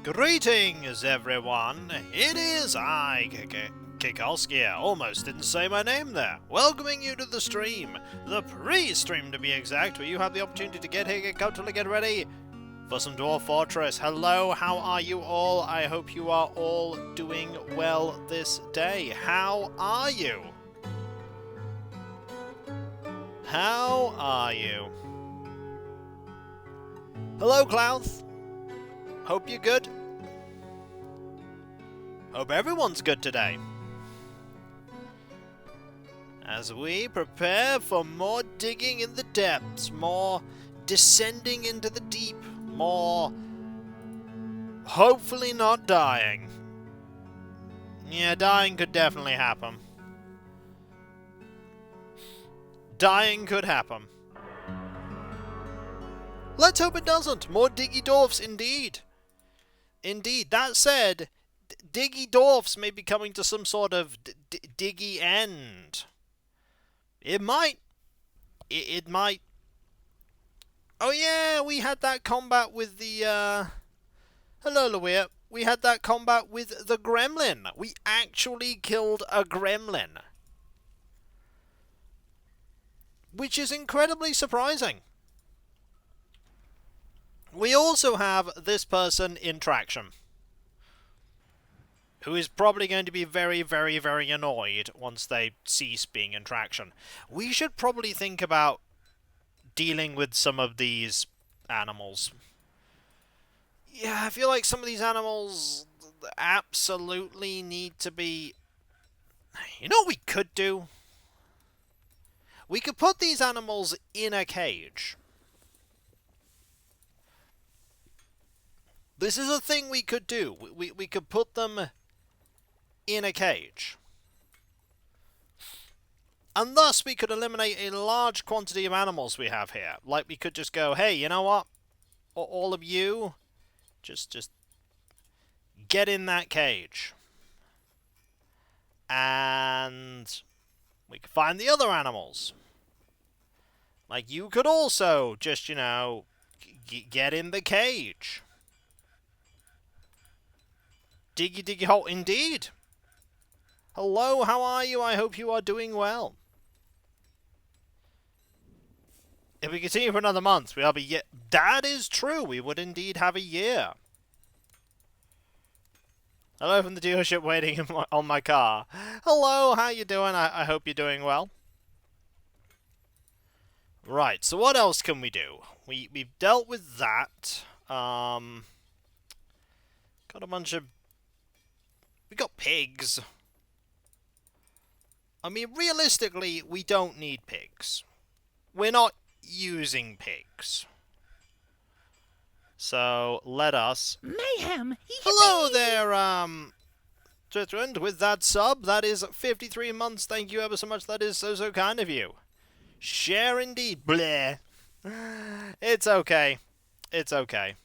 Greetings, everyone. It is I, Kikolsky. Almost didn't say my name there. Welcoming you to the stream. The pre-stream, to be exact, where you have the opportunity to get here, get comfortable, get ready for some Dwarf Fortress. Hello, how are you all? I hope you are all doing well this day. How are you? How are you? Hello, Clouth. Hope you're good. Hope everyone's good today. As we prepare for more digging in the depths, more descending into the deep, more hopefully not dying. Yeah, dying could definitely happen. Dying could happen. Let's hope it doesn't. More diggy dwarfs, indeed. Indeed. That said, diggy dwarfs may be coming to some sort of diggy end. It might. It might. Oh yeah, we had that combat with the, Hello, Luia. We had that combat with the gremlin. We actually killed a gremlin. Which is incredibly surprising. We also have this person in traction, who is probably going to be very, very, very annoyed once they cease being in traction. We should probably think about dealing with some of these animals. Yeah, I feel like some of these animals absolutely need to be... You know what we could do? We could put these animals in a cage. This is a thing we could do. We could put them in a cage. And thus we could eliminate a large quantity of animals we have here. Like we could just go, hey, you know what? All of you, just get in that cage. And we could find the other animals. Like you could also just, you know, get in the cage. Diggy diggy hole, indeed. Hello, how are you? I hope you are doing well. If we continue for another month, we'll be yet. That is true. We would indeed have a year. Hello from the dealership waiting on my car. Hello, how you doing? I hope you're doing well. Right, so what else can we do? We've dealt with that. Got a bunch of... We got pigs. I mean, realistically, we don't need pigs. We're not using pigs. So, let us... Mayhem! Hello there, Twitrand, with that sub. That is 53 months. Thank you ever so much. That is so kind of you. Share indeed. Bleh. It's okay. It's okay.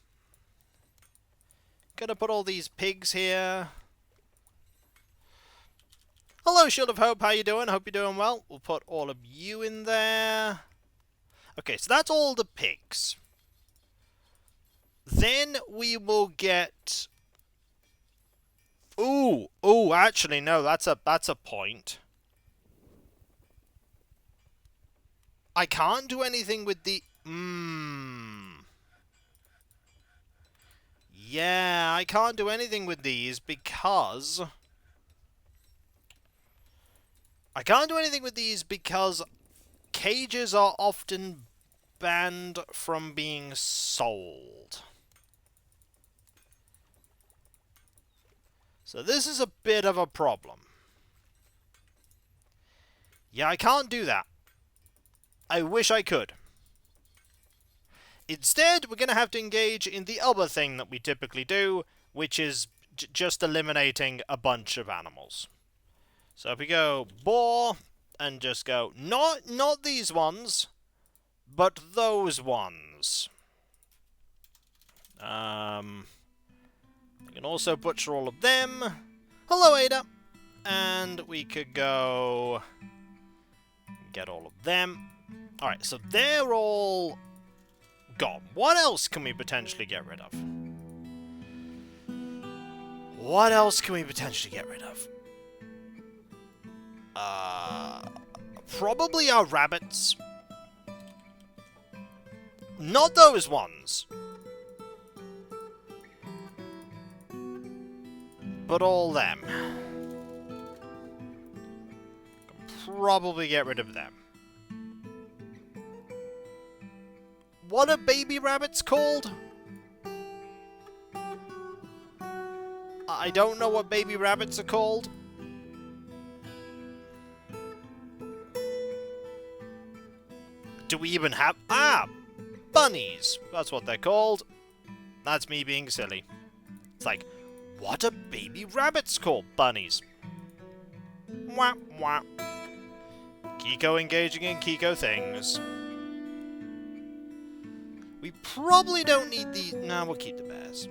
Gonna put all these pigs here. Hello, Shield of Hope. How you doing? Hope you're doing well. We'll put all of you in there. Okay, so that's all the pigs. Then we will get... Ooh, actually, no, that's a point. I can't do anything with the... Yeah, I can't do anything with these because... I can't do anything with these because cages are often banned from being sold. So this is a bit of a problem. Yeah, I can't do that. I wish I could. Instead, we're going to have to engage in the other thing that we typically do, which is just eliminating a bunch of animals. So if we go boar, and just go, not these ones, but those ones. We can also butcher all of them. Hello, Ada. And we could go get all of them. Alright, so they're all gone. What else can we potentially get rid of? What else can we potentially get rid of? Probably our rabbits. Not those ones. But all them. Probably get rid of them. What are baby rabbits called? I don't know what baby rabbits are called. Do we even have... Ah! Bunnies! That's what they're called. That's me being silly. It's like, what are baby rabbits called? Bunnies. Wah, wah. Kiko engaging in Kiko things. We probably don't need these... No, we'll keep the bears.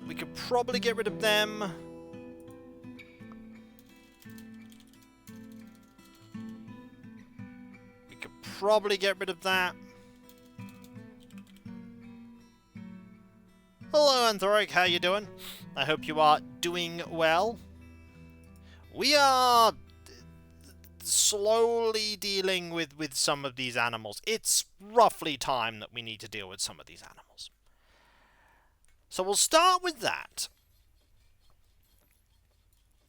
We could probably get rid of them. We could probably get rid of that. Hello, Anthoric. How you doing? I hope you are doing well. We are slowly dealing with some of these animals. It's roughly time that we need to deal with some of these animals. So we'll start with that.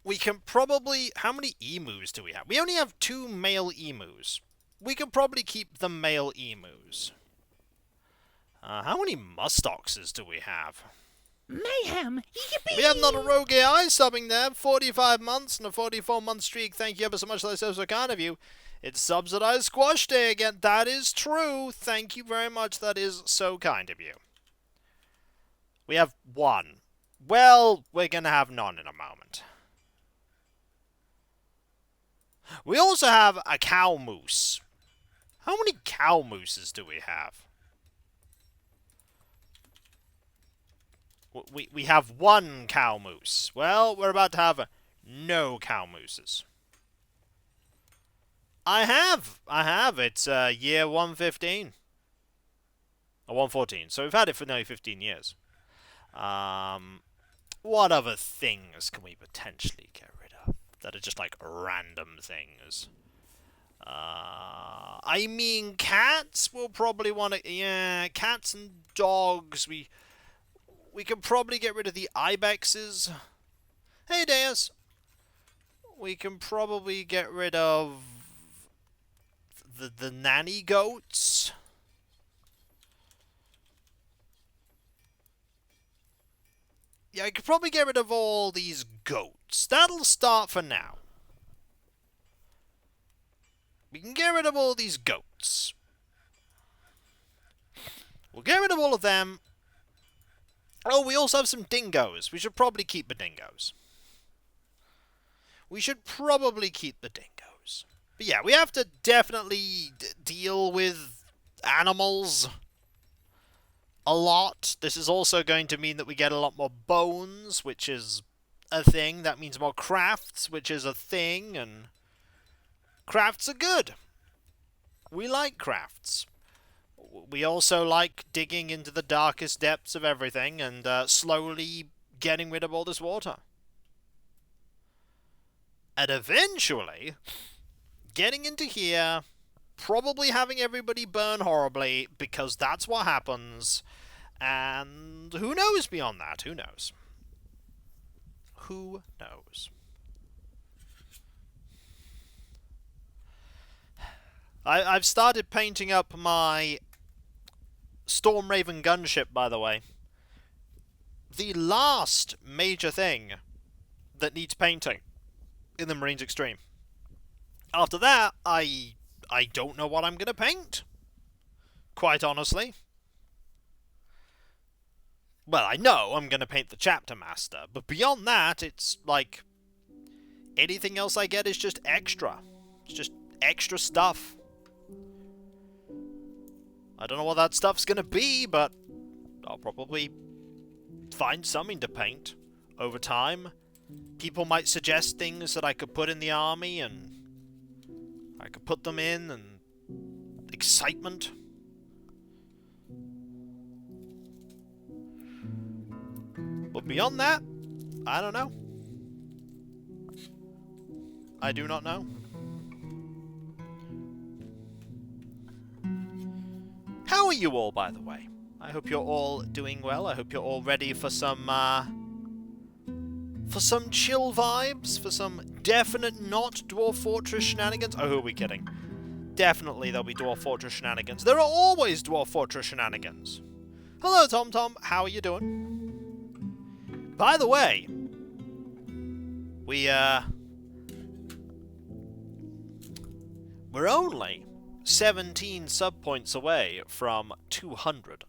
We can probably... How many emus do we have? We only have 2 male emus. We could probably keep the male emus. How many mustoxes do we have? Mayhem! Yippee! We have not a rogue AI subbing there. 45 months and a 44-month streak. Thank you ever so much. That's so kind of you. It's subsidized squash day again. That is true. Thank you very much. That is so kind of you. We have 1. Well, we're going to have none in a moment. We also have a cow moose. How many cow mooses do we have? We have 1 cow moose. Well, we're about to have no cow mooses. I have. It's year 115. Or 114. So we've had it for nearly 15 years. What other things can we potentially get rid of that are just like random things? I mean, cats we'll probably want to... Yeah, cats and dogs. We can probably get rid of the ibexes. Hey, Deus. We can probably get rid of the nanny goats. Yeah, I could probably get rid of all these goats. That'll start for now. We can get rid of all these goats. We'll get rid of all of them. Oh, we also have some dingoes. We should probably keep the dingoes. We should probably keep the dingoes. But yeah, we have to definitely deal with animals a lot. This is also going to mean that we get a lot more bones, which is a thing. That means more crafts, which is a thing, and crafts are good. We like crafts. We also like digging into the darkest depths of everything and slowly getting rid of all this water. And eventually, getting into here, probably having everybody burn horribly, because that's what happens. And who knows beyond that? Who knows? Who knows? I've started painting up my Storm Raven gunship, by the way. The last major thing that needs painting in the Marines Extreme. After that, I don't know what I'm going to paint. Quite honestly. Well, I know I'm going to paint the Chapter Master, but beyond that, it's like anything else I get is just extra. It's just extra stuff. I don't know what that stuff's going to be, but I'll probably find something to paint over time. People might suggest things that I could put in the army, and I could put them in, and excitement. But beyond that, I don't know. I do not know. How are you all, by the way? I hope you're all doing well. I hope you're all ready for some chill vibes, for some definite not Dwarf Fortress shenanigans. Oh, who are we kidding? Definitely there'll be Dwarf Fortress shenanigans. There are always Dwarf Fortress shenanigans. Hello, Tom Tom. How are you doing? By the way, we're only 17 sub points away from 200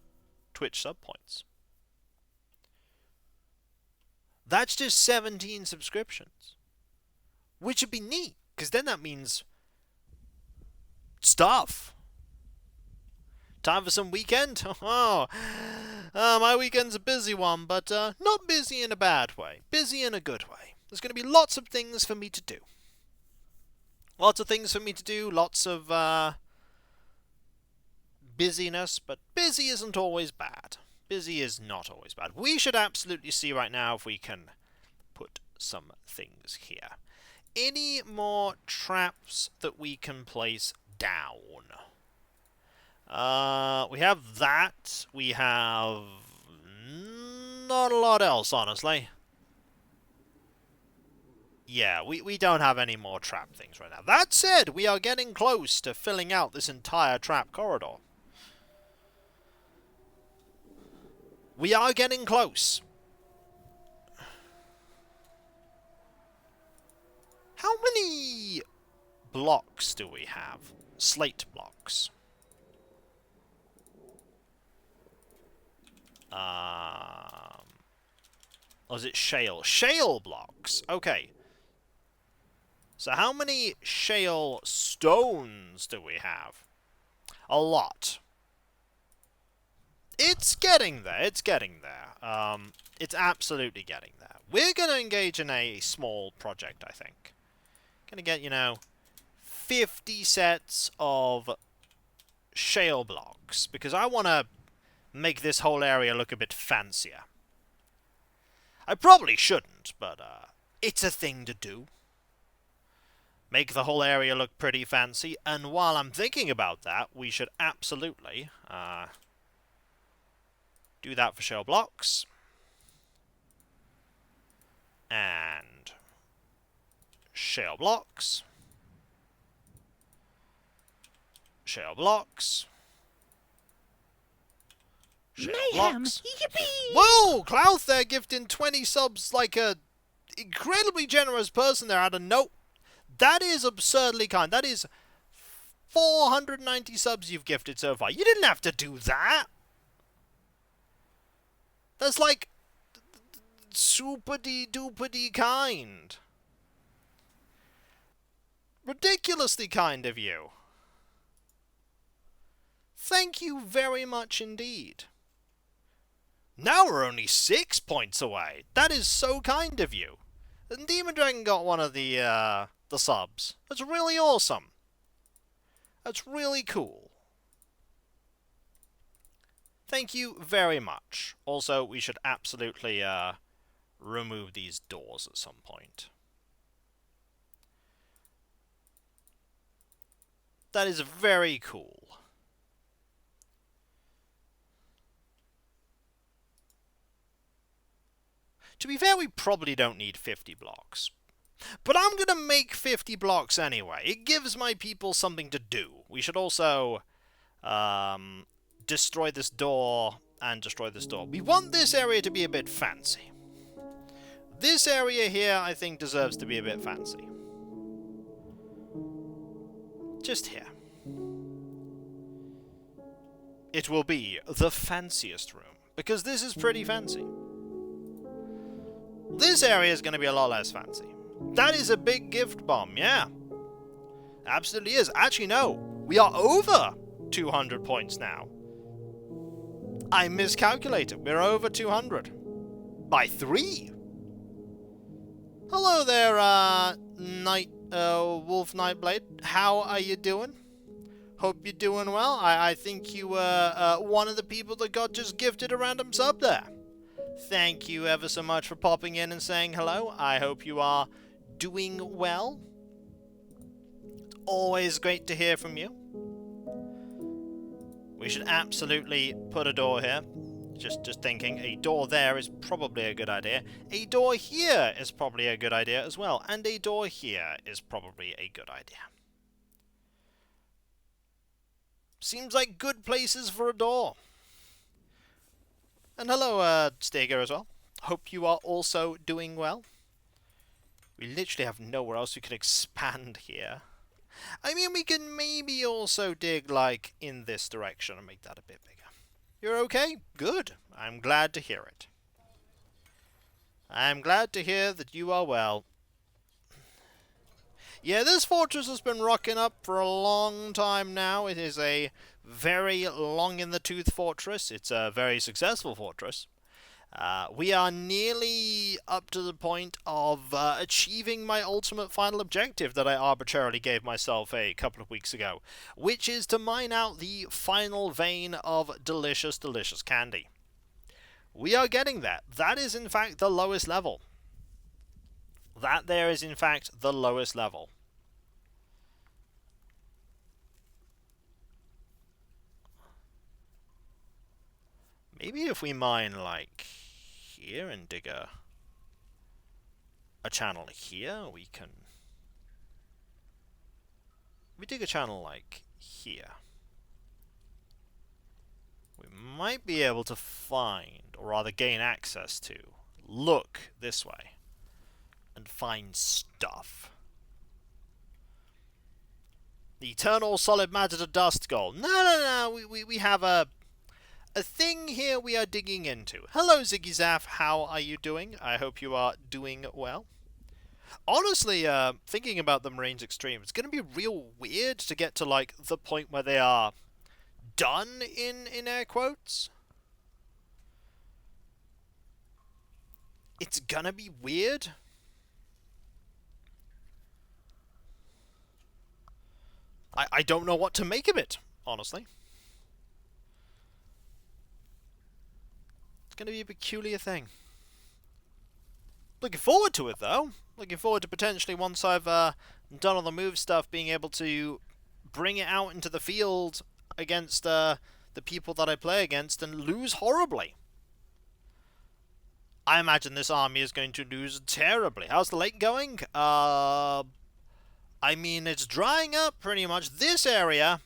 Twitch sub points. That's just 17 subscriptions. Which would be neat, because then that means stuff. Time for some weekend? My weekend's a busy one, but not busy in a bad way. Busy in a good way. There's going to be lots of things for me to do. Lots of things for me to do, lots of busyness, but busy isn't always bad. Busy is not always bad. We should absolutely see right now if we can put some things here. Any more traps that we can place down? We have that. We have not a lot else, honestly. Yeah, we don't have any more trap things right now. That said, we are getting close to filling out this entire trap corridor. We are getting close. How many blocks do we have? Slate blocks. Or is it shale? Shale blocks. Okay. So how many shale stones do we have? A lot. It's getting there. It's getting there. It's absolutely getting there. We're going to engage in a small project, I think. Going to get, 50 sets of shale blocks. Because I want to make this whole area look a bit fancier. I probably shouldn't, but it's a thing to do. Make the whole area look pretty fancy. And while I'm thinking about that, we should absolutely do that for shale blocks. And shale blocks. Shale blocks. Shale Mayhem! blocks. Yippee! Whoa! Clouth there gifting 20 subs like a incredibly generous person there out of no... That is absurdly kind. That is 490 subs you've gifted so far. You didn't have to do that. That's like super-duper kind. Ridiculously kind of you. Thank you very much indeed. Now we're only 6 points away. That is so kind of you. And Demon Dragon got one of the subs. That's really awesome. That's really cool. Thank you very much. Also, we should absolutely remove these doors at some point. That is very cool. To be fair, we probably don't need 50 blocks. But I'm going to make 50 blocks anyway. It gives my people something to do. We should also destroy this door and destroy this door. We want this area to be a bit fancy. This area here, I think, deserves to be a bit fancy. Just here. It will be the fanciest room, because this is pretty fancy. This area is going to be a lot less fancy. That is a big gift bomb, yeah. Absolutely is. Actually, no. We are over 200 points now. I miscalculated. We're over 200. By 3. Hello there, Wolf Nightblade. How are you doing? Hope you're doing well. I think you were one of the people that got just gifted a random sub there. Thank you ever so much for popping in and saying hello. I hope you are doing well. It's always great to hear from you. We should absolutely put a door here. Just thinking, a door there is probably a good idea. A door here is probably a good idea as well. And a door here is probably a good idea. Seems like good places for a door. And hello, Steger as well. Hope you are also doing well. We literally have nowhere else we can expand here. I mean, we can maybe also dig, like, in this direction and make that a bit bigger. You're okay? Good. I'm glad to hear it. I'm glad to hear that you are well. Yeah, this fortress has been rocking up for a long time now. It is a very long-in-the-tooth fortress. It's a very successful fortress. We are nearly up to the point of achieving my ultimate final objective that I arbitrarily gave myself a couple of weeks ago, which is to mine out the final vein of delicious, delicious candy. We are getting there. That is, in fact, the lowest level. That there is, in fact, the lowest level. Maybe if we mine, like, here and dig a channel here, we can... We dig a channel, like, here. We might be able to find, or rather gain access to, look this way, and find stuff. The eternal solid matter to dust goal. No, we have a thing here we are digging into. Hello, Ziggy Zaff. How are you doing? I hope you are doing well. Honestly, thinking about the Marines Extreme, it's going to be real weird to get to, like, the point where they are done, in air quotes. It's gonna be weird. I don't know what to make of it, honestly. It's gonna be a peculiar thing. Looking forward to it, though. Looking forward to potentially, once I've done all the move stuff, being able to bring it out into the field against the people that I play against and lose horribly. I imagine this army is going to lose terribly. How's the lake going? I mean, it's drying up pretty much. This area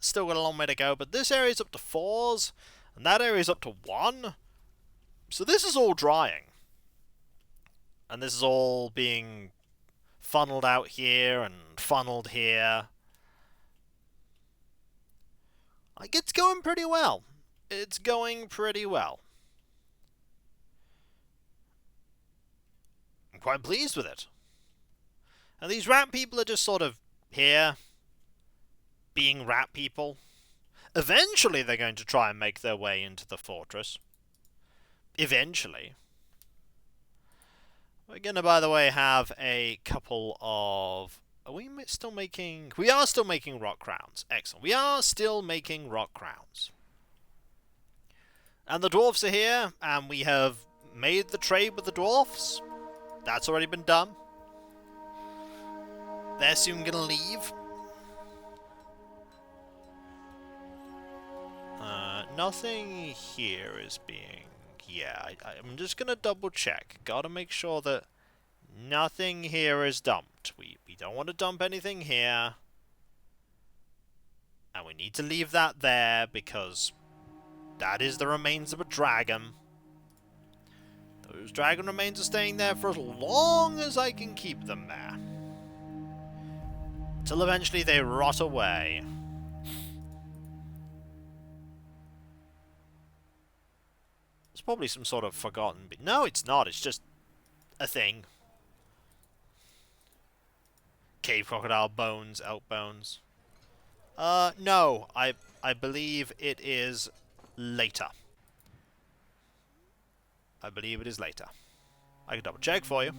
still got a long way to go, but this area is up to 4s, and that area is up to 1. So this is all drying. And this is all being funneled out here and funneled here. Like, it's going pretty well. It's going pretty well. I'm quite pleased with it. And these rat people are just sort of here, being rat people. Eventually they're going to try and make their way into the fortress. Eventually. We're going to, by the way, have a couple of... Are we still making... We are still making rock crowns. Excellent. We are still making rock crowns. And the dwarfs are here, and we have made the trade with the dwarfs. That's already been done. They're soon going to leave. Nothing here is being... Yeah, I'm just going to double check. Got to make sure that nothing here is dumped. We don't want to dump anything here. And we need to leave that there because that is the remains of a dragon. Those dragon remains are staying there for as long as I can keep them there. Till eventually they rot away. It's probably some sort of forgotten... No, it's not. It's just a thing. Cave crocodile bones, elk bones. No. I believe it is later. I believe it is later. I can double check for you.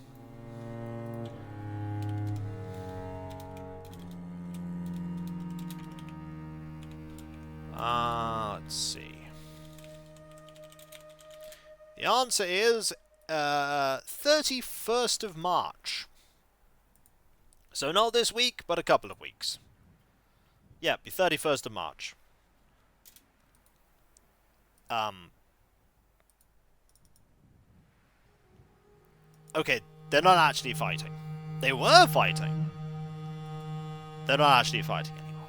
Let's see. The answer is 31st of March. So not this week, but a couple of weeks. Yeah, be 31st of March. Okay, they're not actually fighting. They were fighting. They're not actually fighting anymore.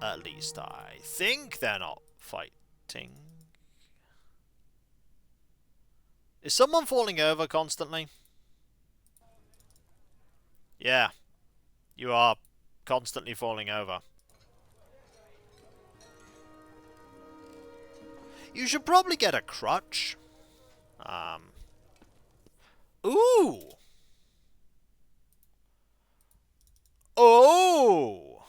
At least I think they're not fighting. Is someone falling over constantly? Yeah. You are constantly falling over. You should probably get a crutch. Ooh! Oh!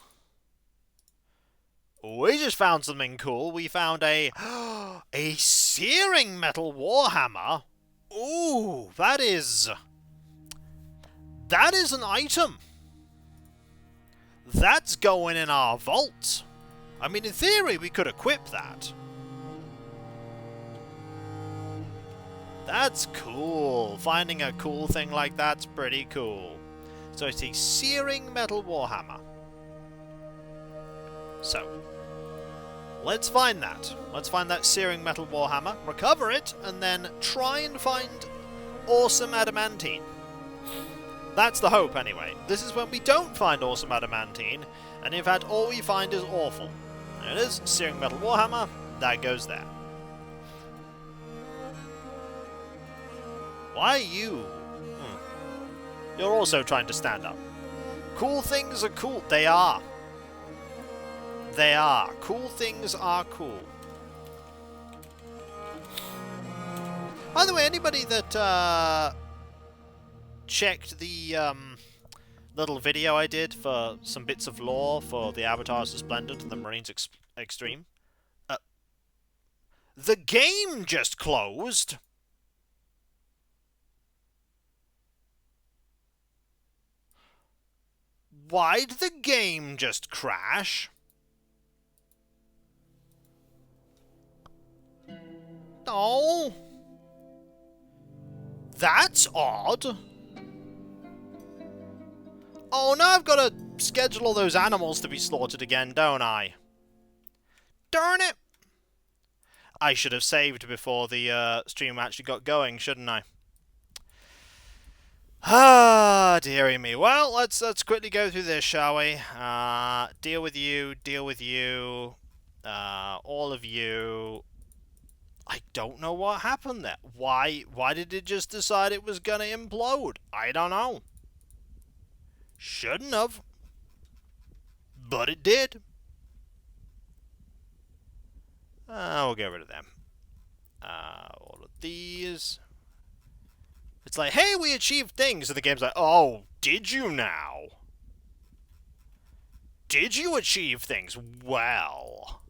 We just found something cool. We found a searing metal warhammer. Ooh, that is an item. That's going in our vault. I mean, in theory, we could equip that. That's cool. Finding a cool thing like that's pretty cool. So it's a searing metal warhammer. So, let's find that. Let's find that searing metal warhammer, recover it, and then try and find awesome adamantine. That's the hope, anyway. This is when we don't find awesome adamantine, and in fact all we find is awful. There it is, searing metal warhammer, that goes there. Why you? You're also trying to stand up. Cool things are cool. They are. They are. Cool things are cool. By the way, anybody that checked the little video I did for some bits of lore for the Avatars Resplendent and the Marines Extreme, the game just closed. Why'd the game just crash? Oh. That's odd. Oh, now I've got to schedule all those animals to be slaughtered again, don't I? Darn it! I should have saved before the stream actually got going, shouldn't I? Ah, dearie me. Well, let's quickly go through this, shall we? Deal with you, all of you. I don't know what happened there. Why did it just decide it was gonna implode? I don't know. Shouldn't have. But it did. We'll get rid of them. All of these. It's like, hey, we achieved things, and the game's like, oh, did you now? Did you achieve things? Well,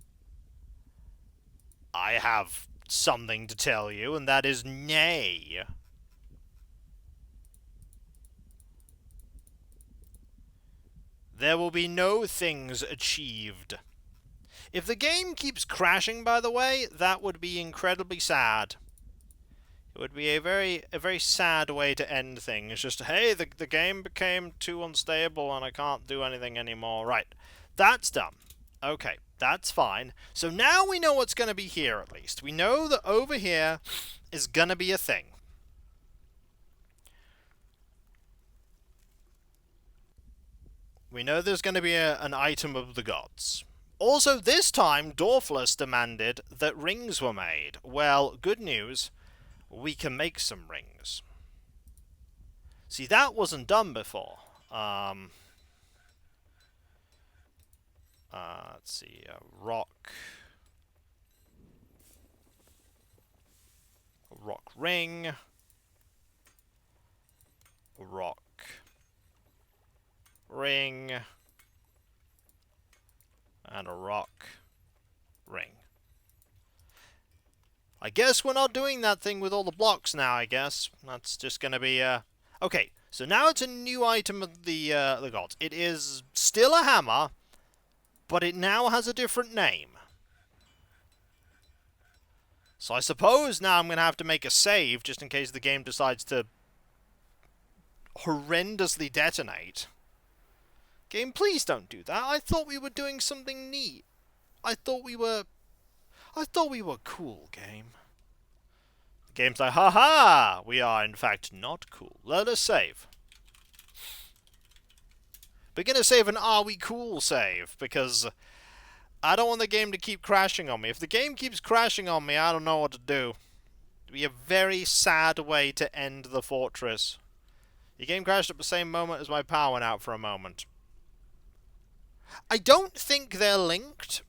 I have something to tell you, and that is nay. There will be no things achieved. If the game keeps crashing, by the way, that would be incredibly sad. It would be a very sad way to end things. Just, hey, the game became too unstable and I can't do anything anymore. Right, that's done. Okay, that's fine. So now we know what's going to be here, at least. We know that over here is going to be a thing. We know there's going to be an item of the gods. Also, this time, Dwarfless demanded that rings were made. Well, good news. We can make some rings. See, that wasn't done before. Let's see, rock ring, rock ring, and a rock ring. I guess we're not doing that thing with all the blocks now, I guess. That's just gonna be, Okay, so now it's a new item of the gods. It is still a hammer, but it now has a different name. So I suppose now I'm going to have to make a save just in case the game decides to horrendously detonate. Game, please don't do that. I thought we were doing something neat. I thought we were cool, game. The game's like, haha! We are in fact not cool. Let us save. We're gonna save an are we cool save, because I don't want the game to keep crashing on me. If the game keeps crashing on me, I don't know what to do. It'd be a very sad way to end the fortress. The game crashed at the same moment as my power went out for a moment. I don't think they're linked,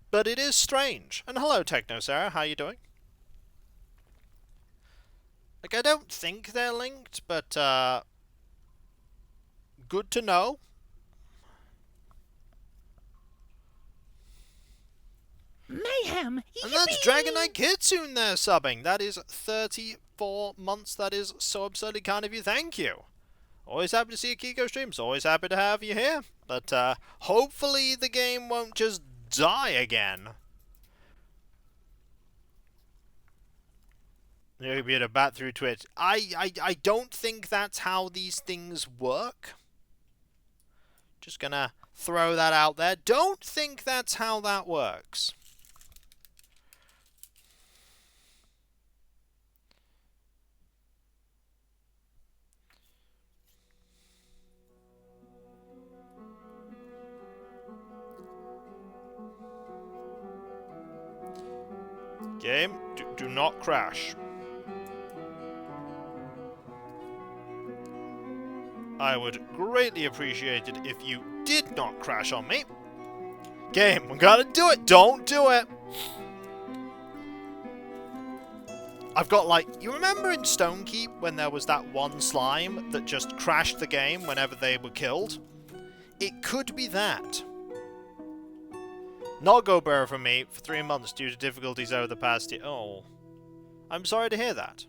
but it is strange. And hello, Techno Sarah, how you doing? Like, I don't think they're linked, but, good to know. Mayhem! And that's Dragon Knight Kitsune there subbing. That is 34 months. That is so absurdly kind of you. Thank you. Always happy to see a Kiko streams. Always happy to have you here. But hopefully the game won't just die again. You'll be able to bat through Twitch. I don't think that's how these things work. Just gonna throw that out there. Don't think that's how that works. Game, do not crash. I would greatly appreciate it if you did not crash on me. Game, we gotta do it. Don't do it. I've got, like, you remember in Stonekeep when there was that one slime that just crashed the game whenever they were killed? It could be that. Not go bear for me for 3 months due to difficulties over the past year. Oh. I'm sorry to hear that.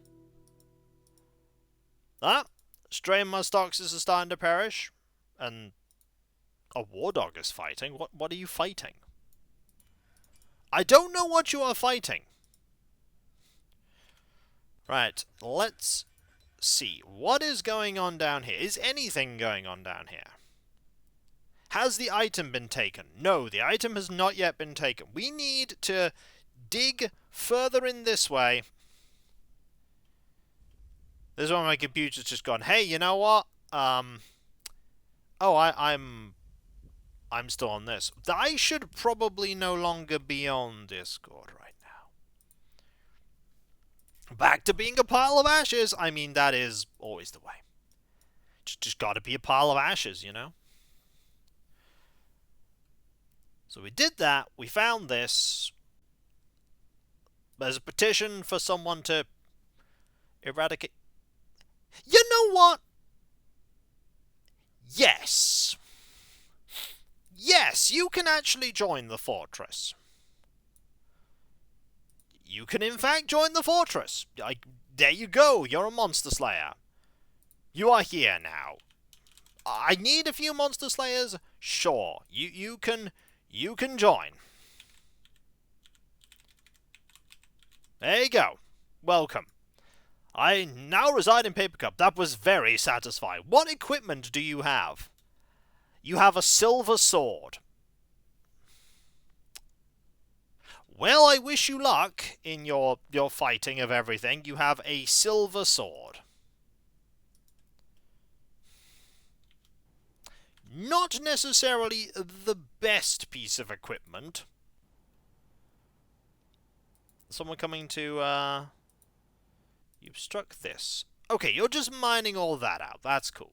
Ah, Stray Mustoxes are starting to perish. And a war dog is fighting. What are you fighting? I don't know what you are fighting. Right, let's see. What is going on down here? Is anything going on down here? Has the item been taken? No, the item has not yet been taken. We need to dig further in this way. This is why my computer's just gone, hey, you know what? Oh, I'm still on this. I should probably no longer be on Discord right now. Back to being a pile of ashes. I mean, that is always the way. Just gotta be a pile of ashes, you know? So we did that, we found this. There's a petition for someone to eradicate. You know what? Yes. Yes, you can actually join the fortress. You can in fact join the fortress. There you go, you're a monster slayer. You are here now. I need a few monster slayers? Sure, you can join. There you go. Welcome. I now reside in Papercup. That was very satisfying. What equipment do you have? You have a silver sword. Well, I wish you luck in your fighting of everything. You have a silver sword. Not necessarily the best piece of equipment. Someone coming to, You've struck this. Okay, you're just mining all that out. That's cool.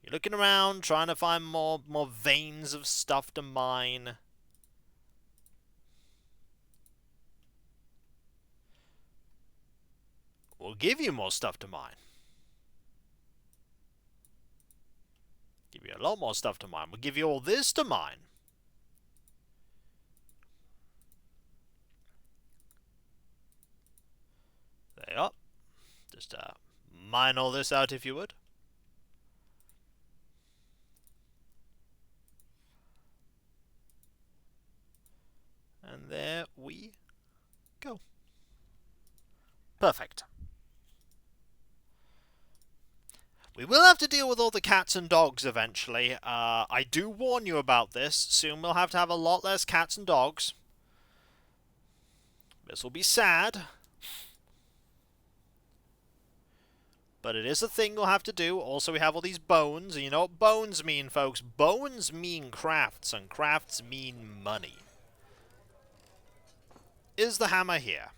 You're looking around, trying to find more veins of stuff to mine. We'll give you more stuff to mine. Give you a lot more stuff to mine. We'll give you all this to mine. There you are. Just mine all this out if you would. There we go. Perfect. We will have to deal with all the cats and dogs eventually. I do warn you about this. Soon we'll have to have a lot less cats and dogs. This will be sad. But it is a thing we'll have to do. Also, we have all these bones. And you know what bones mean, folks? Bones mean crafts, and crafts mean money. Is the hammer here?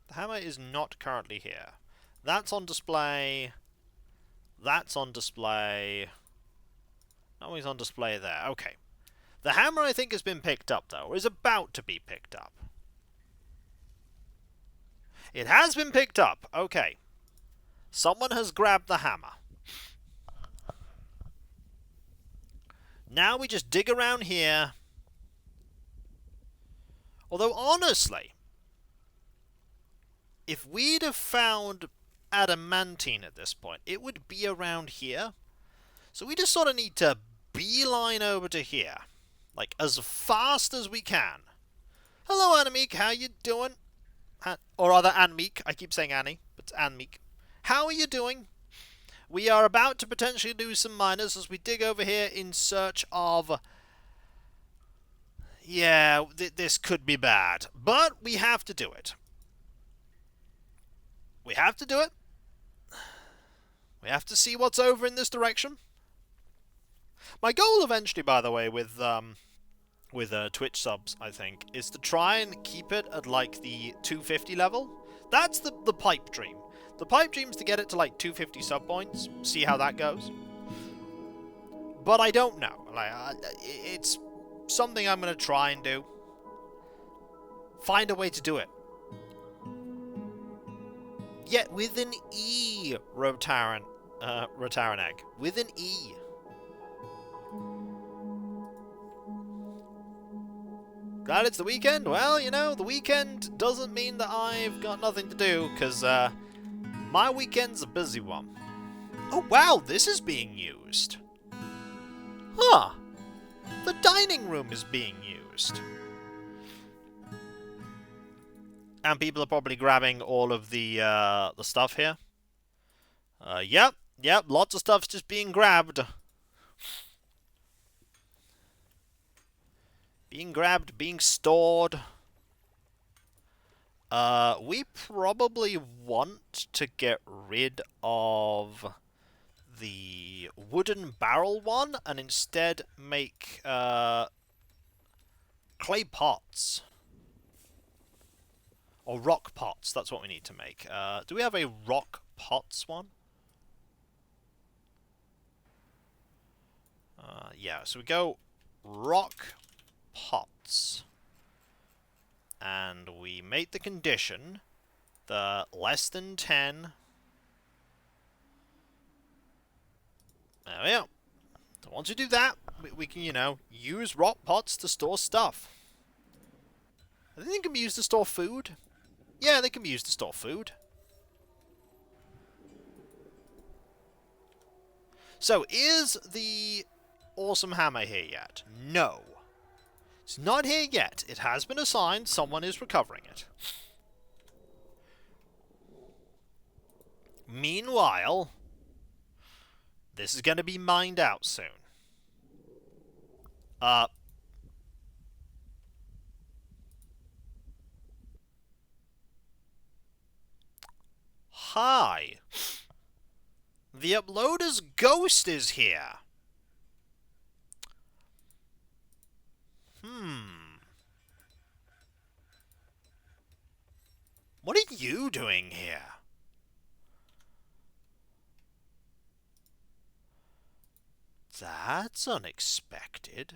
The hammer is not currently here. That's on display. That's on display. No one's on display there. Okay. The hammer, I think, has been picked up, though. Or is about to be picked up. It has been picked up. Okay. Someone has grabbed the hammer. Now we just dig around here. Although, honestly, if we'd have found adamantine at this point, it would be around here. So we just sort of need to beeline over to here. Like, as fast as we can. Hello, Anmeek. How you doing? Or rather, Anmeek. I keep saying Annie, but it's Anmeek. How are you doing? We are about to potentially lose some miners as we dig over here in search of... Yeah, this could be bad. But we have to do it. We have to do it. We have to see what's over in this direction. My goal eventually, by the way, with Twitch subs, I think, is to try and keep it at, like, the 250 level. That's the pipe dream. The pipe dream is to get it to, like, 250 sub points, see how that goes. But I don't know. Like, it's something I'm going to try and do. Find a way to do it. Yet with an E, Rotaran egg. With an E. Glad it's the weekend? Well, you know, the weekend doesn't mean that I've got nothing to do, because my weekend's a busy one. Oh, wow, this is being used. Huh. The dining room is being used. And people are probably grabbing all of the stuff here. Yep, lots of stuff's just being grabbed. Being grabbed, being stored. We probably want to get rid of the wooden barrel one and instead make clay pots. Or rock pots, that's what we need to make. Do we have a rock pots one? Yeah, so we go rock pots. And we make the condition the less than 10. There we go. So once we do that, we can, you know, use rock pots to store stuff. I think they can be used to store food. Yeah, they can be used to store food. So, is the awesome hammer here yet? No. It's not here yet. It has been assigned. Someone is recovering it. Meanwhile, this is going to be mined out soon. Hi. The uploader's ghost is here. What are you doing here? That's unexpected.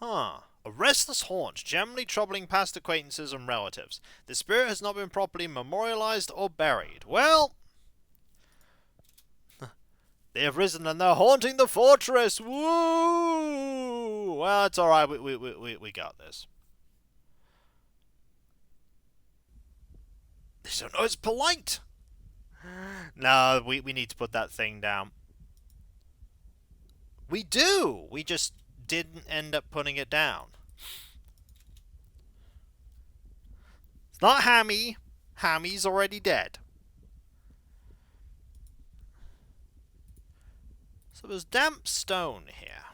Huh. A restless haunt, generally troubling past acquaintances and relatives. The spirit has not been properly memorialized or buried. Well, they have risen and they're haunting the fortress. Woo! Well, it's all right. We got this. They don't know it's polite. No, we need to put that thing down. We do! We just didn't end up putting it down. It's not Hammy. Hammy's already dead. So there's damp stone here.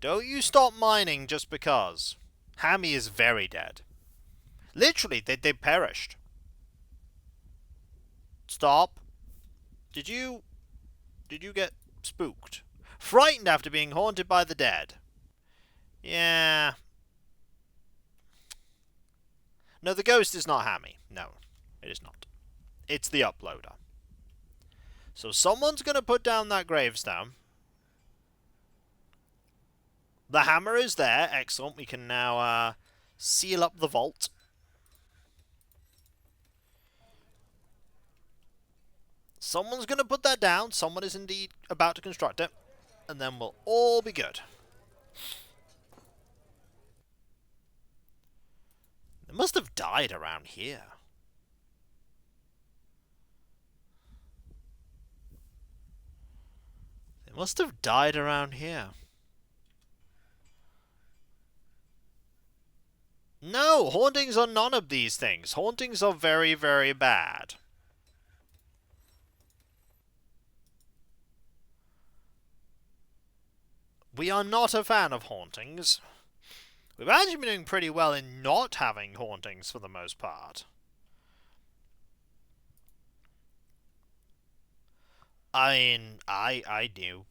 Don't you stop mining just because. Hammy is very dead. Literally, they perished. Stop. Did you get spooked? Frightened after being haunted by the dead? Yeah. No, the ghost is not Hammy. No, it is not. It's the uploader. So someone's going to put down that gravestone. The hammer is there. Excellent. We can now seal up the vault. Someone's going to put that down. Someone is indeed about to construct it. And then we'll all be good. They must have died around here. They must have died around here. No, hauntings are none of these things. Hauntings are very, very bad. We are not a fan of hauntings. We've actually been doing pretty well in not having hauntings for the most part. I mean, I do.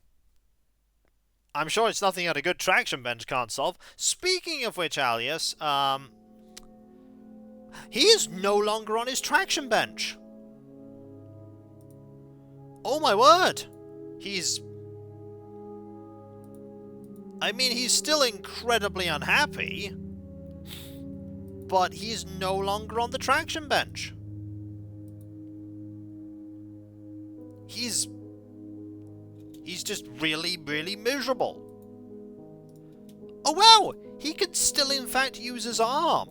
I'm sure it's nothing that a good traction bench can't solve. Speaking of which, Alias, he is no longer on his traction bench. Oh my word! I mean, he's still incredibly unhappy, but he's no longer on the traction bench. He's just really, really miserable. Oh wow! He could still in fact use his arm.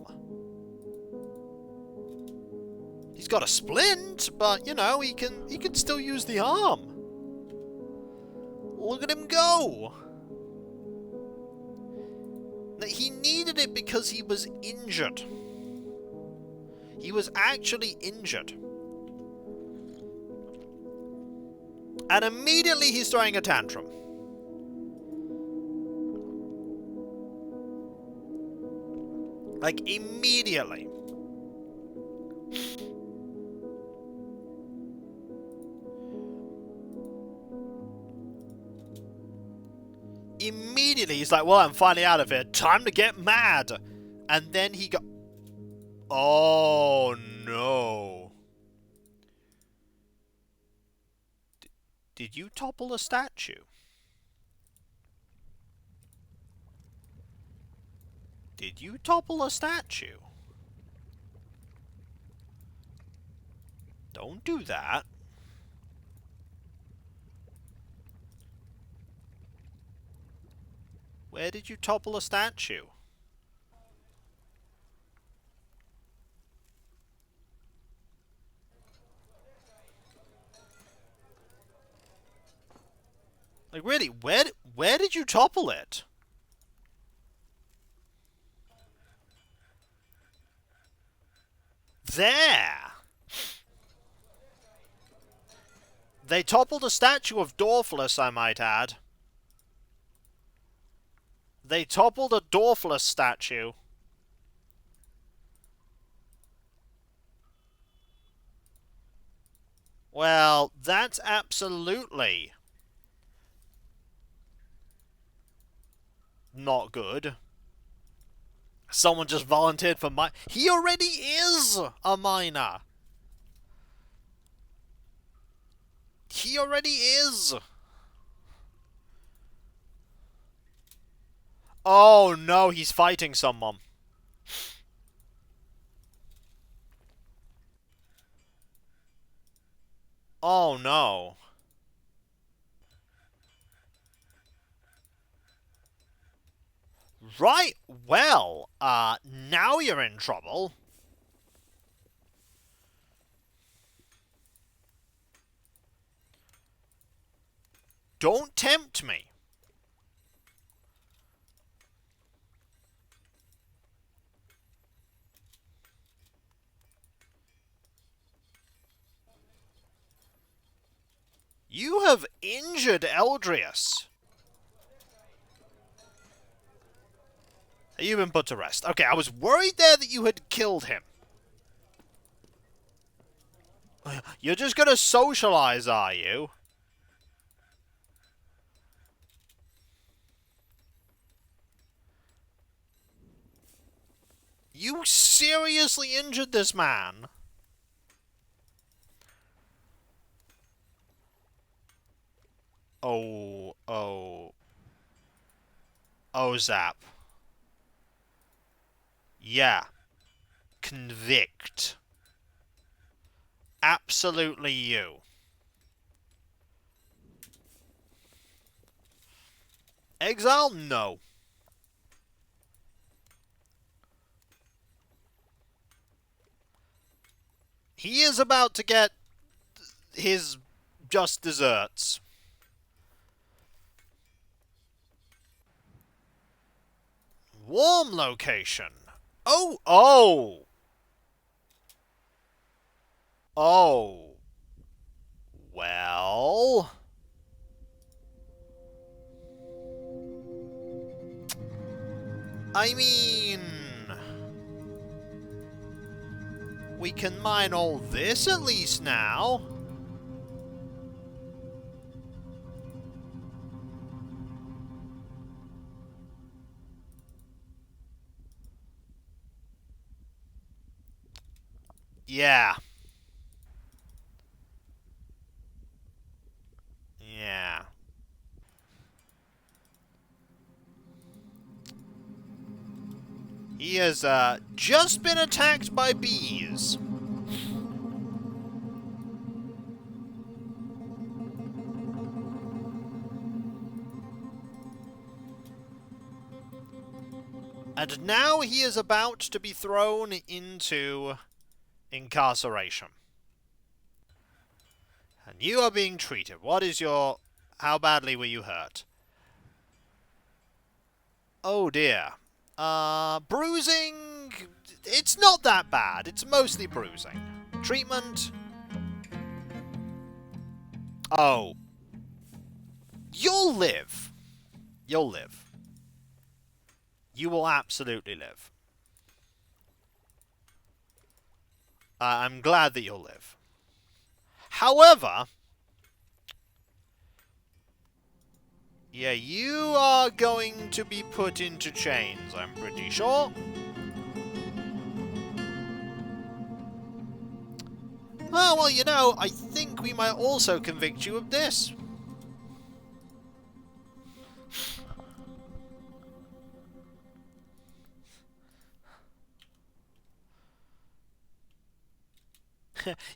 He's got a splint, but you know, he can still use the arm. Look at him go! He needed it because he was injured. He was actually injured. And immediately he's throwing a tantrum. Like, immediately. Immediately he's like, well, I'm finally out of here. Time to get mad. And then he got... Oh, no. Did you topple a statue? Did you topple a statue? Don't do that. Where did you topple a statue? Like, really, where did you topple it? There! They toppled a statue of Dwarfless, I might add. They toppled a Dwarfless statue. Well, that's absolutely not good. Someone just volunteered for mine. He already is a miner. He already is. Oh no, he's fighting someone. Oh no. Right, well, now you're in trouble. Don't tempt me. You have injured Eldrius. You've been put to rest. Okay, I was worried there that you had killed him. You're just gonna socialize, are you? You seriously injured this man? Oh, Zap. Yeah. Convict. Absolutely you. Exile? No. He is about to get his just desserts. Warm location. Oh, oh. Oh. Well. I mean, we can mine all this at least now. Yeah. Yeah. He has, just been attacked by bees. And now he is about to be thrown into incarceration. And you are being treated. What is your... How badly were you hurt? Oh dear. Bruising... It's not that bad. It's mostly bruising. Treatment... Oh. You'll live. You'll live. You will absolutely live. I'm glad that you'll live. However... Yeah, you are going to be put into chains, I'm pretty sure. Oh, well, you know, I think we might also convict you of this.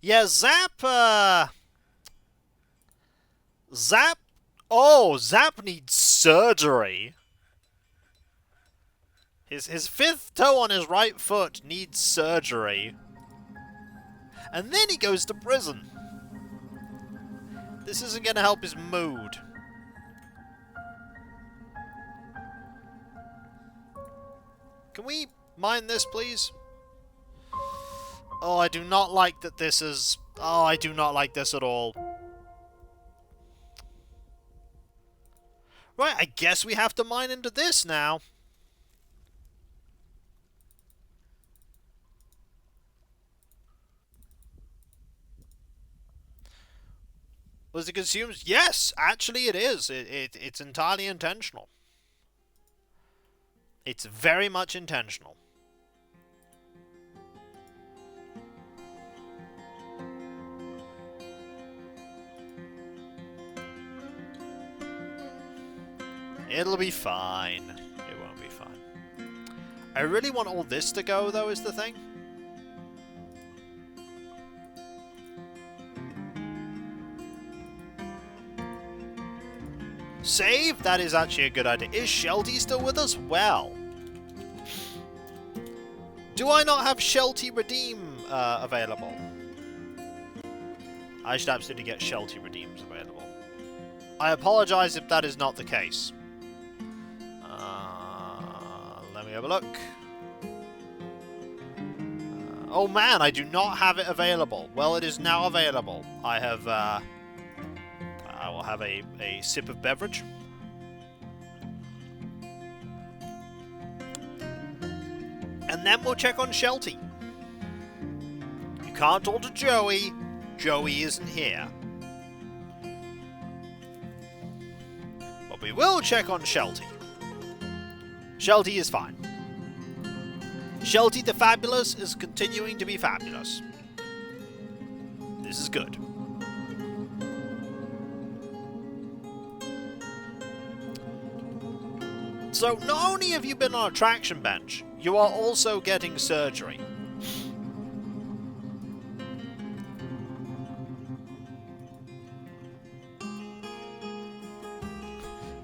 Yeah, Zap, Zap... Oh, Zap needs surgery. His fifth toe on his right foot needs surgery. And then he goes to prison. This isn't going to help his mood. Can we mine this, please? Oh, I do not like that this is... Oh, I do not like this at all. Right, I guess we have to mine into this now. Was it consumed? Yes, actually it is. It's entirely intentional. It's very much intentional. It'll be fine. It won't be fine. I really want all this to go, though, is the thing. Save? That is actually a good idea. Is Shelty still with us? Well. Do I not have Shelty Redeem available? I should absolutely get Shelty Redeems available. I apologize if that is not the case. Let me have a look. Oh man, I do not have it available. Well, it is now available. I have, I will have a sip of beverage. And then we'll check on Shelty. You can't talk to Joey. Joey isn't here. But we will check on Shelty. Shelty is fine. Shelty the Fabulous is continuing to be fabulous. This is good. So, not only have you been on a traction bench, you are also getting surgery.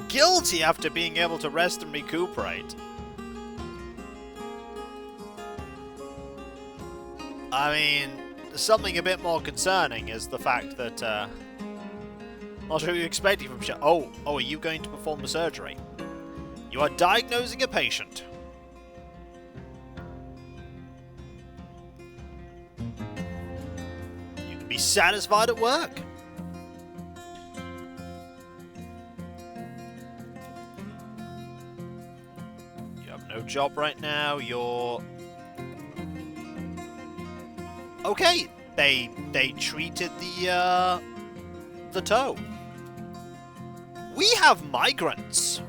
Guilty after being able to rest and recuperate. I mean, something a bit more concerning is the fact that, not sure what you're expecting from Oh, are you going to perform the surgery? You are diagnosing a patient. You can be satisfied at work. You have no job right now, you're... Okay, they treated the toe. We have migrants.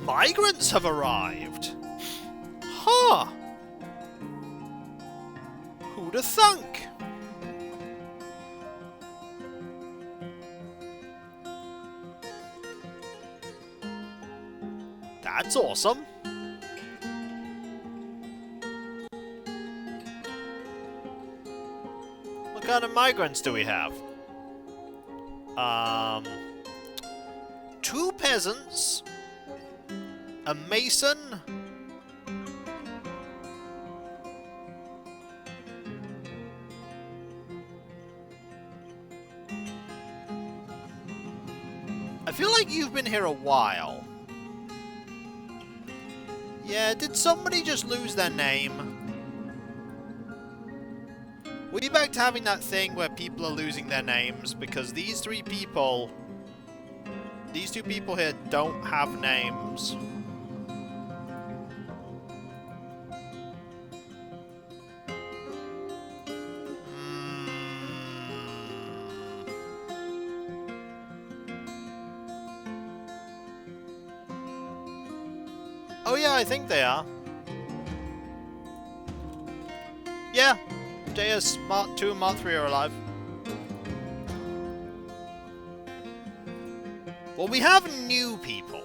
Migrants have arrived. Huh. Who'd have thunk? That's awesome. What kind of migrants do we have? 2 peasants, a mason, I feel like you've been here a while. Yeah, did somebody just lose their name? We're back to having that thing where people are losing their names, because these 2 people here don't have names. Oh yeah, I think they are. Yeah. JS Mark 2 and Mark 3 are alive. Well, we have new people.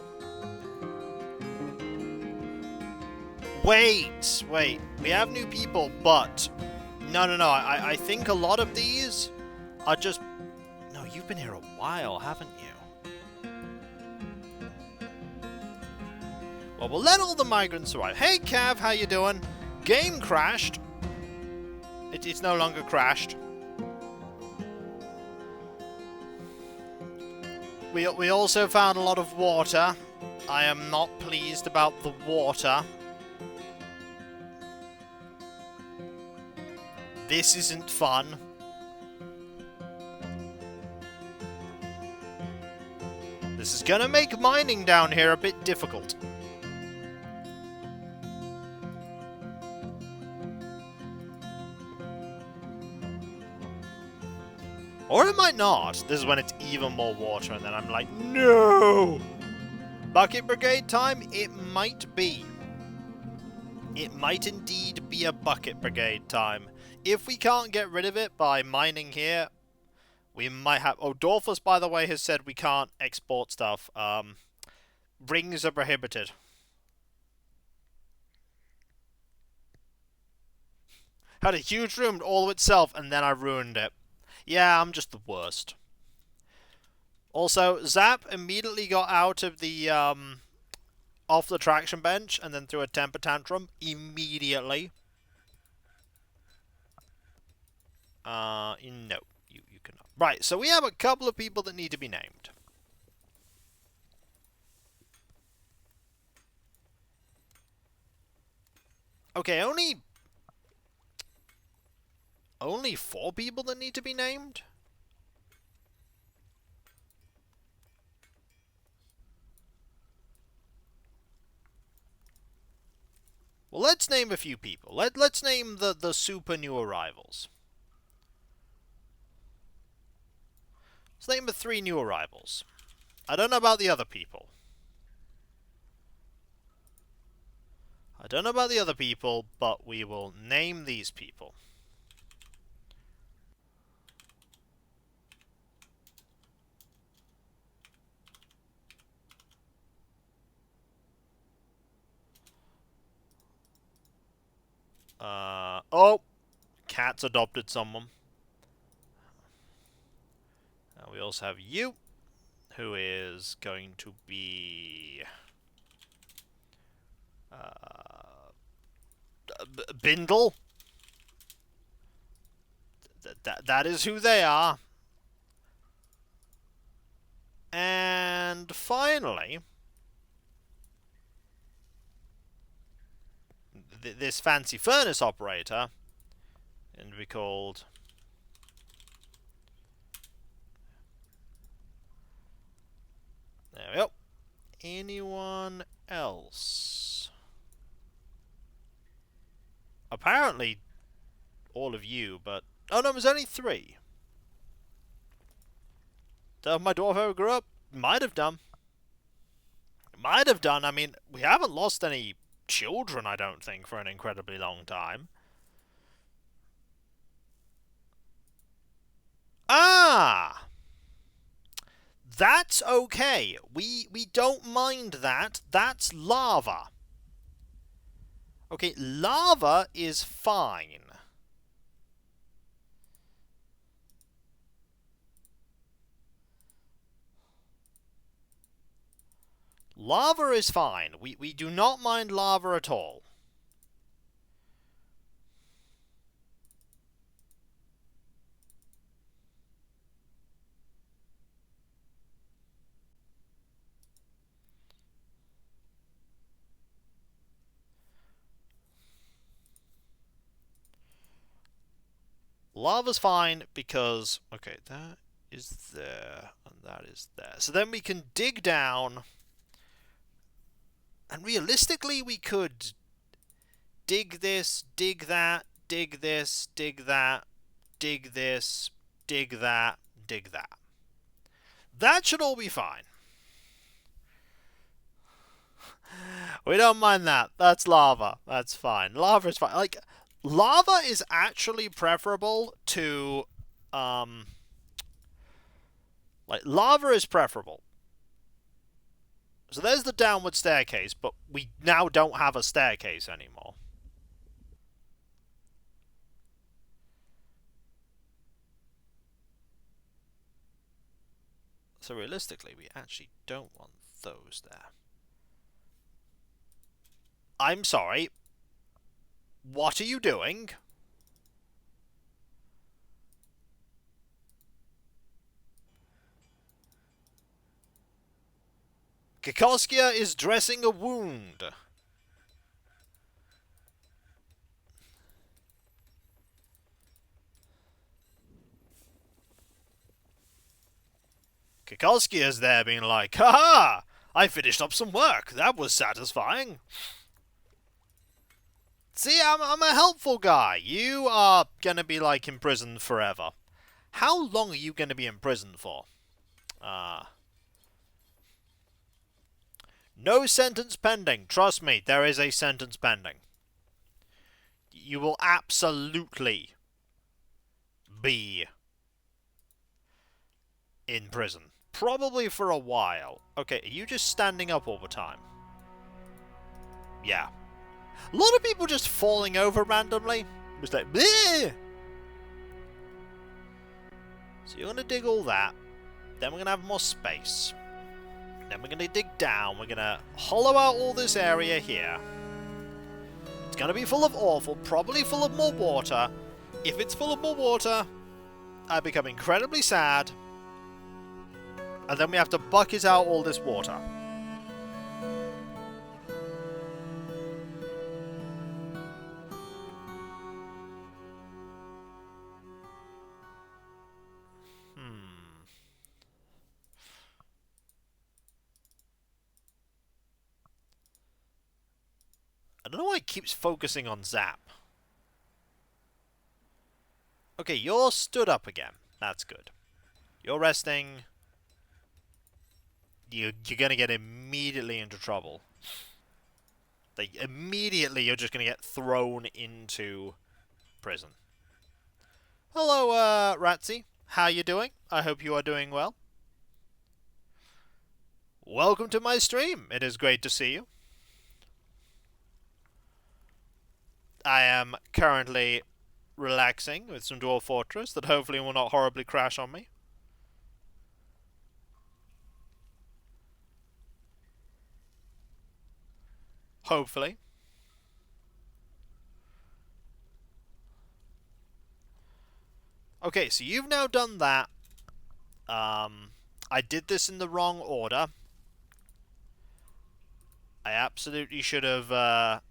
Wait. We have new people, but... No. I think a lot of these are just... No, you've been here a while, haven't you? Well, we'll let all the migrants arrive. Hey, Cav, how you doing? Game crashed. It's no longer crashed. We also found a lot of water. I am not pleased about the water. This isn't fun. This is gonna make mining down here a bit difficult. Or it might not. This is when it's even more water, and then I'm like, no! Bucket Brigade time? It might be. It might indeed be a Bucket Brigade time. If we can't get rid of it by mining here, we might have... Oh, Dorfus, by the way, has said we can't export stuff. Rings are prohibited. Had a huge room all to itself, and then I ruined it. Yeah, I'm just the worst. Also, Zap immediately got out of the, off the traction bench and then threw a temper tantrum immediately. No, you cannot. Right, so we have a couple of people that need to be named. Okay, only 4 people that need to be named? Well, let's name a few people. Let's name the super new arrivals. Let's name the 3 new arrivals. I don't know about the other people. But we will name these people. Oh! Cat's adopted someone. We also have you, who is going to be... Bindle. That is who they are. And finally, this fancy furnace operator, and be called... There we go. Anyone else? Apparently, all of you, but... Oh no, there's only 3. Did my dwarf ever grew up? Might have done. Might have done. I mean, we haven't lost any children, I don't think, for an incredibly long time. Ah! That's okay. We don't mind that. That's lava. Okay, lava is fine. Lava is fine. We do not mind lava at all. Lava's fine because... Okay, that is there, and that is there. So then we can dig down... And realistically, we could dig this, dig that, dig this, dig that, dig this, dig that, dig that. That should all be fine. We don't mind that. That's lava. That's fine. Lava is fine. Like, lava is actually preferable to, like, lava is preferable. So there's the downward staircase, but we now don't have a staircase anymore. So realistically, we actually don't want those there. I'm sorry. What are you doing? Kikoskia is dressing a wound. Kikoskia is there being like, haha! I finished up some work. That was satisfying. See, I'm a helpful guy. You are gonna be, like, imprisoned forever. How long are you gonna be imprisoned for? No sentence pending. Trust me, there is a sentence pending. You will absolutely be in prison. Probably for a while. Okay, are you just standing up all the time? Yeah. A lot of people just falling over randomly. Just like, bleh! So you're going to dig all that. Then we're going to have more space. Then we're going to dig down. We're going to hollow out all this area here. It's going to be full of awful, probably full of more water. If it's full of more water, I become incredibly sad, and then we have to bucket out all this water. I don't know why it keeps focusing on Zap. Okay, you're stood up again. That's good. You're resting. You're gonna get immediately into trouble. Like, immediately you're just gonna get thrown into prison. Hello, Ratsy. How you doing? I hope you are doing well. Welcome to my stream. It is great to see you. I am currently relaxing with some Dwarf Fortress that hopefully will not horribly crash on me. Hopefully. Okay, so you've now done that. I did this in the wrong order. I absolutely should have,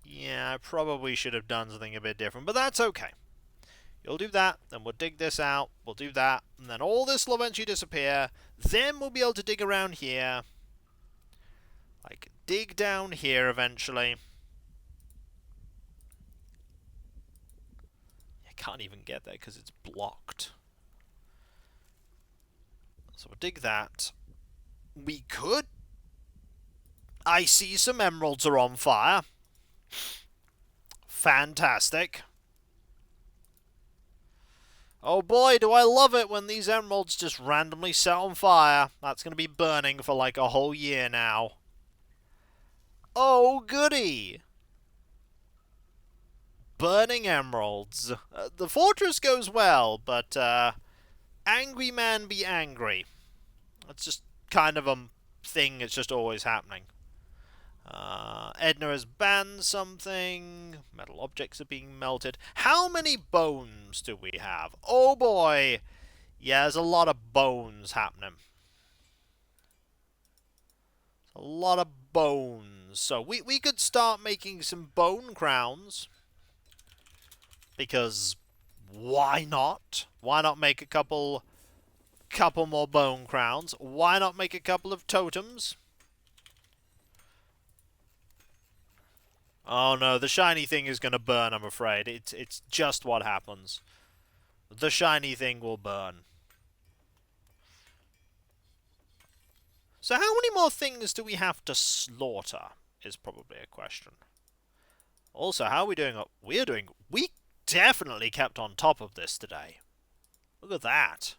yeah, I probably should have done something a bit different, but that's okay. You'll do that, then we'll dig this out, we'll do that, and then all this will eventually disappear. Then we'll be able to dig around here. Like, dig down here eventually. I can't even get there because it's blocked. So we'll dig that. We could... I see some emeralds are on fire. Fantastic. Oh boy, do I love it when these emeralds just randomly set on fire. That's going to be burning for like a whole year now. Oh, goody! Burning emeralds. The fortress goes well, but angry man be angry. It's just kind of a thing, it's just always happening. Edna has banned something. Metal objects are being melted. How many bones do we have? Oh boy! Yeah, there's a lot of bones happening. A lot of bones. So we could start making some bone crowns. Because why not? Why not make a couple more bone crowns? Why not make a couple of totems? Oh no, the shiny thing is going to burn, I'm afraid. It's just what happens. The shiny thing will burn. So how many more things do we have to slaughter, is probably a question. Also, how are we doing? We definitely kept on top of this today. Look at that.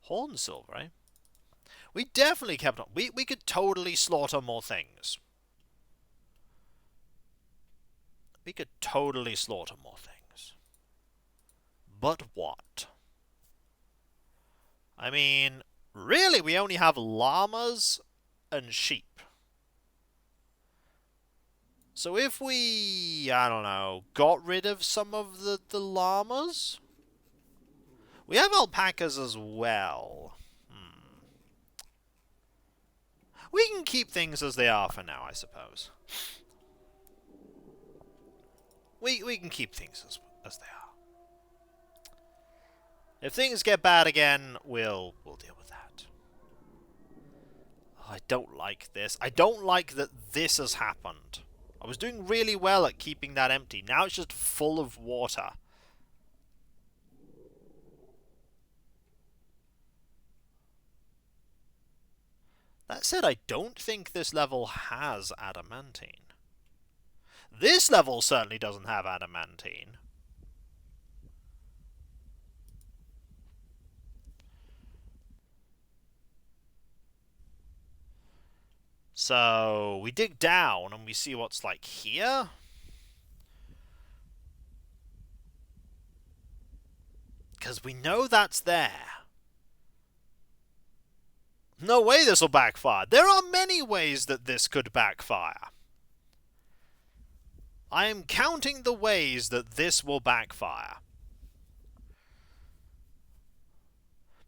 Horn silver, eh? We definitely kept on. We could totally slaughter more things. We could totally slaughter more things. But what? I mean, really, we only have llamas and sheep. So if we, I don't know, got rid of some of the llamas? We have alpacas as well. We can keep things as they are for now, I suppose. We can keep things as they are. If things get bad again, we'll deal with that. Oh, I don't like this. I don't like that this has happened. I was doing really well at keeping that empty. Now it's just full of water. That said, I don't think this level has adamantine. This level certainly doesn't have adamantine. So, we dig down and we see what's like here. Because we know that's there. No way this will backfire. There are many ways that this could backfire. I am counting the ways that this will backfire.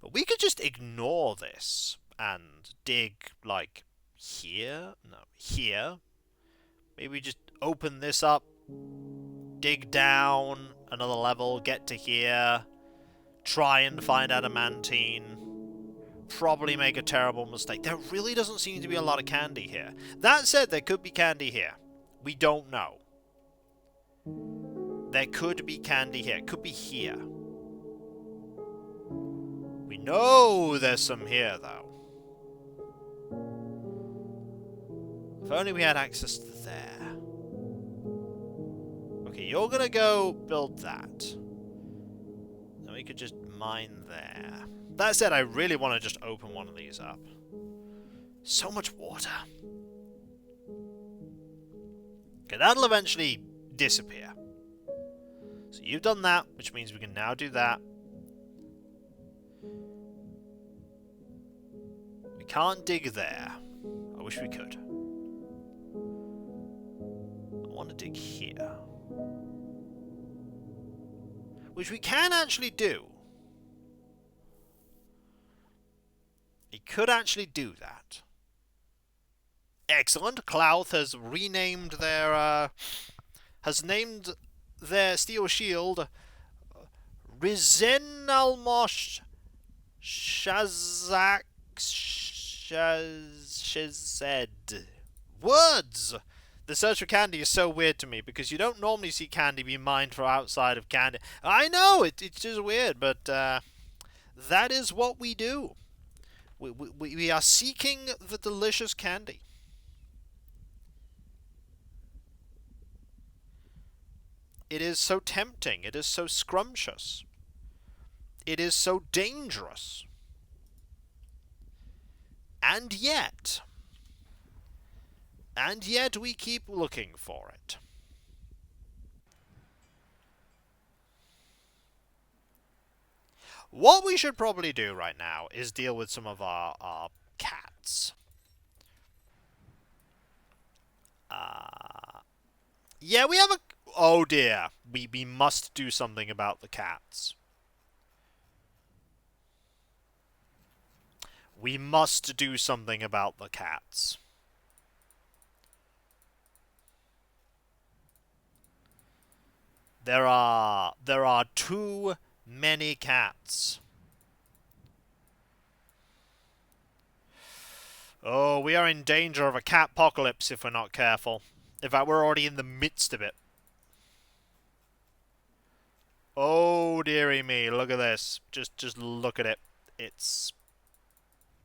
But we could just ignore this and dig, like, here? No, here. Maybe just open this up, dig down another level, get to here, try and find adamantine. Probably make a terrible mistake. There really doesn't seem to be a lot of candy here. That said, there could be candy here. We don't know. There could be candy here. It could be here. We know there's some here, though. If only we had access to there. Okay, you're gonna go build that. Then we could just mine there. That said, I really want to just open one of these up. So much water. Okay, that'll eventually disappear. So you've done that, which means we can now do that. We can't dig there. I wish we could. I want to dig here. Which we can actually do. We could actually do that. Excellent. Clouth has renamed their, has named their steel shield Rizenalmosh Shazak Shazed. Words! The search for candy is so weird to me because you don't normally see candy be mined from outside of candy. I know, it's just weird, but that is what we do. We are seeking the delicious candy. It is so tempting. It is so scrumptious. It is so dangerous. And yet we keep looking for it. What we should probably do right now is deal with some of our cats. Yeah, we have a... Oh dear. We must do something about the cats. We must do something about the cats. There are too many cats. Oh, we are in danger of a cat-pocalypse if we're not careful. In fact, we're already in the midst of it. Oh, dearie me, look at this. Just look at it. It's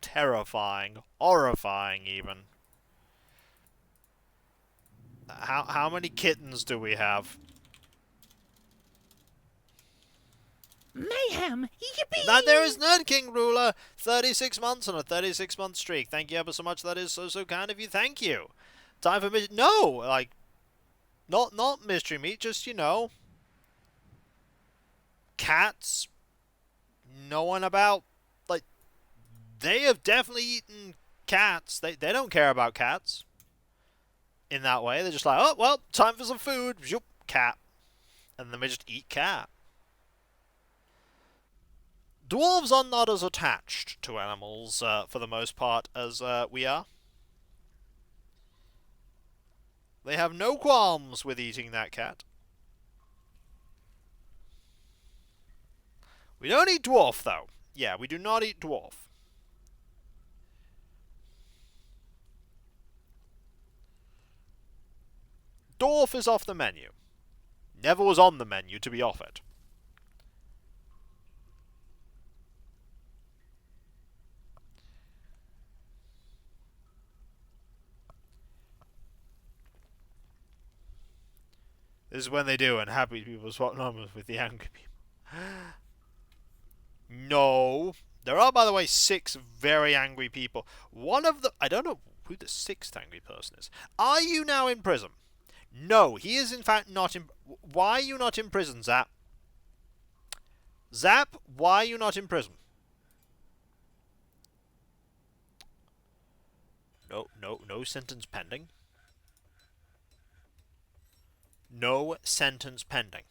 terrifying. Horrifying, even. How many kittens do we have? Mayhem! Yippee! That there is Nerd King Ruler, 36 months on a 36-month streak. Thank you ever so much. That is so kind of you. Thank you. Time for no, like, not mystery meat. Just, you know, cats. No one about, like, they have definitely eaten cats. They don't care about cats in that way. They're just like, oh well, time for some food. Zoop, cat, and then we just eat cat. Dwarves are not as attached to animals, for the most part, as we are. They have no qualms with eating that cat. We don't eat dwarf, though. Yeah, we do not eat dwarf. Dwarf is off the menu. Never was on the menu to be off it. This is when they do, and happy people swap numbers with the angry people. No. There are, by the way, 6 very angry people. One of them... I don't know who the 6th angry person is. Are you now in prison? No, he is in fact not in... Why are you not in prison, Zap? Zap, why are you not in prison? No sentence pending. No sentence pending.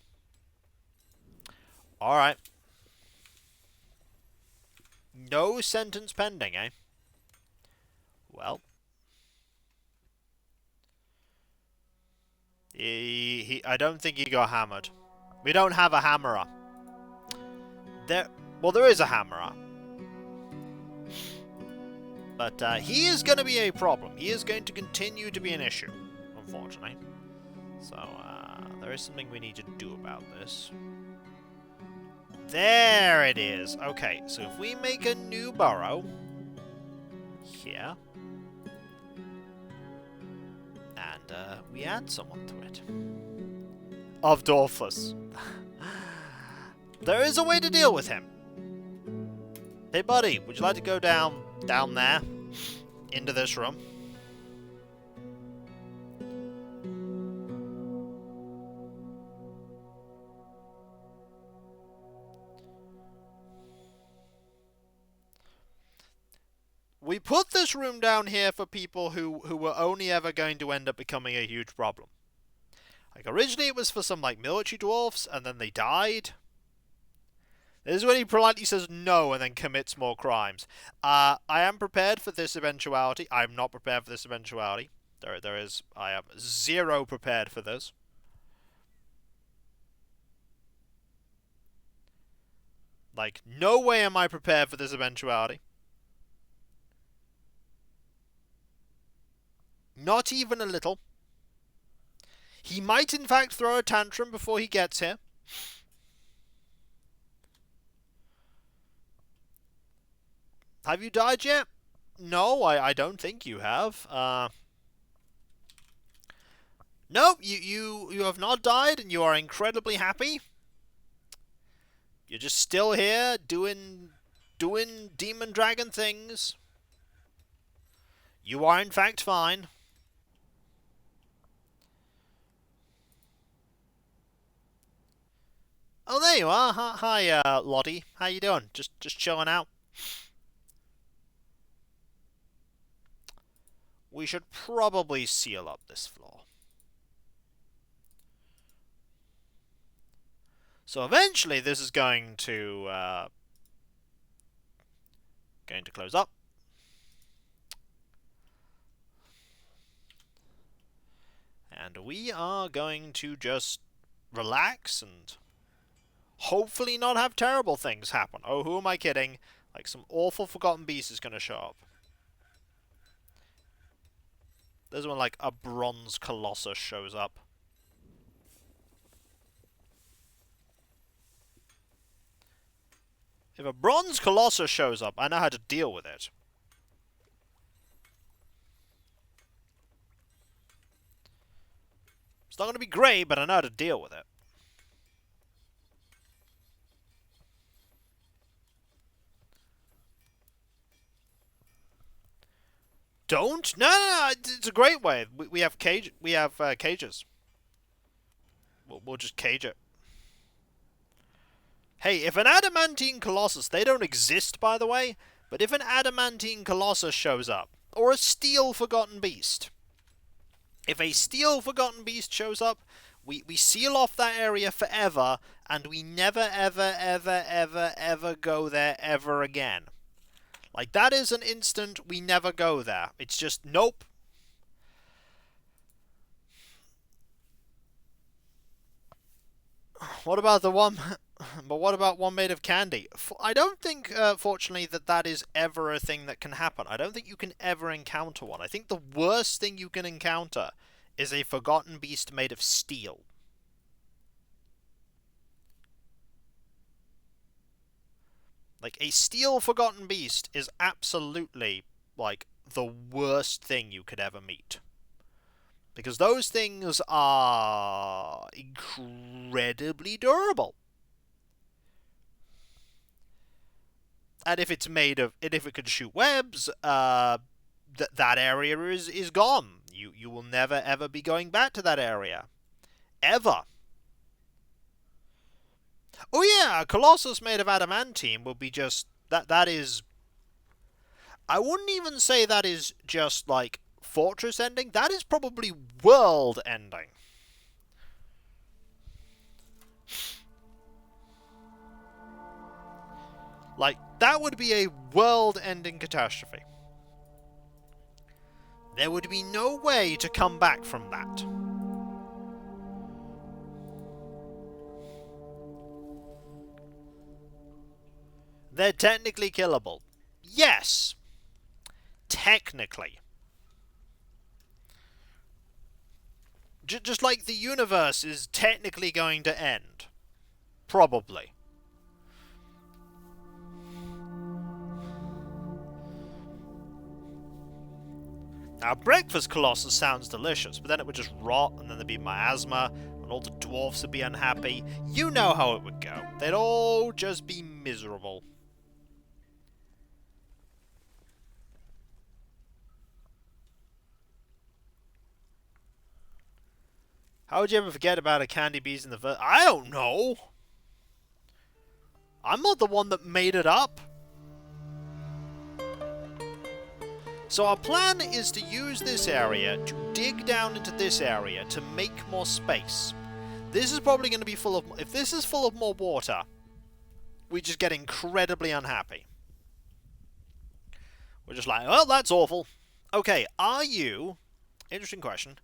Alright. No sentence pending, eh? Well. I don't think he got hammered. We don't have a hammerer. There is a hammerer. But he is going to be a problem. He is going to continue to be an issue, unfortunately. So, there is something we need to do about this. There it is. Okay, so if we make a new burrow here, and we add someone to it. Of Dwarfless. There is a way to deal with him. Hey buddy, would you like to go down there? Into this room? We put this room down here for people who were only ever going to end up becoming a huge problem. Like, originally it was for some, like, military dwarfs, and then they died. This is when he politely says no and then commits more crimes. I am prepared for this eventuality. I'm not prepared for this eventuality. I am zero prepared for this. Like, no way am I prepared for this eventuality. Not even a little. He might, in fact, throw a tantrum before he gets here. Have you died yet? No, I don't think you have. No, you have not died, and you are incredibly happy. You're just still here, doing demon dragon things. You are, in fact, fine. Oh, there you are. Hi, Lottie. How you doing? Just chilling out. We should probably seal up this floor. So eventually this is going to close up. And we are going to just relax and hopefully not have terrible things happen. Oh, who am I kidding? Like, some awful forgotten beast is going to show up. There's when, like, a bronze colossus shows up. If a bronze colossus shows up, I know how to deal with it. It's not going to be great, but I know how to deal with it. Don't? No, it's a great way. We have cages. We'll just cage it. Hey, if an adamantine colossus, they don't exist, by the way, but if an adamantine colossus shows up, or a steel forgotten beast, if a steel forgotten beast shows up, we seal off that area forever, and we never, ever, ever, ever, ever go there ever again. Like, that is an instant we never go there. It's just, nope. What about the one... But what about one made of candy? I don't think, fortunately, that is ever a thing that can happen. I don't think you can ever encounter one. I think the worst thing you can encounter is a forgotten beast made of steel. Like, a steel forgotten beast is absolutely, like, the worst thing you could ever meet. Because those things are incredibly durable. And if it's made of, and if it can shoot webs, that area is gone. You will never ever be going back to that area, ever. Oh yeah, a colossus made of adamantine will be just that is. I wouldn't even say that is just like fortress ending. That is probably world ending. Like, That would be a world-ending catastrophe. There would be no way to come back from that. They're technically killable. Yes! Technically. Just like the universe is technically going to end. Probably. Now, Breakfast Colossus sounds delicious, but then it would just rot, and then there'd be miasma, and all the dwarfs would be unhappy. You know how it would go. They'd all just be miserable. How would you ever forget about a candy bees in the I don't know! I'm not the one that made it up. So our plan is to use this area to dig down into this area to make more space. This is probably going to be full of... If this is full of more water, we just get incredibly unhappy. We're just like, well, that's awful. Okay, are you... Interesting question.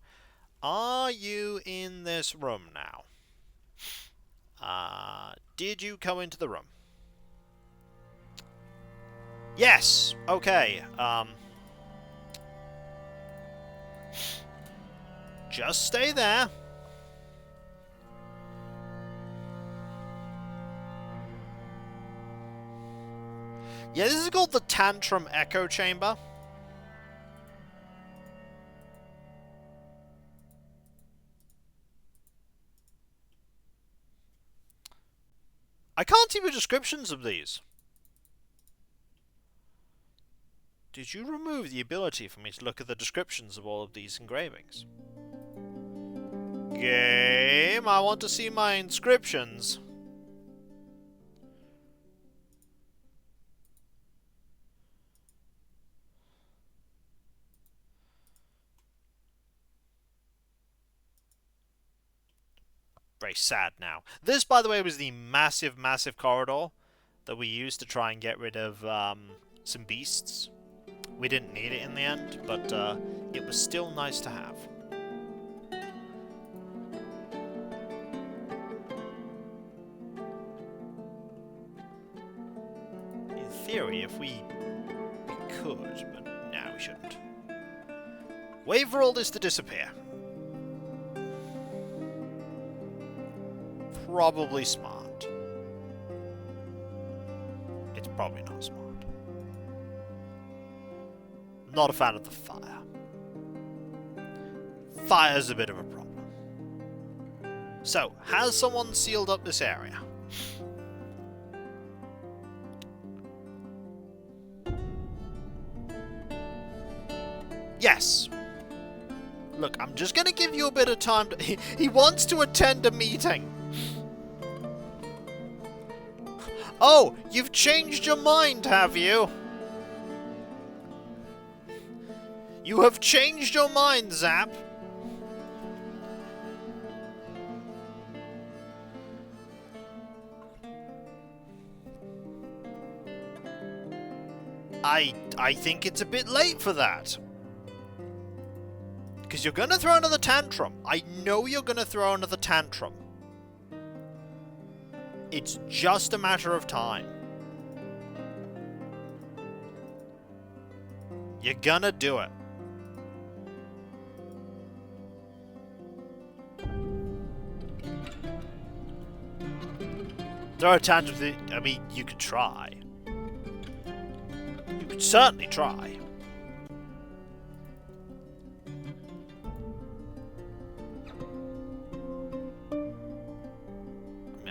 Are you in this room now? Did you come into the room? Yes! Okay, just stay there. Yeah, this is called the Tantrum Echo Chamber. I can't see the descriptions of these. Did you remove the ability for me to look at the descriptions of all of these engravings? Game, I want to see my inscriptions. Very sad now. This, by the way, was the massive, massive corridor that we used to try and get rid of some beasts. We didn't need it in the end, but it was still nice to have. In theory, if we could, but no, we shouldn't. Wait for all this to disappear. Probably smart. It's probably not smart. Not a fan of the fire. Fire's a bit of a problem. So, has someone sealed up this area? Yes. Look, I'm just gonna give you a bit of time to... He wants to attend a meeting. Oh, you've changed your mind, have you? You have changed your mind, Zap. I think it's a bit late for that. Because you're gonna throw another tantrum. I know you're gonna throw another tantrum. It's just a matter of time. You're gonna do it. Throw a tantrum. I mean, you could try. You could certainly try.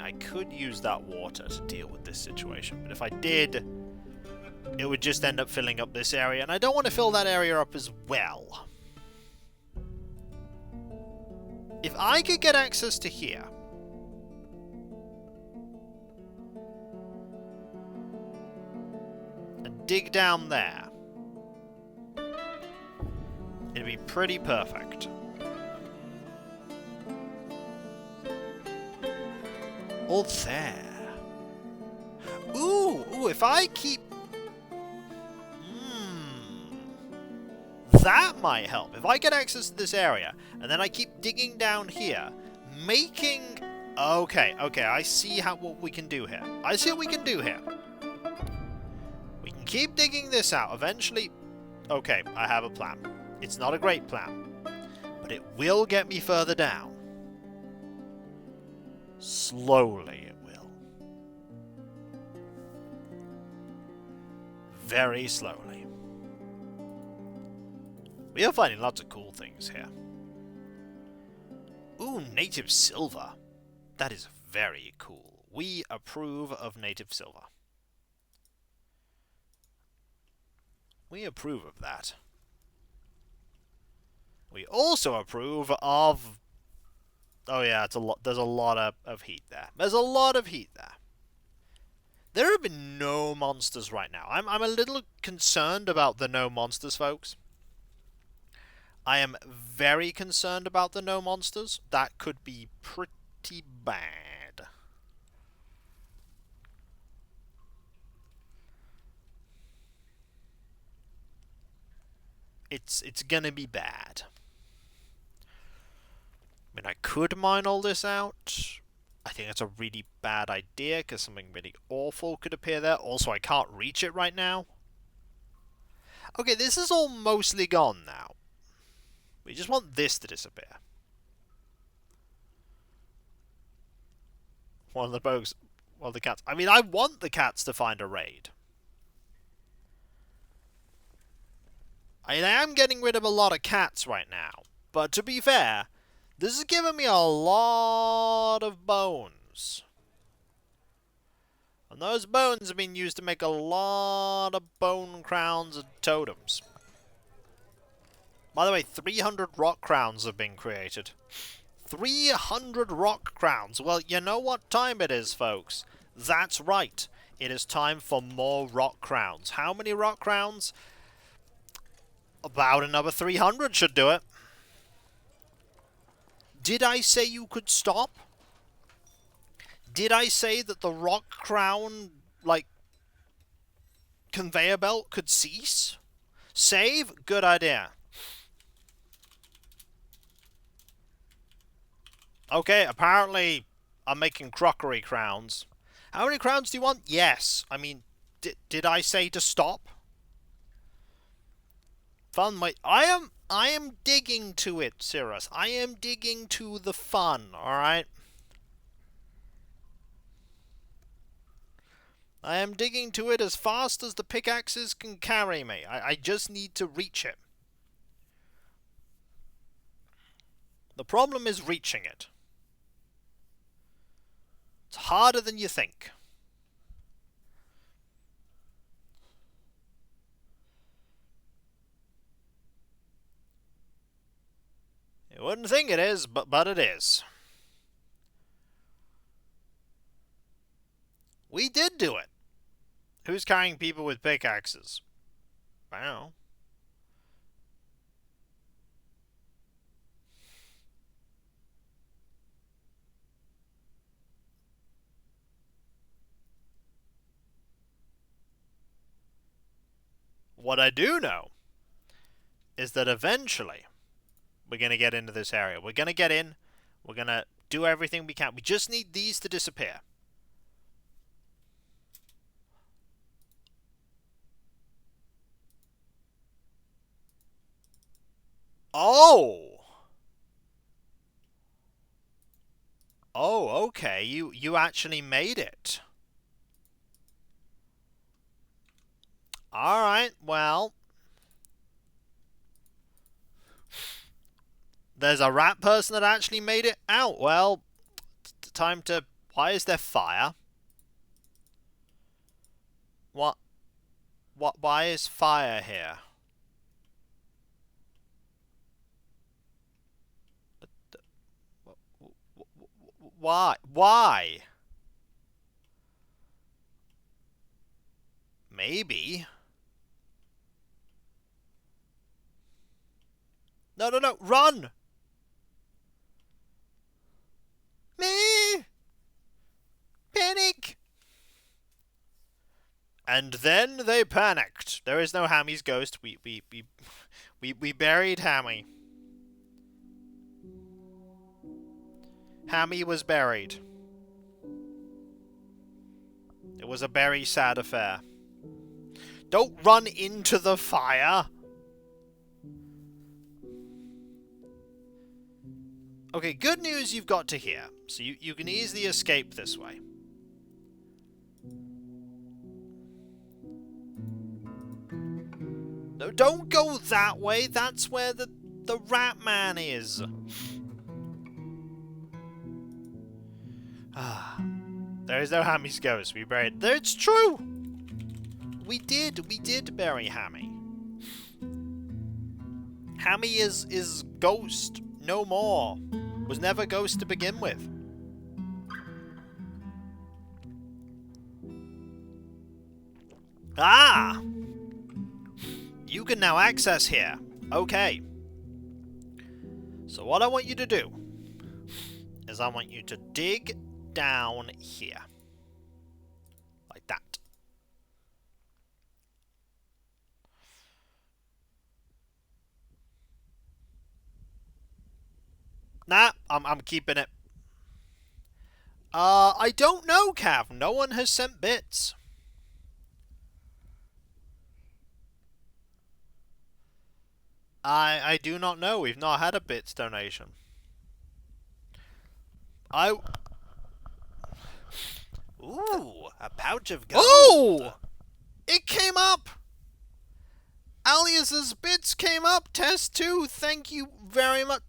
I could use that water to deal with this situation, but if I did, it would just end up filling up this area, and I don't want to fill that area up as well. If I could get access to here, and dig down there, it'd be pretty perfect. All there. Ooh, Ooh, if I keep... That might help. If I get access to this area, and then I keep digging down here, making... Okay, I see what we can do here. I see what we can do here. We can keep digging this out. Eventually... Okay, I have a plan. It's not a great plan, but it will get me further down. Slowly it will. Very slowly. We are finding lots of cool things here. Ooh, native silver. That is very cool. We approve of native silver. We approve of that. We also approve of... Oh yeah, it's a lot. There's a lot of heat there. There's a lot of heat there. There have been no monsters right now. I'm a little concerned about the no monsters, folks. I am very concerned about the no monsters. That could be pretty bad. It's gonna be bad. I mean, I could mine all this out. I think that's a really bad idea, because something really awful could appear there. Also, I can't reach it right now. Okay, this is all mostly gone now. We just want this to disappear. One of the bugs... Well, the cats... I mean, I want the cats to find a raid. I am getting rid of a lot of cats right now. But to be fair, this is giving me a lot of bones. And those bones have been used to make a lot of bone crowns and totems. By the way, 300 rock crowns have been created. 300 rock crowns. Well, you know what time it is, folks. That's right. It is time for more rock crowns. How many rock crowns? About another 300 should do it. Did I say you could stop? Did I say that the rock crown, like, conveyor belt could cease? Save? Good idea. Okay, apparently I'm making crockery crowns. How many crowns do you want? Yes. I mean, did I say to stop? Fun, wait. I am digging to it, Cirrus. I am digging to the fun, alright? I am digging to it as fast as the pickaxes can carry me. I just need to reach it. The problem is reaching it. It's harder than you think. You wouldn't think it is, but it is. We did do it. Who's carrying people with pickaxes? Wow. What I do know is that eventually we're going to get into this area. We're going to get in. We're going to do everything we can. We just need these to disappear. Oh! Oh, okay. You actually made it. Alright, well. There's a rat person that actually made it out. Well, time to... Why is there fire? What? Why is fire here? Why? Why? Maybe. No, no, no, run! Me! Panic! And then they panicked. There is no Hammy's ghost. We buried Hammy. Hammy was buried. It was a very sad affair. Don't run into the fire! Okay, good news you've got to here. So you can easily escape this way. No, don't go that way. That's where the rat man is. Ah, there is no Hammy's ghost. We buried. It's true. We did bury Hammy. Hammy is ghost. No more. Was never ghost to begin with. Ah! You can now access here. Okay. So what I want you to do is I want you to dig down here. Like that. Nah, I'm keeping it. I don't know, Cav. No one has sent bits. I do not know. We've not had a bits donation. Ooh, a pouch of gold. Oh! It came up! Alias's bits came up. Test 2. Thank you very much.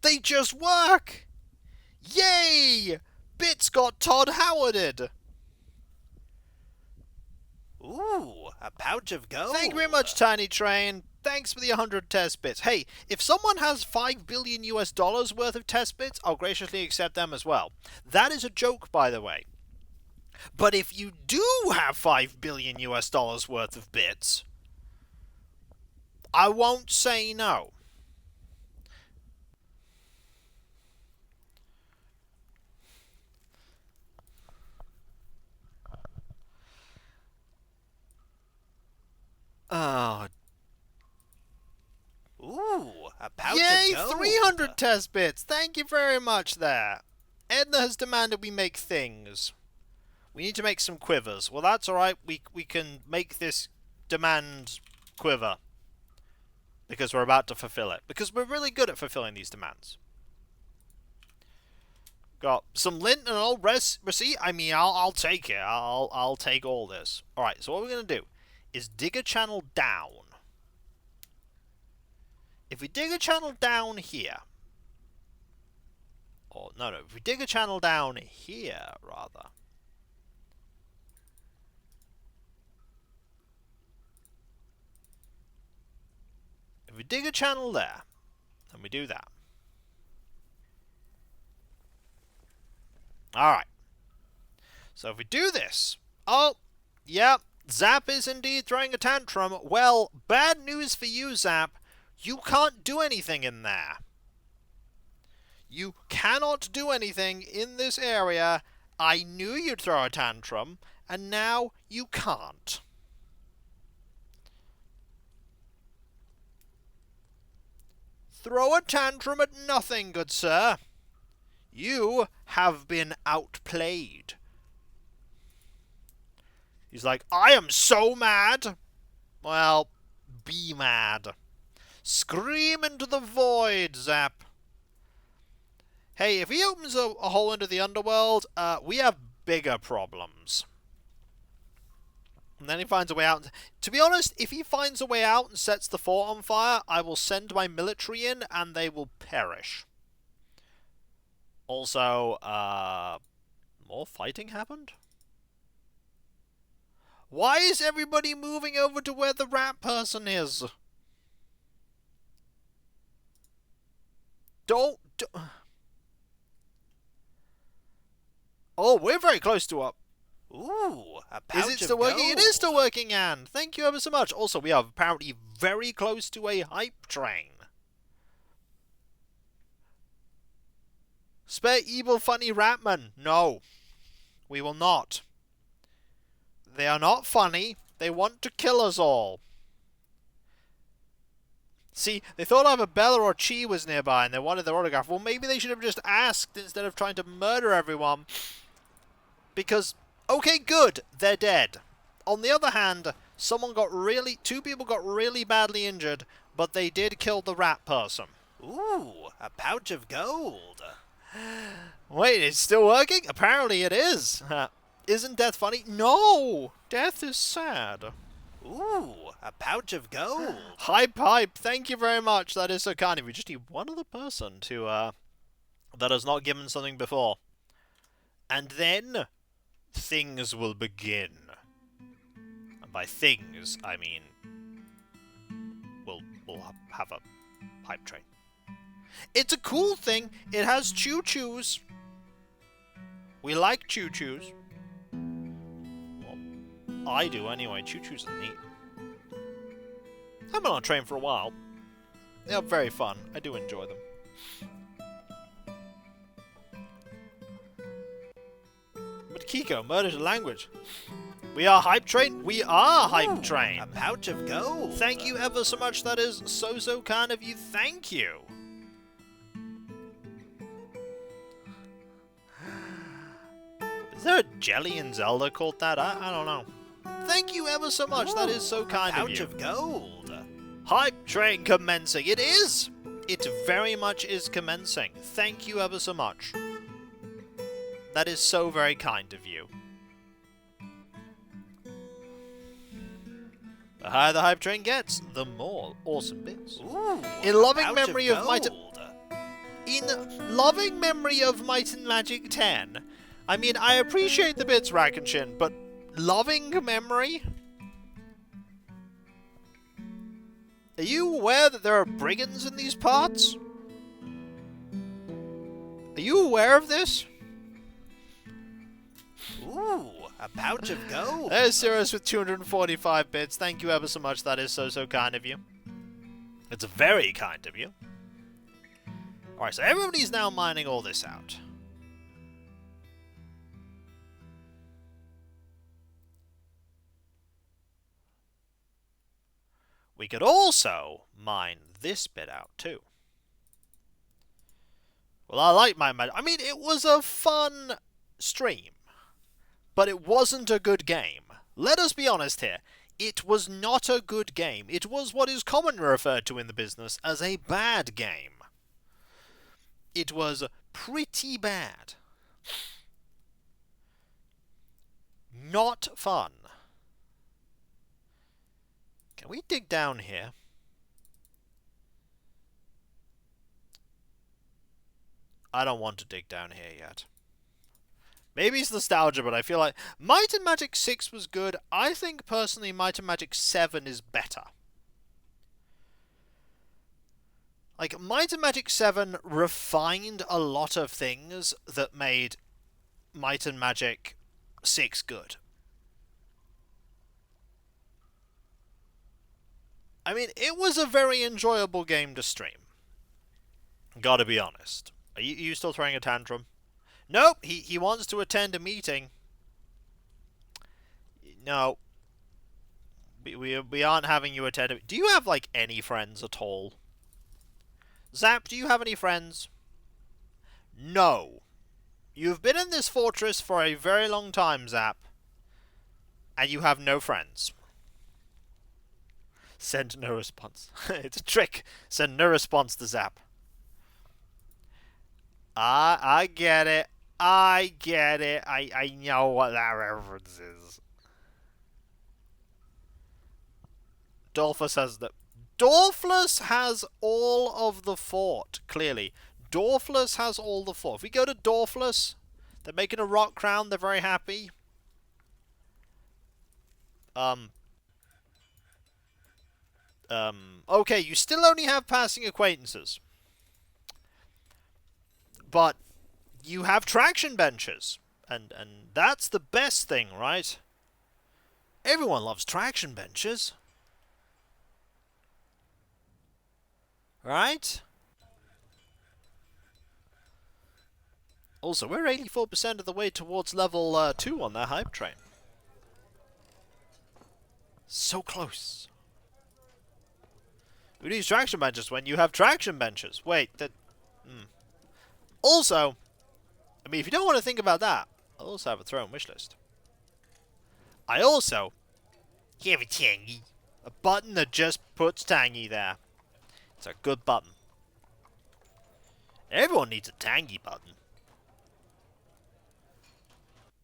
They just work! Yay! Bits got Todd Howarded. Ooh, a pouch of gold. Thank you very much, Tiny Train. Thanks for the 100 test bits. Hey, if someone has $5 billion worth of test bits, I'll graciously accept them as well. That is a joke, by the way. But if you do have $5 billion worth of bits, I won't say no. Oh. Ooh, a pouch of gold. 300 test bits. Thank you very much there. Edna has demanded we make things. We need to make some quivers. Well, that's alright. We can make this demand quiver. Because we're about to fulfill it. Because we're really good at fulfilling these demands. Got some lint and an old receipt. I mean, I'll take it. I'll take all this. Alright, so what we're going to do is dig a channel down. If we dig a channel down here... Or, no, if we dig a channel down here, rather... If we dig a channel there, and we do that. Alright. So if we do this... Oh, yep, Zap is indeed throwing a tantrum. Well, bad news for you, Zap. You can't do anything in there. You cannot do anything in this area. I knew you'd throw a tantrum, and now you can't. Throw a tantrum at nothing, good sir. You have been outplayed. He's like, I am so mad. Well, be mad. Scream into the void, Zap. Hey, if he opens a hole into the underworld, we have bigger problems. And then he finds a way out. To be honest, if he finds a way out and sets the fort on fire, I will send my military in and they will perish. Also, more fighting happened? Why is everybody moving over to where the rat person is? Don't... Oh, we're very close to up. Ooh, a pouch of gold. Is it still working? It is still working, Anne. Thank you ever so much. Also, we are apparently very close to a hype train. Spare evil funny Ratman. No, we will not. They are not funny. They want to kill us all. See, they thought either Bella or Chi was nearby and they wanted their autograph. Well, maybe they should have just asked instead of trying to murder everyone. Because, okay, good, they're dead. On the other hand, two people got really badly injured, but they did kill the rat person. Ooh, a pouch of gold. Wait, it's still working? Apparently it is. Isn't death funny? No! Death is sad. Ooh, a pouch of gold. Hype, hype. Thank you very much. That is so kind of you. Just need one other person to, that has not given something before. And then, things will begin. And by things, I mean, we'll have a hype train. It's a cool thing. It has choo-choos. We like choo-choos. Well, I do anyway. Choo-choos are neat. I've been on a train for a while. They're very fun. I do enjoy them. But Kiko, murdered a language. We are Hype Train? We are Hype Train! A pouch of gold! Thank you ever so much. That is so kind of you. Thank you! Is there a jelly in Zelda called that? I don't know. Thank you ever so much. That is so kind of you. Pouch of gold! Hype Train commencing. It is! It very much is commencing. Thank you ever so much. That is so very kind of you. The higher the hype train gets, the more awesome bits. Ooh, in loving memory of Might and Magic 10. I mean, I appreciate the bits, Rackenshin, but loving memory? Are you aware that there are brigands in these parts? Are you aware of this? Ooh, a pouch of gold. There's Cirrus with 245 bits. Thank you ever so much. That is so kind of you. It's very kind of you. Alright, so everybody's now mining all this out. We could also mine this bit out too. Well, I like my magic. I mean, it was a fun stream. But it wasn't a good game. Let us be honest here. It was not a good game. It was what is commonly referred to in the business as a bad game. It was pretty bad. Not fun. Can we dig down here? I don't want to dig down here yet. Maybe it's nostalgia, but I feel like Might and Magic 6 was good. I think, personally, Might and Magic 7 is better. Like, Might and Magic 7 refined a lot of things that made Might and Magic 6 good. I mean, it was a very enjoyable game to stream. Gotta be honest. Are you still throwing a tantrum? Nope, he wants to attend a meeting. No. We aren't having you attend a... Do you have, like, any friends at all? Zap, do you have any friends? No. You've been in this fortress for a very long time, Zap. And you have no friends. Send no response. It's a trick. Send no response to Zap. I get it. I get it. I know what that reference is. Dolphus has the... Dorfless has all of the fort, clearly. Dorfless has all the fort. If we go to Dorfless, they're making a rock crown. They're very happy. Okay, you still only have passing acquaintances. But you have traction benches. And that's the best thing, right? Everyone loves traction benches. Right? Also, we're 84% of the way towards level 2 on that hype train. So close. We use traction benches when you have traction benches. Wait, that... Also, I mean, if you don't want to think about that, I also have a throne wish list. I also have a tangy. A button that just puts tangy there. It's a good button. Everyone needs a tangy button.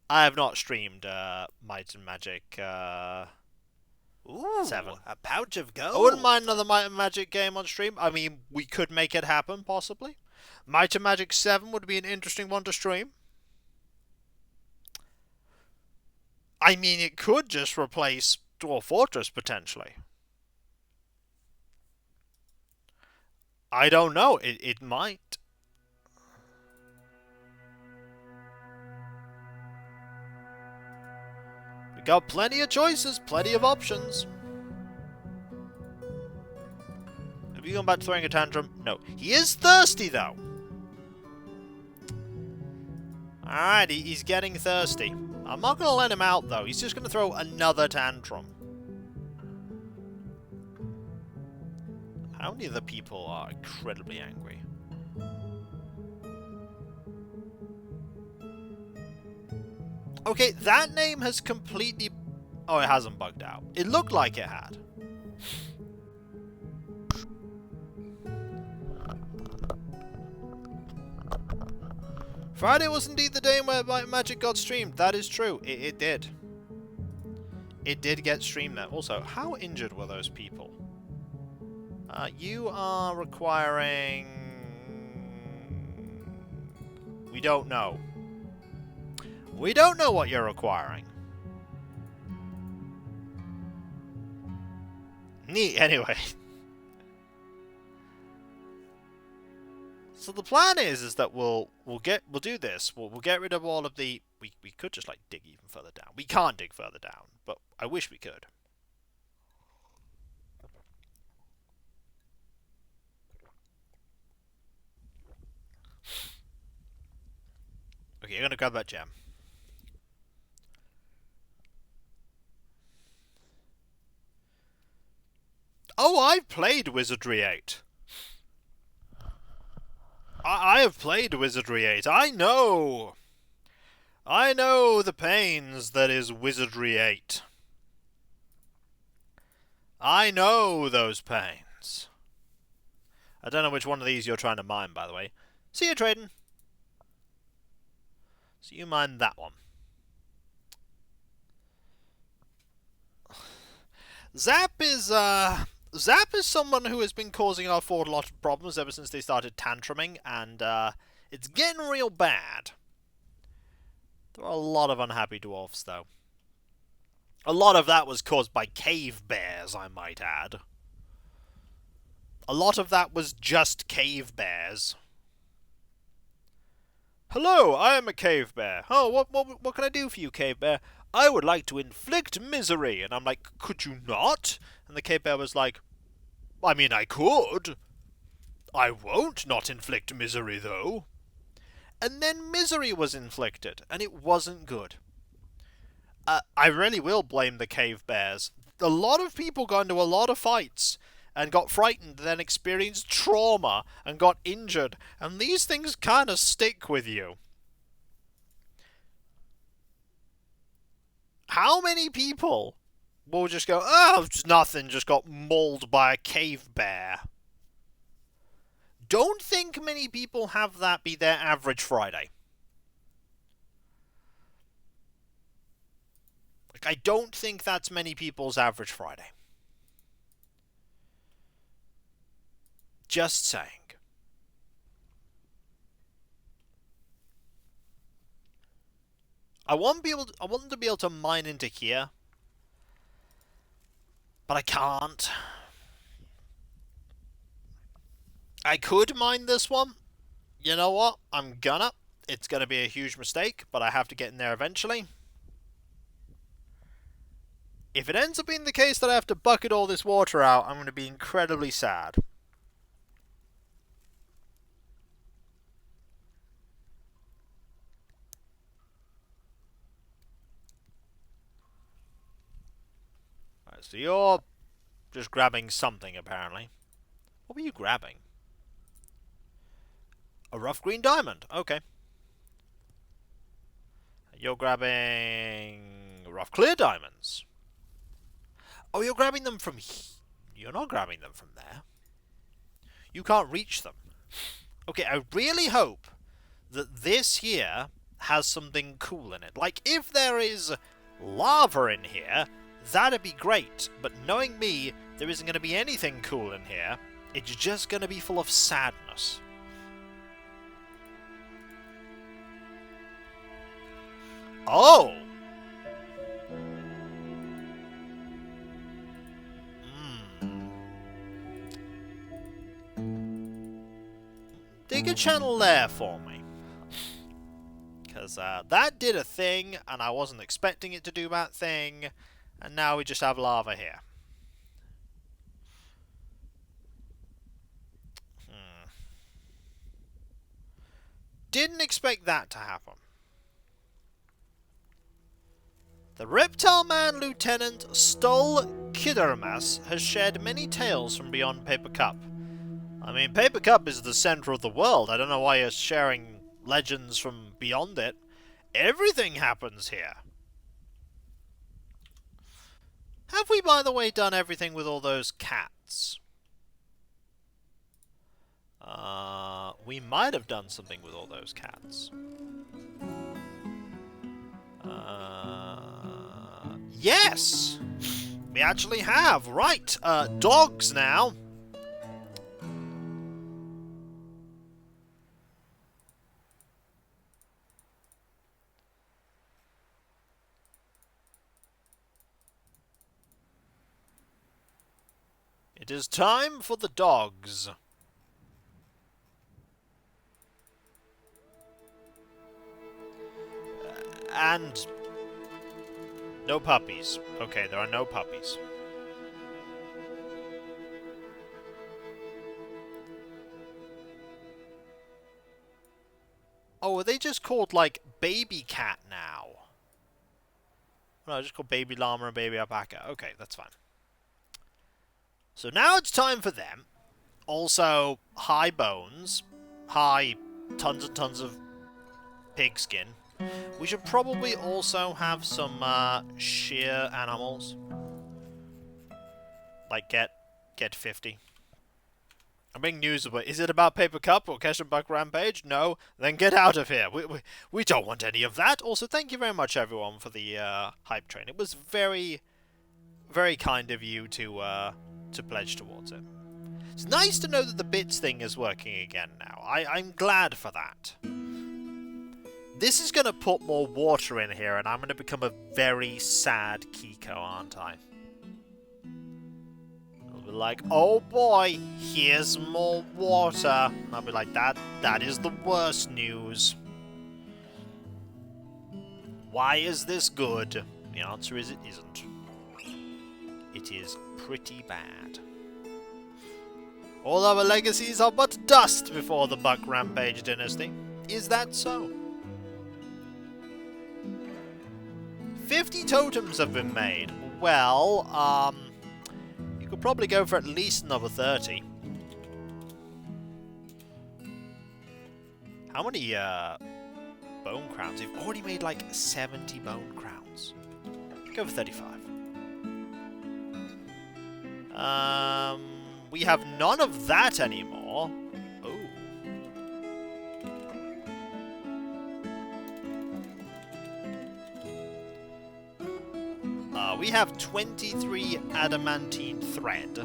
I have not streamed Might and Magic Ooh, 7. a pouch of gold. I wouldn't mind another Might and Magic game on stream. I mean, we could make it happen, possibly. Might and Magic 7 would be an interesting one to stream. I mean, it could just replace Dwarf Fortress, potentially. I don't know. It might. We got plenty of choices, plenty of options. Have you gone back to throwing a tantrum? No. He is thirsty, though. Alright, he's getting thirsty. I'm not going to let him out, though. He's just going to throw another tantrum. How many of the people are incredibly angry? Okay, that name has completely... Oh, it hasn't bugged out. It looked like it had. Friday was indeed the day where Magic got streamed. That is true. It did. It did get streamed there. Also, how injured were those people? You are requiring... We don't know. We don't know what you're requiring. Neat, anyway. So the plan is that we'll do this. We'll get rid of all of the... We could just like dig even further down. We can't dig further down, but I wish we could. Okay, you're gonna grab that gem. Oh, I've played Wizardry 8. I have played Wizardry 8. I know! I know the pains that is Wizardry 8. I know those pains. I don't know which one of these you're trying to mine, by the way. See you, trading. So you mine that one. Zap is someone who has been causing our fort a lot of problems ever since they started tantruming, and it's getting real bad. There are a lot of unhappy dwarfs, though. A lot of that was caused by cave bears, I might add. A lot of that was just cave bears. Hello, I am a cave bear. Oh, what can I do for you, cave bear? I would like to inflict misery. And I'm like, could you not? And the cave bear was like, I mean, I could. I won't not inflict misery, though. And then misery was inflicted, and it wasn't good. I really will blame the cave bears. A lot of people got into a lot of fights and got frightened, then experienced trauma and got injured, and these things kind of stick with you. How many people will just go, oh, it's nothing, just got mauled by a cave bear? Don't think many people have that be their average Friday. Like, I don't think that's many people's average Friday. Just saying. I want them to be able to mine into here, but I can't. I could mine this one. You know what? I'm gonna. It's gonna be a huge mistake, but I have to get in there eventually. If it ends up being the case that I have to bucket all this water out, I'm going to be incredibly sad. Alright, So you're just grabbing something, apparently. What were you grabbing? A rough green diamond. Okay. You're grabbing rough clear diamonds. Oh, you're grabbing them from You're not grabbing them from there. You can't reach them. Okay, I really hope that this here has something cool in it. Like, if there is lava in here, that'd be great. But knowing me, there isn't going to be anything cool in here. It's just going to be full of sadness. Oh! Dig a channel there for me. Because that did a thing, and I wasn't expecting it to do that thing, and now we just have lava here. Didn't expect that to happen. The Reptile Man Lieutenant Stol Kiddermas has shared many tales from beyond Papercup. I mean, Papercup is the center of the world. I don't know why you're sharing legends from beyond it. Everything happens here. Have we, by the way, done everything with all those cats? We might have done something with all those cats. Yes! We actually have. Right, dogs now. It is time for the dogs. And no puppies. Okay, there are no puppies. Oh, are they just called, like, baby cat now? No, just called baby llama and baby alpaca. Okay, that's fine. So now it's time for them. Also, high bones. High tons and tons of pigskin. We should probably also have some sheer animals. Like get 50. I'm being news about. Is it about Papercup or Buck Rampage? No. Then get out of here. We don't want any of that. Also, thank you very much, everyone, for the hype train. It was very, very kind of you to pledge towards it. It's nice to know that the bits thing is working again now. I'm glad for that. This is going to put more water in here, and I'm going to become a very sad Kiko, aren't I? I'll be like, oh boy, here's more water. And I'll be like, that is the worst news. Why is this good? The answer is it isn't. It is pretty bad. All our legacies are but dust before the Buck Rampage dynasty. Is that so? 50 totems have been made. Well, you could probably go for at least another 30. How many, bone crowns? You've already made, like, 70 bone crowns. Go for 35. We have none of that anymore. We have 23 adamantine thread.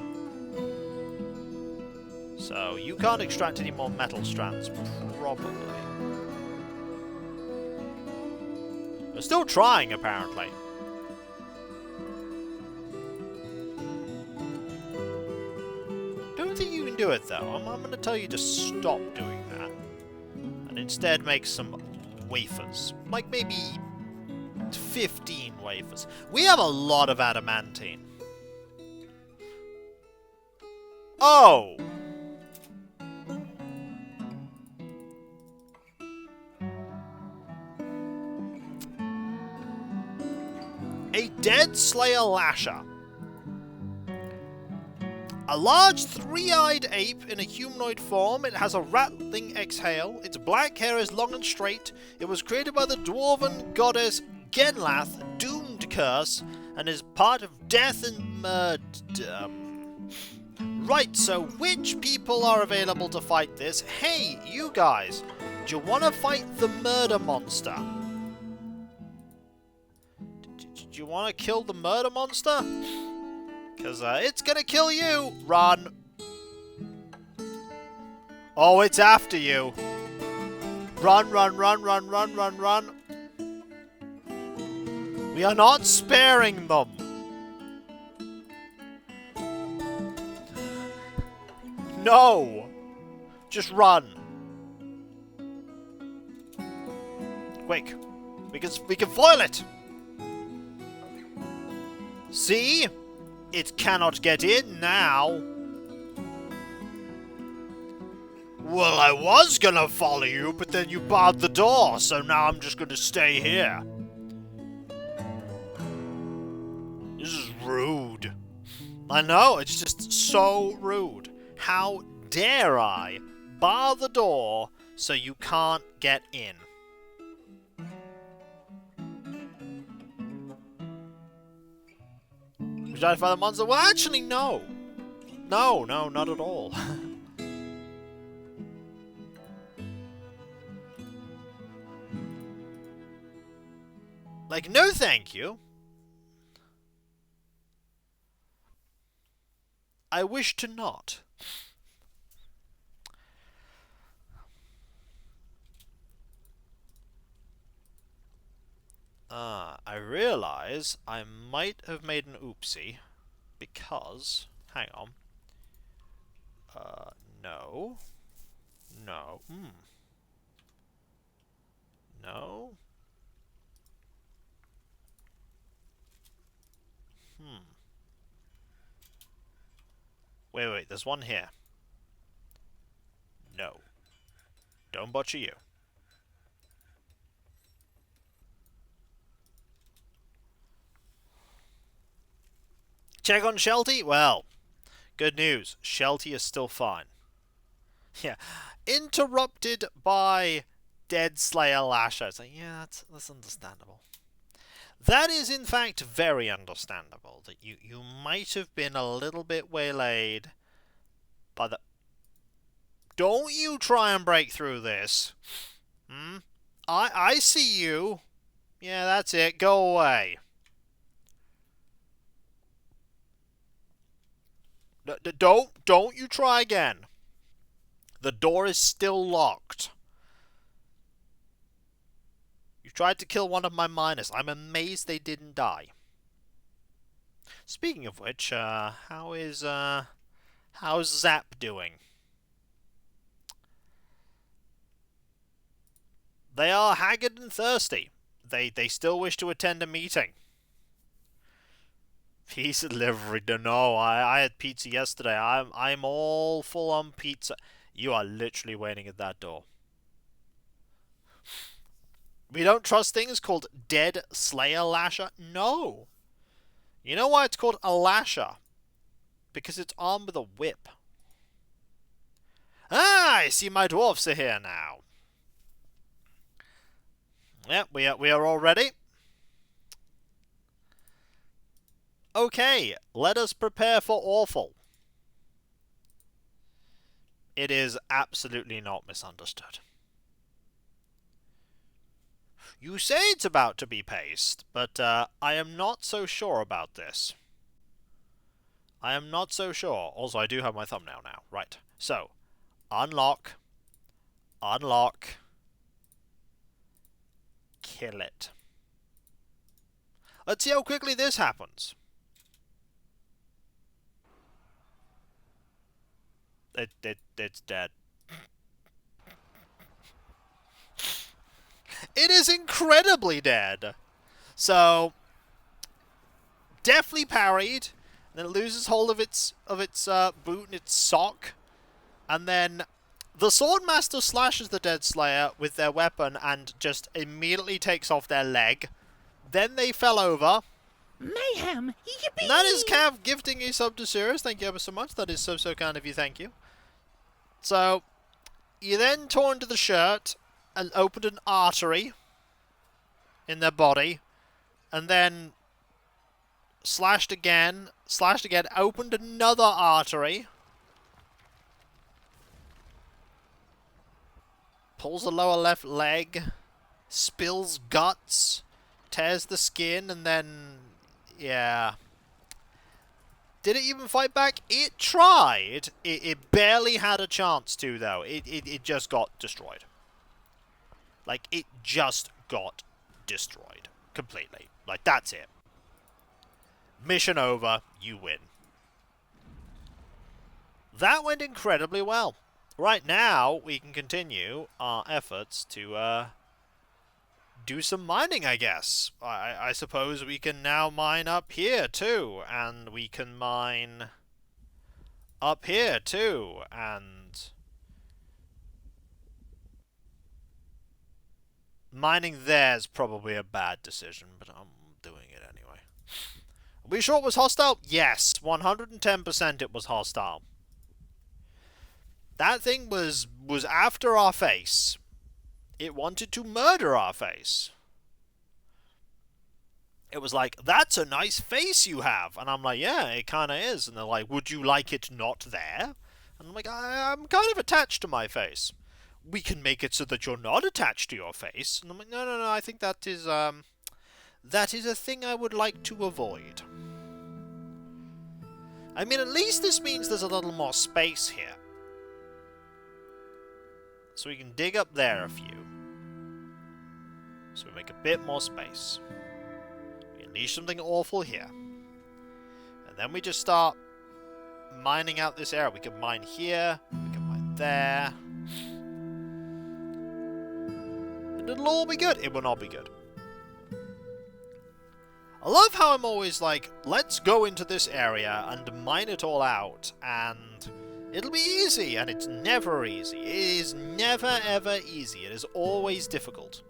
So you can't extract any more metal strands, probably. We're still trying, apparently. Don't think you can do it, though. I'm going to tell you to stop doing that. And instead make some wafers. Like maybe 15 wafers. We have a lot of adamantine. Oh! A dead Slayer Lasher. A large three-eyed ape in a humanoid form. It has a rattling exhale. Its black hair is long and straight. It was created by the dwarven goddess Genlath, doomed curse, and is part of death and murder. Right, so which people are available to fight this? Hey, you guys, do you want to fight the murder monster? Do you want to kill the murder monster? Because it's going to kill you. Run. Oh, it's after you. Run, run, run, run, run, run, run. We are not sparing them. No. Just run. Quick. We can foil it. See? It cannot get in now. Well, I was gonna follow you, but then you barred the door, so now I'm just gonna stay here. This is rude. I know, it's just so rude. How dare I bar the door so you can't get in? Should I fight the monster? Well, actually, no. No, not at all. Like, no thank you. I wish to not. I realize I might have made an oopsie because, hang on. No. No. No. Wait, there's one here. No. Don't butcher you. Check on Shelty? Well, good news. Shelty is still fine. Yeah. Interrupted by Dead Slayer Lasher. It's like, yeah, that's understandable. That is, in fact, very understandable. That you might have been a little bit waylaid by the... Don't you try and break through this. I see you. Yeah, that's it. Go away. Don't you try again. The door is still locked. You tried to kill one of my miners. I'm amazed they didn't die. Speaking of which, how's Zap doing? They are haggard and thirsty. They still wish to attend a meeting. Pizza delivery? No, I had pizza yesterday. I'm all full on pizza. You are literally waiting at that door. We don't trust things called Dead Slayer Lasher? No. You know why it's called a lasher? Because it's armed with a whip. Ah, I see my dwarfs are here now. Yep, we are all ready. Okay, let us prepare for awful. It is absolutely not misunderstood. You say it's about to be paced, but I am not so sure about this. I am not so sure. Also, I do have my thumbnail now. Right. So, unlock. Unlock. Kill it. Let's see how quickly this happens. It's dead. It is incredibly dead. So, deftly parried. Then it loses hold of its boot and its sock. And then the Swordmaster slashes the Dead Slayer with their weapon and just immediately takes off their leg. Then they fell over. Mayhem! Yippee! And that is Cav gifting a sub to Sirius. Thank you ever so much. That is so kind of you. Thank you. So, you then tore into the shirt and opened an artery in their body, and then slashed again, opened another artery, pulls the lower left leg, spills guts, tears the skin, and then, yeah. Did it even fight back? It tried. It barely had a chance to, though. It just got destroyed. Like, it just got destroyed. Completely. Like, that's it. Mission over. You win. That went incredibly well. Right now, we can continue our efforts to, do some mining, I guess. I suppose we can now mine up here, too. And we can mine up here, too. And mining there is probably a bad decision, but I'm doing it anyway. Are we sure it was hostile? Yes, 110% it was hostile. That thing was after our face. It wanted to murder our face. It was like, that's a nice face you have. And I'm like, yeah, it kind of is. And they're like, would you like it not there? And I'm like, I'm kind of attached to my face. We can make it so that you're not attached to your face. And I'm like, no, I think that is a thing I would like to avoid. I mean, at least this means there's a little more space here. So we can dig up there a few. So we make a bit more space. We unleash something awful here. And then we just start mining out this area. We can mine here. We can mine there. And it'll all be good. It will not be good. I love how I'm always like, let's go into this area and mine it all out. And it'll be easy. And it's never easy. It is never ever easy. It is always difficult.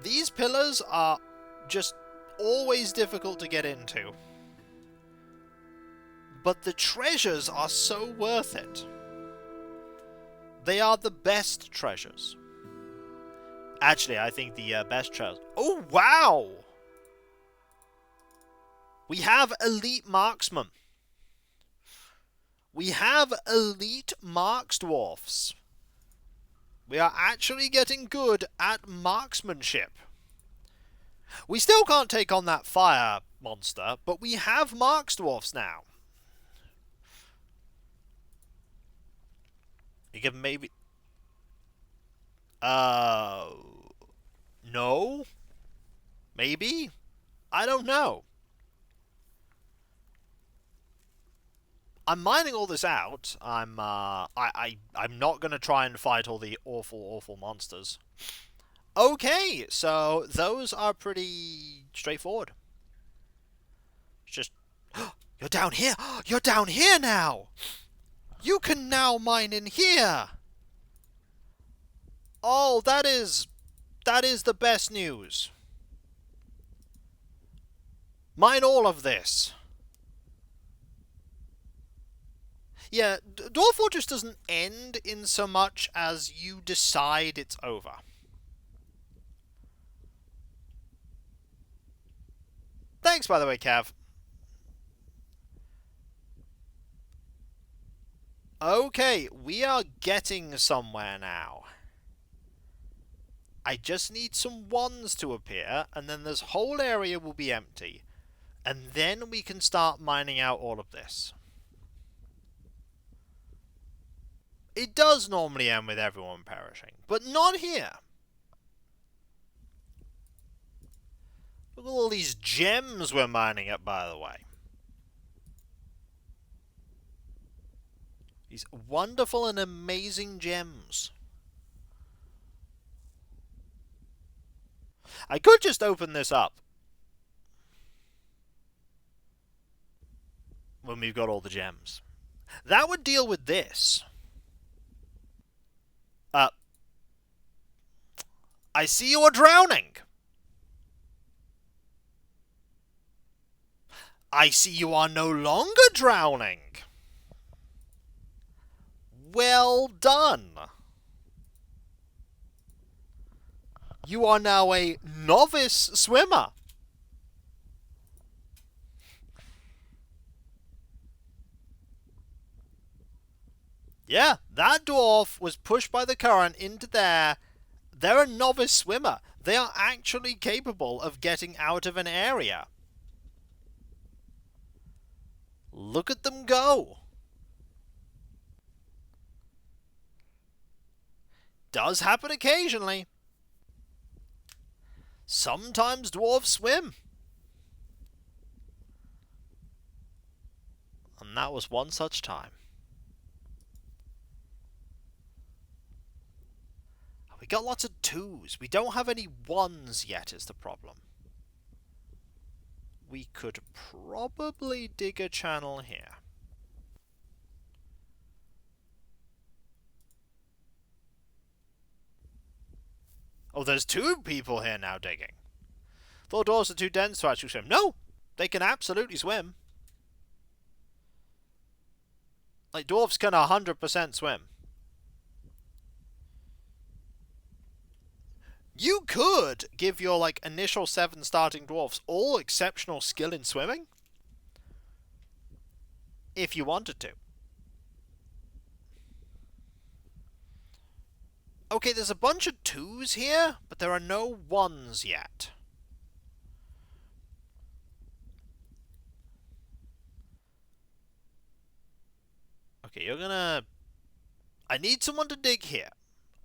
These pillars are just always difficult to get into. But the treasures are so worth it. They are the best treasures. Actually, I think the best treasures... Oh, wow! We have elite marksmen. We have elite marks dwarfs. We are actually getting good at marksmanship. We still can't take on that fire monster, but we have marks dwarfs now. You can maybe... No? Maybe? I don't know. I'm mining all this out. I'm not gonna try and fight all the awful monsters. Okay, so those are pretty straightforward. Just you're down here. You're down here now. You can now mine in here. Oh, that is the best news. Mine all of this. Yeah, Dwarf Fortress doesn't end in so much as you decide it's over. Thanks, by the way, Cav. Okay, we are getting somewhere now. I just need some ones to appear, and then this whole area will be empty. And then we can start mining out all of this. It does normally end with everyone perishing, but not here. Look at all these gems we're mining up, by the way. These wonderful and amazing gems. I could just open this up when we've got all the gems. That would deal with this. I see you're drowning. I see you are no longer drowning. Well done. You are now a novice swimmer. Yeah, that dwarf was pushed by the current into there. They're a novice swimmer. They are actually capable of getting out of an area. Look at them go. Does happen occasionally. Sometimes dwarves swim. And that was one such time. We got lots of 2s. We don't have any 1s yet is the problem. We could probably dig a channel here. Oh, there's 2 people here now digging. Thought dwarves are too dense to actually swim. No! They can absolutely swim. Like, dwarves can 100% swim. You could give your, like, initial 7 starting dwarfs all exceptional skill in swimming. If you wanted to. Okay, there's a bunch of 2s here, but there are no 1s yet. Okay, you're gonna... I need someone to dig here.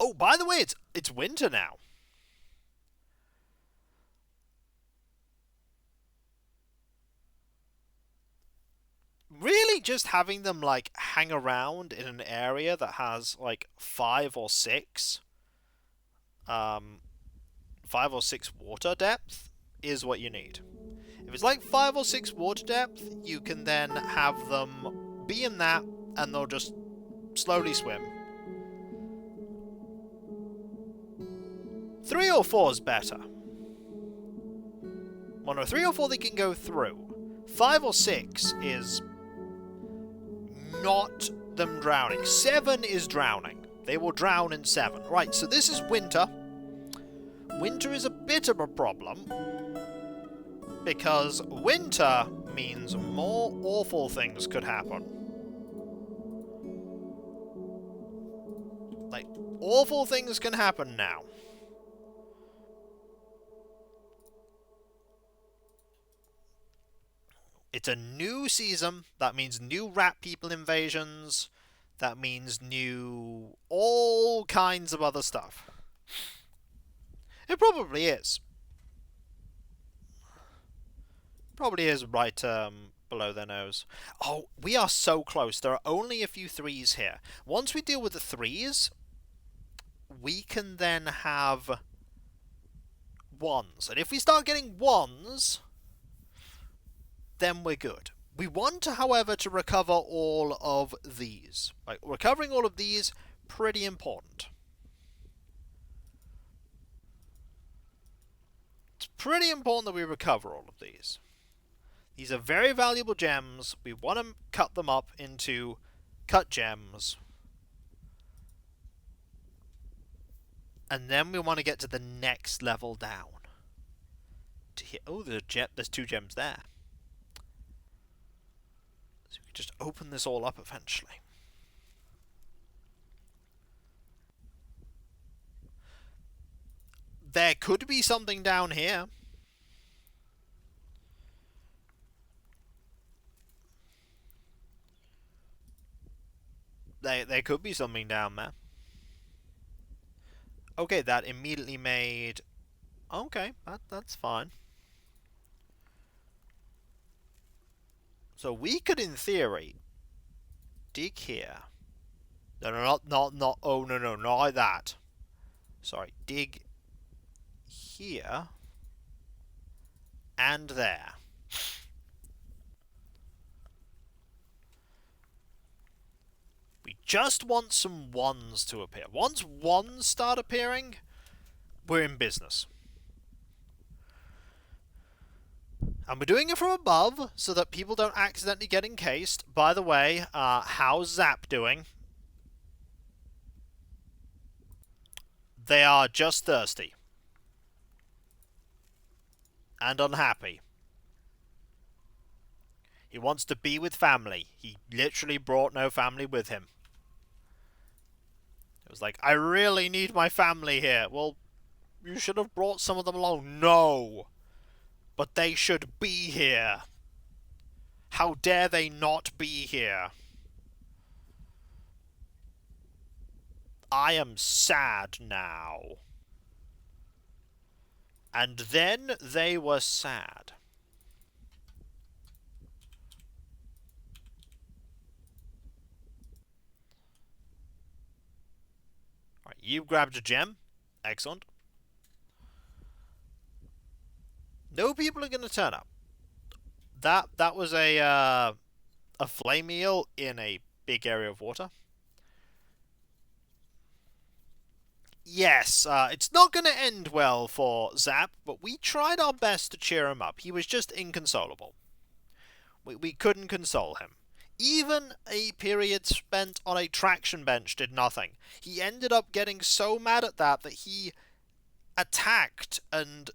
Oh, by the way, it's winter now. Really just having them, like, hang around in an area that has, like, 5 or 6 water depth is what you need. If it's like 5 or 6 water depth, you can then have them be in that and they'll just slowly swim. 3 or 4 is better. Well, no, 3 or 4 they can go through. 5 or 6 is not them drowning. 7 is drowning. They will drown in 7. Right, so this is winter. Winter is a bit of a problem, because winter means more awful things could happen. Like, awful things can happen now. It's a new season. That means new rat people invasions. That means new... all kinds of other stuff. It probably is. Probably is right below their nose. Oh, we are so close. There are only a few 3s here. Once we deal with the 3s, we can then have 1s. And if we start getting 1s... then we're good. We want, however, to recover all of these. Like, recovering all of these, pretty important. It's pretty important that we recover all of these. These are very valuable gems. We want to cut them up into cut gems. And then we want to get to the next level down. Oh, there's 2 gems there. So we can just open this all up eventually. There could be something down here. There could be something down there. Okay, that immediately made... Okay, that's fine. So we could, in theory, dig here. No, not, oh, no, not like that. Sorry, dig here and there. We just want some 1s to appear. Once 1s start appearing, we're in business. And we're doing it from above so that people don't accidentally get encased. By the way, how's Zap doing? They are just thirsty. And unhappy. He wants to be with family. He literally brought no family with him. It was like, I really need my family here. Well, you should have brought some of them along. No! But they should be here. How dare they not be here? I am sad now. And then they were sad. Alright, you grabbed a gem. Excellent. No people are going to turn up. That was a flame eel in a big area of water. Yes, it's not going to end well for Zap, but we tried our best to cheer him up. He was just inconsolable. We couldn't console him. Even a period spent on a traction bench did nothing. He ended up getting so mad at that he attacked and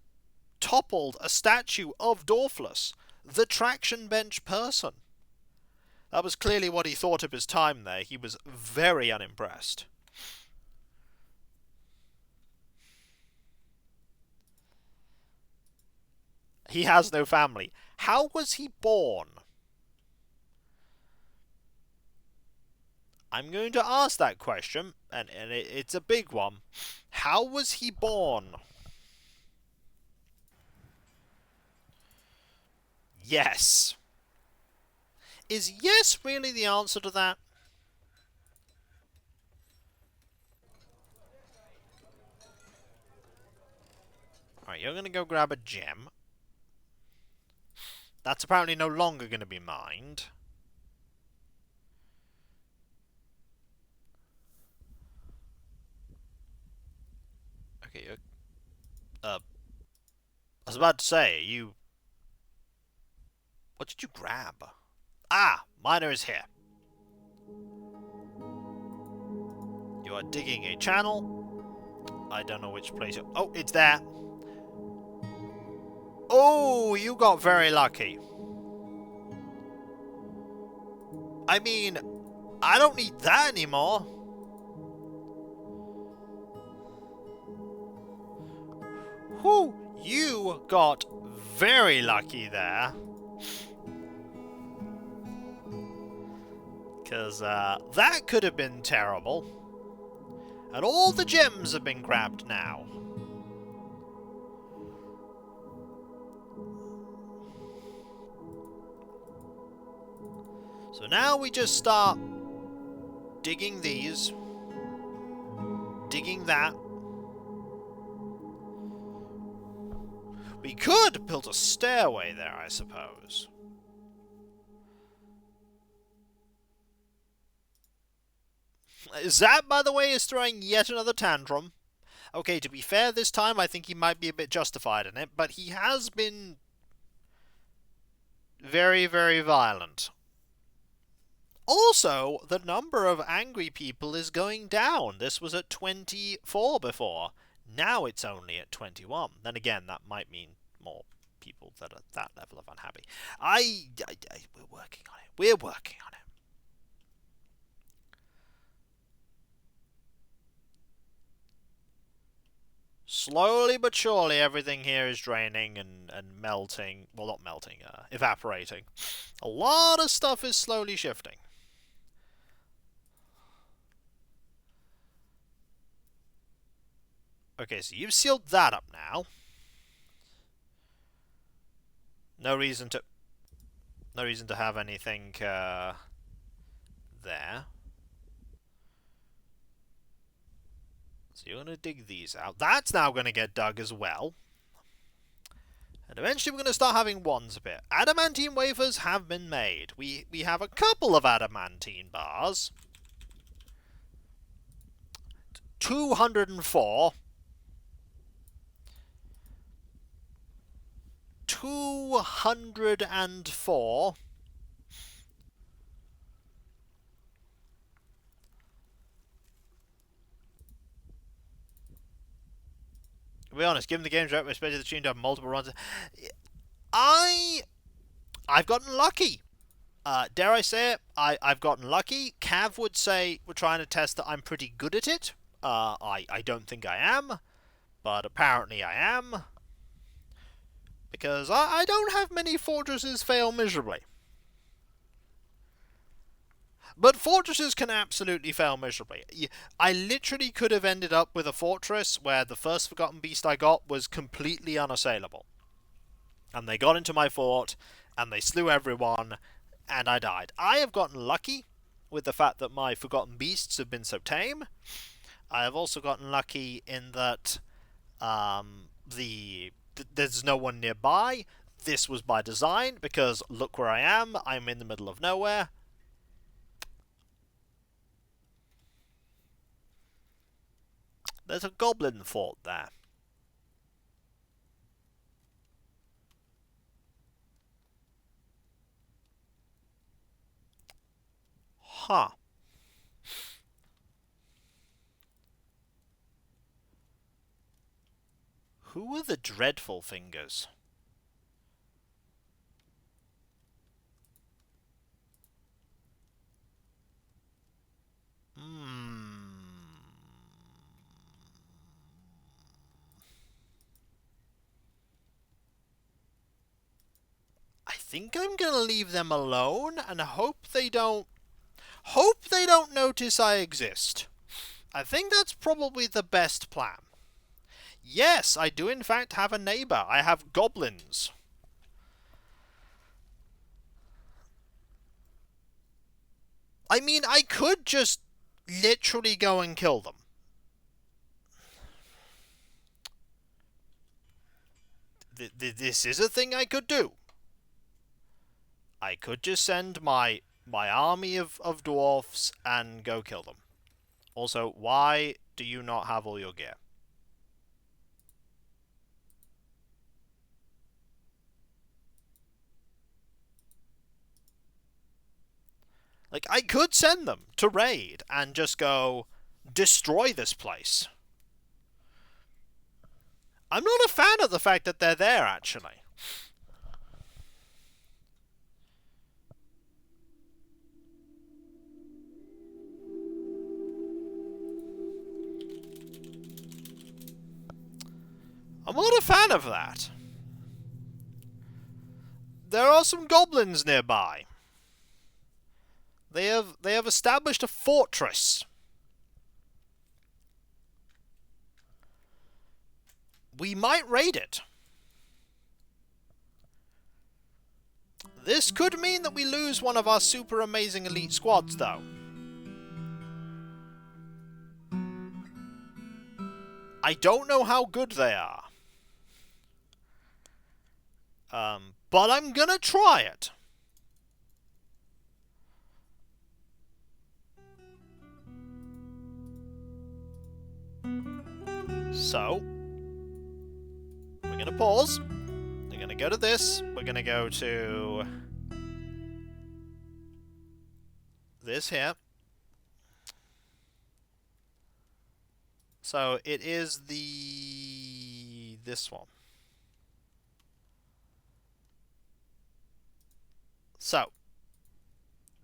toppled a statue of Dwarfless, the traction bench person. That was clearly what he thought of his time there. He was very unimpressed. He has no family. How was he born? I'm going to ask that question, and it's a big one. How was he born? Yes. Is yes really the answer to that? Alright, you're going to go grab a gem. That's apparently no longer going to be mined. Okay, I was about to say, you... What did you grab? Ah! Miner is here. You are digging a channel. I don't know which place... Oh, it's there. Oh, you got very lucky. I mean, I don't need that anymore. Whew, you got very lucky there. Because that could have been terrible. And all the gems have been grabbed now. So now we just start digging these. Digging that. We could build a stairway there, I suppose. Zap, by the way, is throwing yet another tantrum. Okay, to be fair, this time I think he might be a bit justified in it, but he has been very, very violent. Also, the number of angry people is going down. This was at 24 before. Now it's only at 21. Then again, that might mean more people that are at that level of unhappy. We're working on it. We're working on it. Slowly but surely, everything here is draining and melting. Well, not melting, evaporating. A lot of stuff is slowly shifting. Okay, so you've sealed that up now. No reason to have anything there. So you're going to dig these out. That's now going to get dug as well. And eventually we're going to start having ones a bit. Adamantine wafers have been made. We have a couple of adamantine bars. 204. 204. To be honest, given the game's record, especially the tune to have multiple runs, I've gotten lucky. Dare I say it? I've gotten lucky. Cav would say we're trying to test that I'm pretty good at it. I don't think I am, but apparently I am. Because I don't have many fortresses fail miserably. But fortresses can absolutely fail miserably. I literally could have ended up with a fortress where the first Forgotten Beast I got was completely unassailable. And they got into my fort, and they slew everyone, and I died. I have gotten lucky with the fact that my Forgotten Beasts have been so tame. I have also gotten lucky in that there's no one nearby. This was by design, because look where I am. I'm in the middle of nowhere. There's a goblin fort there. Huh. Who are the dreadful fingers? I think I'm gonna leave them alone and hope they don't notice I exist. I think that's probably the best plan. Yes, I do in fact have a neighbour. I have goblins. I mean, I could just literally go and kill them. This is a thing I could do. I could just send my army of dwarfs and go kill them. Also, why do you not have all your gear? Like, I could send them to raid and just go destroy this place. I'm not a fan of the fact that they're there, actually. I'm not a fan of that. There are some goblins nearby. They have established a fortress. We might raid it. This could mean that we lose one of our super amazing elite squads, though. I don't know how good they are. But I'm gonna try it. So, we're going to pause. We're going to go to this. We're going to go to this here. So, it is this one. So,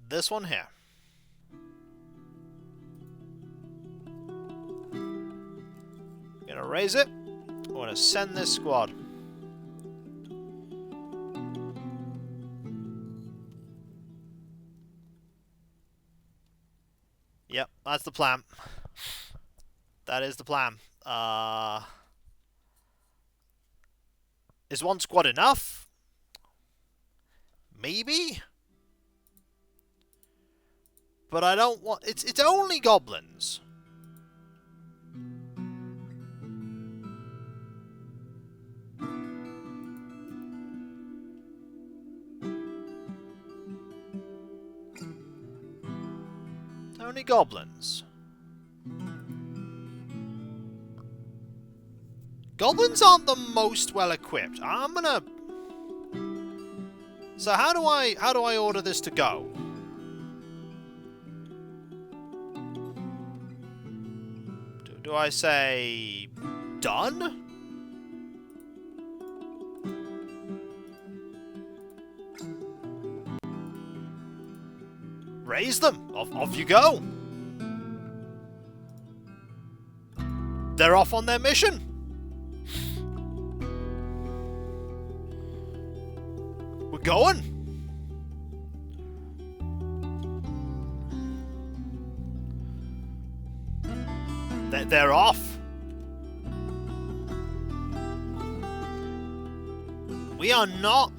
this one here. Gonna raise it. I want to send this squad. Yep, that's the plan. That is the plan. Is one squad enough? Maybe? But I don't want... It's only goblins. Only goblins. Goblins aren't the most well equipped. I'm gonna So how do I order this to go? Do I say done? Raise them. Off you go. They're off on their mission. We're going. They're off. We are not...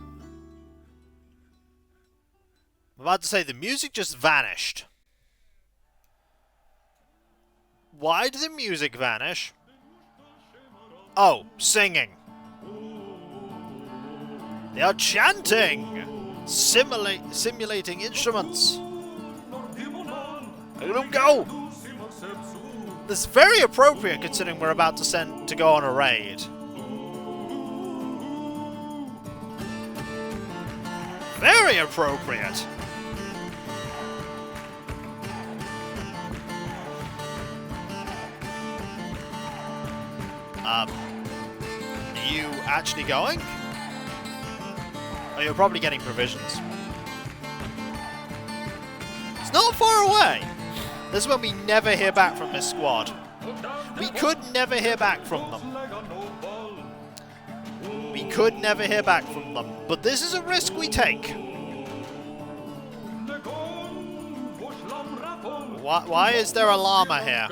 I'm about to say, the music just vanished. Why did the music vanish? Oh, singing. They are chanting! Simulating instruments. Let them go! This is very appropriate considering we're about to go on a raid. Very appropriate! Are you actually going? Oh, you're probably getting provisions. It's not far away! This is when we never hear back from this squad. We could never hear back from them. We could never hear back from them. But this is a risk we take. Why is there a llama here?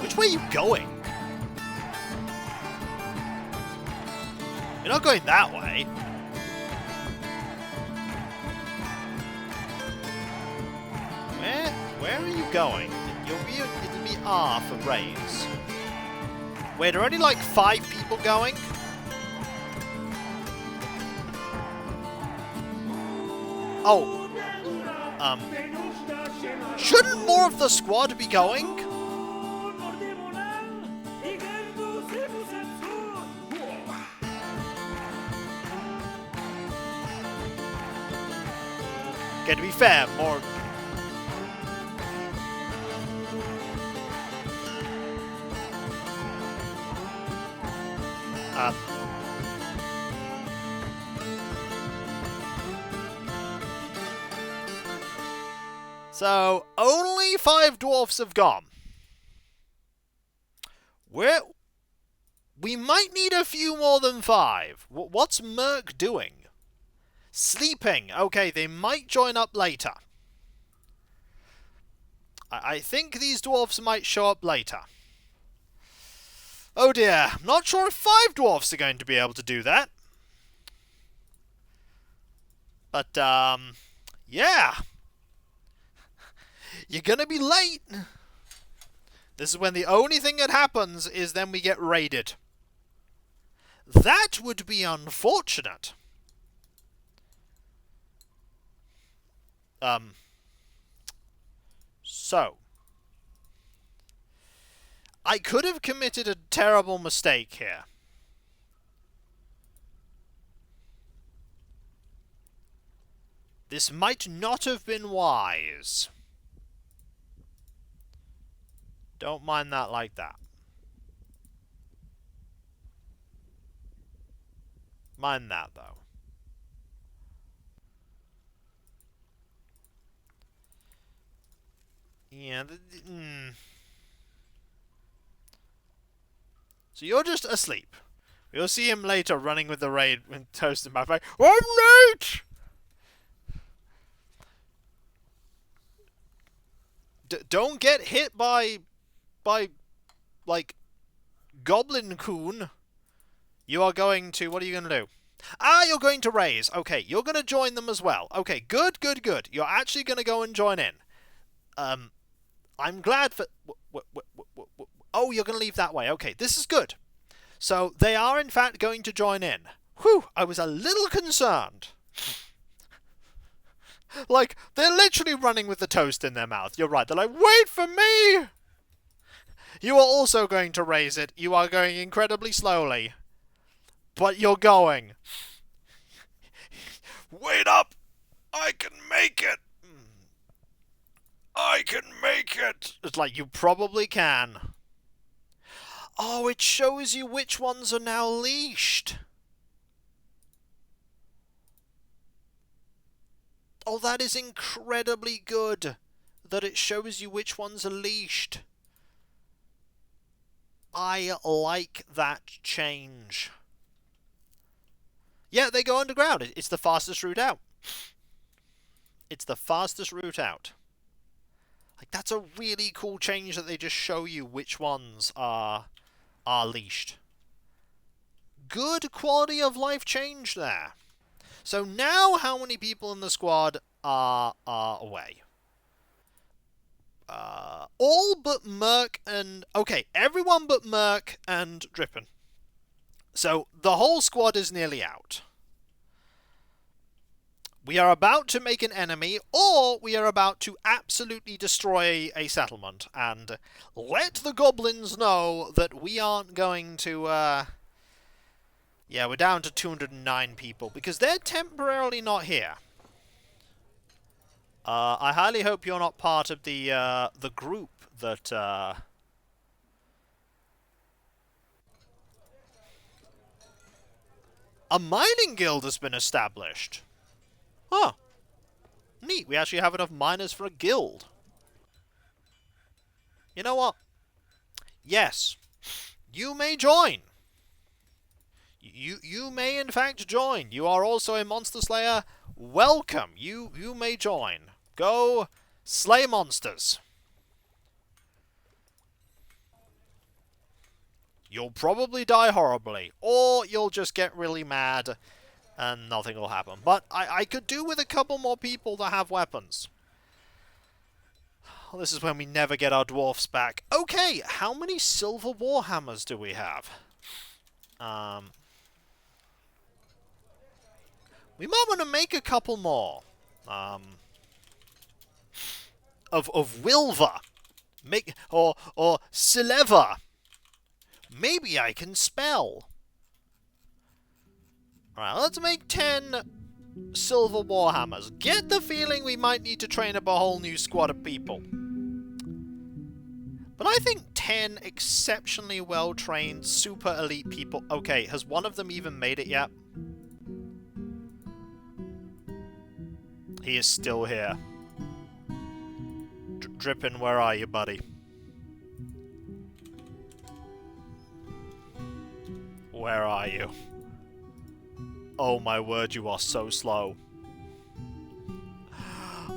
Which way are you going? You're not going that way. Where are you going? It'll be R for raise. Wait, are only like 5 people going? Oh. Shouldn't more of the squad be going? Okay, to be fair, more... So, only 5 dwarfs have gone. We might need a few more than 5. What's Merc doing? Sleeping. Okay, they might join up later. I think these dwarfs might show up later. Oh dear, I'm not sure if 5 dwarfs are going to be able to do that. But, yeah. You're gonna be late. This is when the only thing that happens is then we get raided. That would be unfortunate. So. I could have committed a terrible mistake here. This might not have been wise. Don't mind that like that. Mind that, though. Yeah. So you're just asleep. We'll see him later running with the raid with toast in my face. I'm late! Don't get hit by, like, Goblin Coon. You are going to... What are you going to do? Ah, you're going to raise. Okay, you're going to join them as well. Okay, good. You're actually going to go and join in. I'm glad for... Oh, you're going to leave that way. Okay, this is good. So, they are in fact going to join in. Whew, I was a little concerned. Like, they're literally running with the toast in their mouth. You're right. They're like, wait for me! You are also going to raise it. You are going incredibly slowly. But you're going. Wait up! I can make it! I can make it! It's like, you probably can. Oh, it shows you which ones are now leashed. Oh, that is incredibly good. That it shows you which ones are leashed. I like that change. Yeah, they go underground. It's the fastest route out. It's the fastest route out. Like, that's a really cool change that they just show you which ones are leashed. Good quality of life change there. So now how many people in the squad are away? All but Merc and... Okay, everyone but Merc and Drippin. So the whole squad is nearly out. We are about to make an enemy, or we are about to absolutely destroy a settlement, and let the goblins know that we aren't going to, Yeah, we're down to 209 people, because they're temporarily not here. I highly hope you're not part of the group that, A mining guild has been established. Huh. Neat, we actually have enough miners for a guild. You know what? Yes. You may join. You may in fact join. You are also a monster slayer. Welcome. You may join. Go slay monsters. You'll probably die horribly, or you'll just get really mad and nothing will happen. But I could do with a couple more people that have weapons. Well, this is when we never get our dwarfs back. Okay, how many silver warhammers do we have? We might want to make a couple more. Of Wilver. Or Sileva. Maybe I can spell. Alright, let's make 10 silver warhammers. Get the feeling we might need to train up a whole new squad of people. But I think 10 exceptionally well-trained, super elite people... Okay, has one of them even made it yet? He is still here. Drippin', where are you, buddy? Where are you? Oh my word, you are so slow.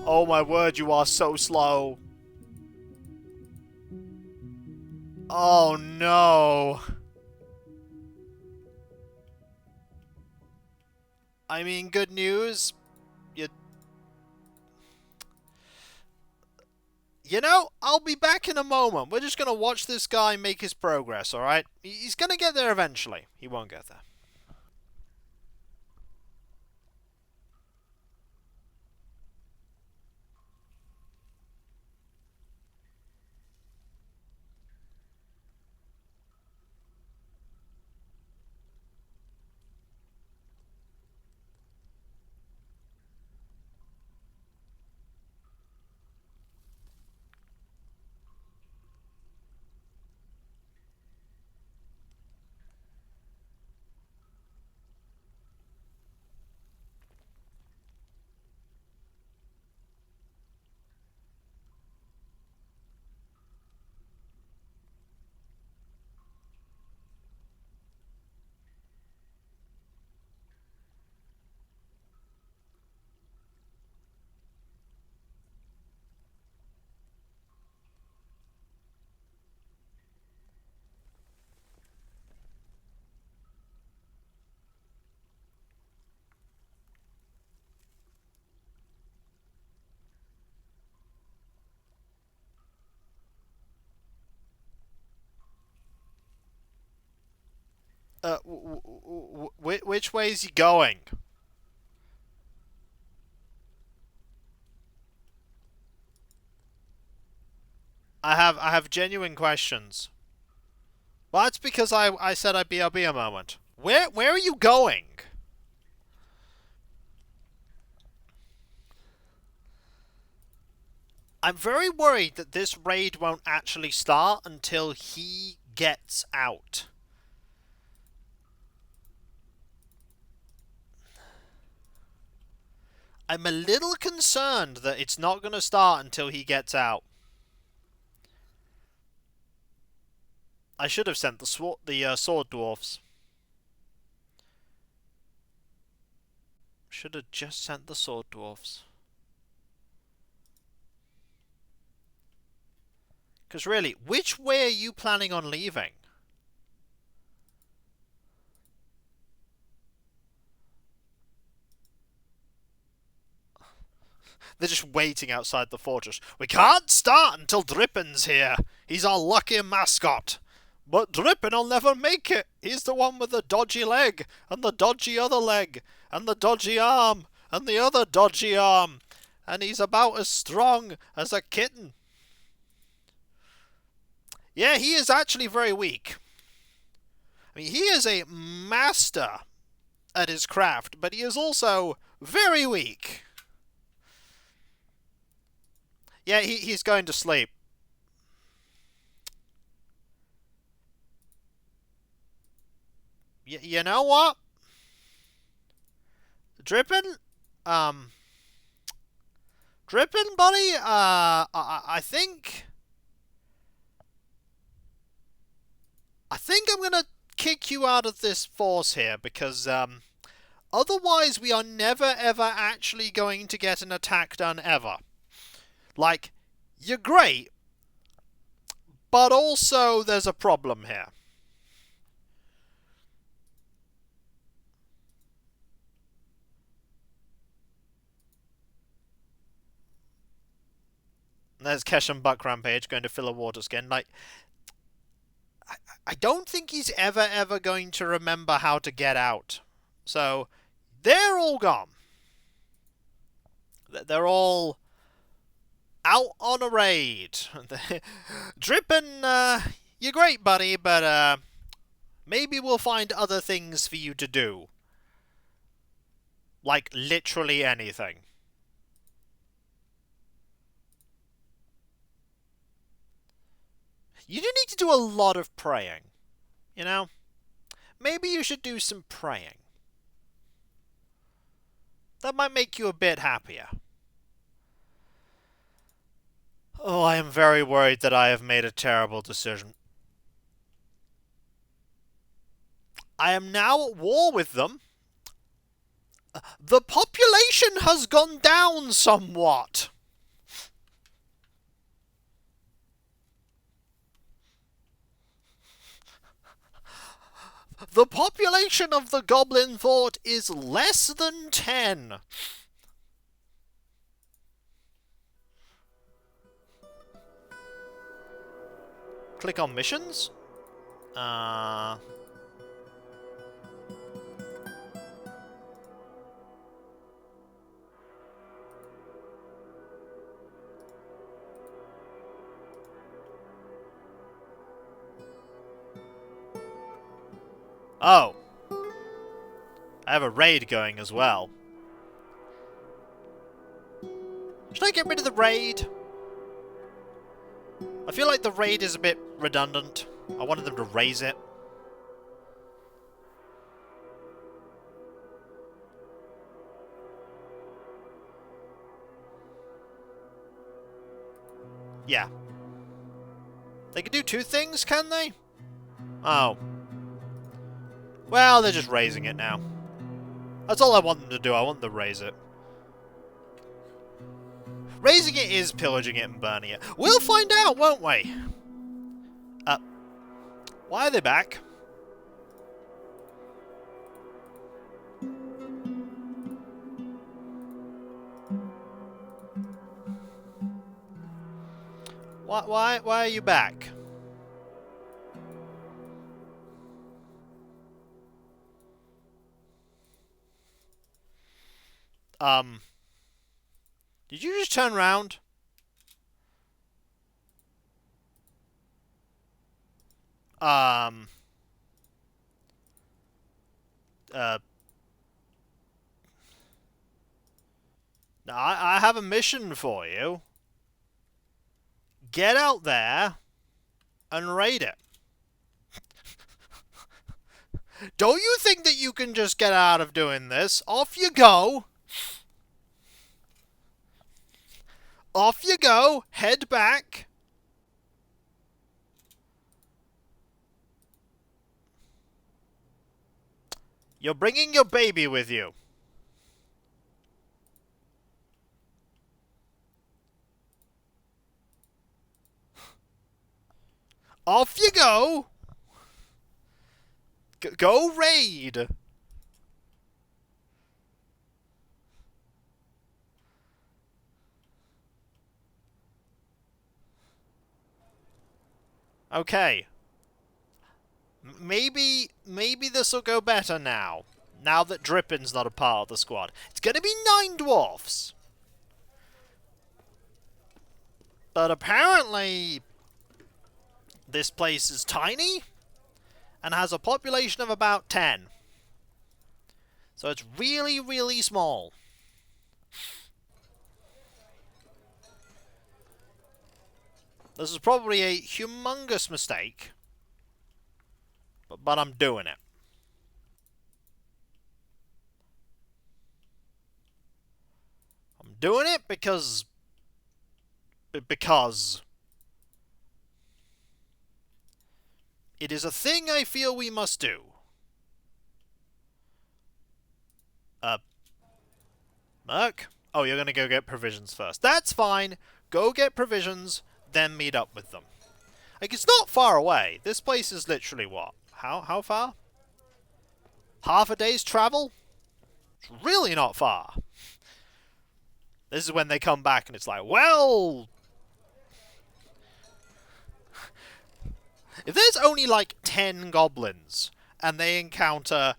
Oh my word, you are so slow. Oh no. I mean, good news. You know, I'll be back in a moment. We're just going to watch this guy make his progress, alright? He's going to get there eventually. He won't get there. Which way is he going? I have genuine questions. Well, that's because I said I'd BRB a moment. Where are you going? I'm very worried that this raid won't actually start until he gets out. I'm a little concerned that it's not going to start until he gets out. I should have sent the sword dwarfs. Should have just sent the sword dwarfs. Because really, which way are you planning on leaving? They're just waiting outside the fortress. We can't start until Drippin's here. He's our lucky mascot. But Drippin'll never make it. He's the one with the dodgy leg, and the dodgy other leg, and the dodgy arm, and the other dodgy arm. And he's about as strong as a kitten. Yeah, he is actually very weak. I mean, he is a master at his craft, but he is also very weak. Yeah, he's going to sleep. You know what? Drippin'? Drippin', buddy? I think I'm gonna kick you out of this force here, because, otherwise we are never ever actually going to get an attack done ever. Like, you're great, but also there's a problem here. There's Kesh and Buck Rampage going to fill a water skin. Like, I don't think he's ever going to remember how to get out. So, they're all gone. They're all out on a raid. Drippin', you're great, buddy, but, maybe we'll find other things for you to do. Like, literally anything. You do need to do a lot of praying. You know? Maybe you should do some praying. That might make you a bit happier. Oh, I am very worried that I have made a terrible decision. I am now at war with them. The population has gone down somewhat. The population of the Goblin Fort is less than 10. Click on missions. Oh. I have a raid going as well. Should I get rid of the raid? I feel like the raid is a bit redundant. I wanted them to raise it. Yeah. They can do two things, can they? Oh. Well, they're just raising it now. That's all I want them to do. I want them to raise it. Raising it is pillaging it and burning it. We'll find out, won't we? Why are they back? Why are you back? Did you just turn around? Um... Now, I have a mission for you. Get out there and raid it. Don't you think that you can just get out of doing this? Off you go. Off you go. Head back. You're bringing your baby with you. Off you go. Go raid. Okay. Maybe this'll go better now. Now that Drippin's not a part of the squad. It's gonna be 9 dwarfs. But apparently this place is tiny and has a population of about 10. So it's really, really small. This is probably a humongous mistake. But I'm doing it. I'm doing it because it is a thing I feel we must do. Merc? Oh, you're gonna go get provisions first. That's fine. Go get provisions, then meet up with them. Like, it's not far away. This place is literally what? How far? Half a day's travel? It's really not far. This is when they come back and it's like, well... If there's only like 10 goblins and they encounter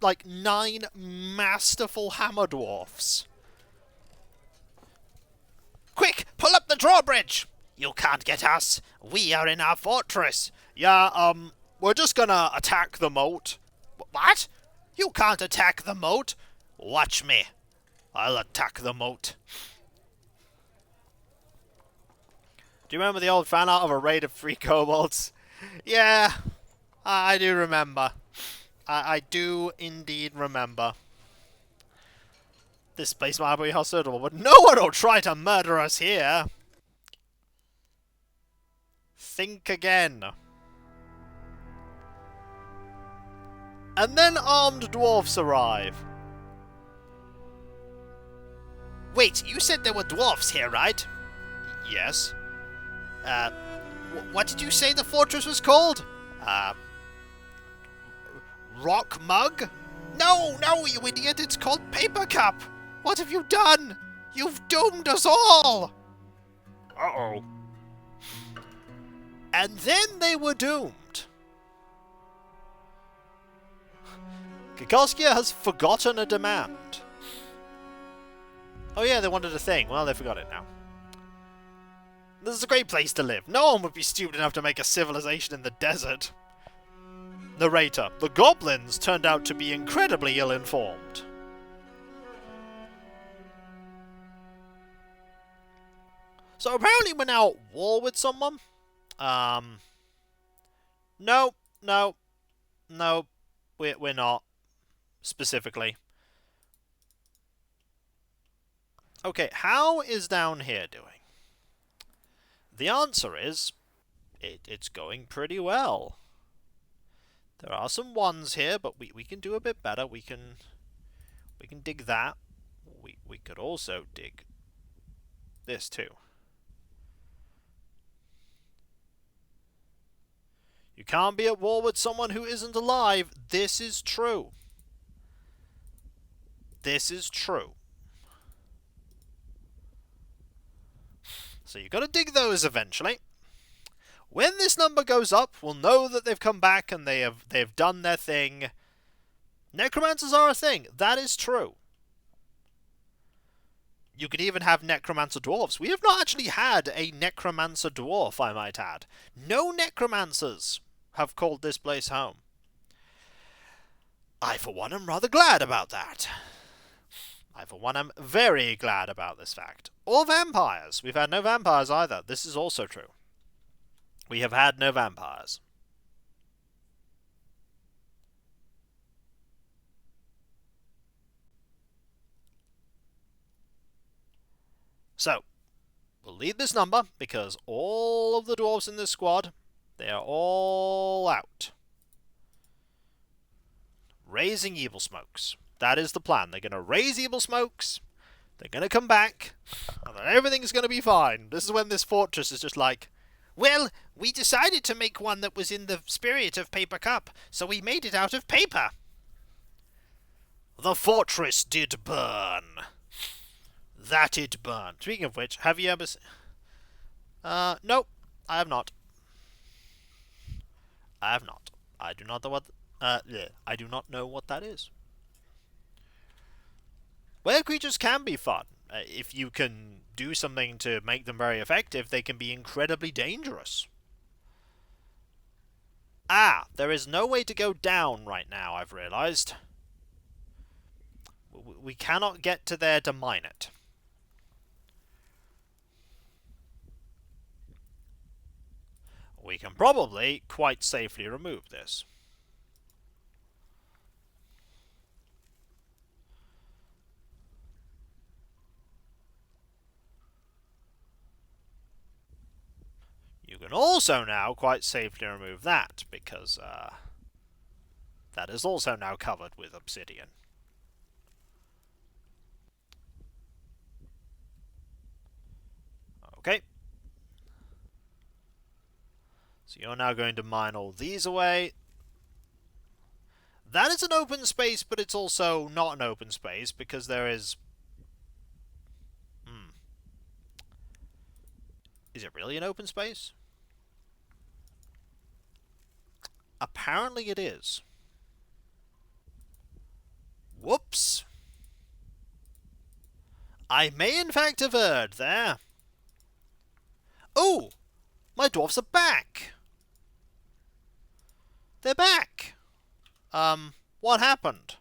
like 9 masterful hammer dwarfs. Quick, pull up the drawbridge! You can't get us. We are in our fortress. Yeah, we're just gonna attack the moat. What? You can't attack the moat? Watch me. I'll attack the moat. Do you remember the old fan art of a raid of 3 kobolds? Yeah, I do remember. I do indeed remember. This place might be hospitable, but no one will try to murder us here. Think again. And then armed dwarfs arrive. Wait, you said there were dwarfs here, right? Yes. What did you say the fortress was called? Rock Mug? No, you idiot, it's called Papercup! What have you done? You've doomed us all! Uh-oh. And then they were doomed. Kikoskia has forgotten a demand. Oh yeah, they wanted a thing. Well, they forgot it now. This is a great place to live. No one would be stupid enough to make a civilization in the desert. Narrator. The goblins turned out to be incredibly ill-informed. So apparently we're now at war with someone. No. We're not. Specifically. Okay, how is down here doing? The answer is, it's going pretty well. There are some ones here, but we can do a bit better. We can dig that. We could also dig this too. You can't be at war with someone who isn't alive. This is true. This is true. So you've got to dig those eventually. When this number goes up, we'll know that they've come back and they've done their thing. Necromancers are a thing. That is true. You could even have necromancer dwarves. We have not actually had a necromancer dwarf, I might add. No necromancers have called this place home. I, for one, am rather glad about that. I, for one, am very glad about this fact. Or vampires. We've had no vampires either. This is also true. We have had no vampires. So, we'll leave this number, because all of the dwarves in this squad, they are all out. Raising evil smokes. That is the plan. They're going to raise evil smokes, they're going to come back, and then everything's going to be fine. This is when this fortress is just like, well, we decided to make one that was in the spirit of Papercup, so we made it out of paper. The fortress did burn. That it burned. Speaking of which, have you ever... nope, I have not. I have not. I do not know what... I do not know what that is. Were creatures can be fun. If you can do something to make them very effective, they can be incredibly dangerous. Ah, there is no way to go down right now, I've realized. We cannot get to there to mine it. We can probably quite safely remove this. You can also now quite safely remove that, because that is also now covered with obsidian. Okay. So you're now going to mine all these away. That is an open space, but it's also not an open space, because there is... Is it really an open space? Apparently it is. Whoops. I may in fact have erred there. Oh! My dwarves are back! They're back! What happened?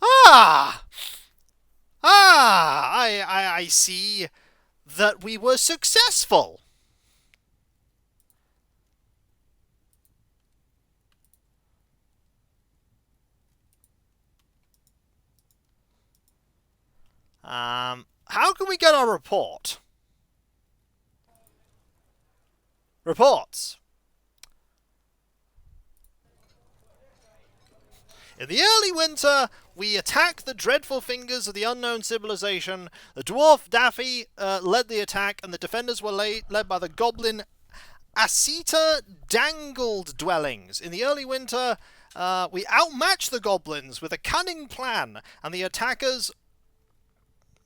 Ah! Ah! I see that we were successful! How can we get our report? Reports. In the early winter, we attacked the dreadful fingers of the unknown civilization. The dwarf Daffy led the attack, and the defenders were led by the goblin Asita Dangled Dwellings. In the early winter, we outmatched the goblins with a cunning plan, and the attackers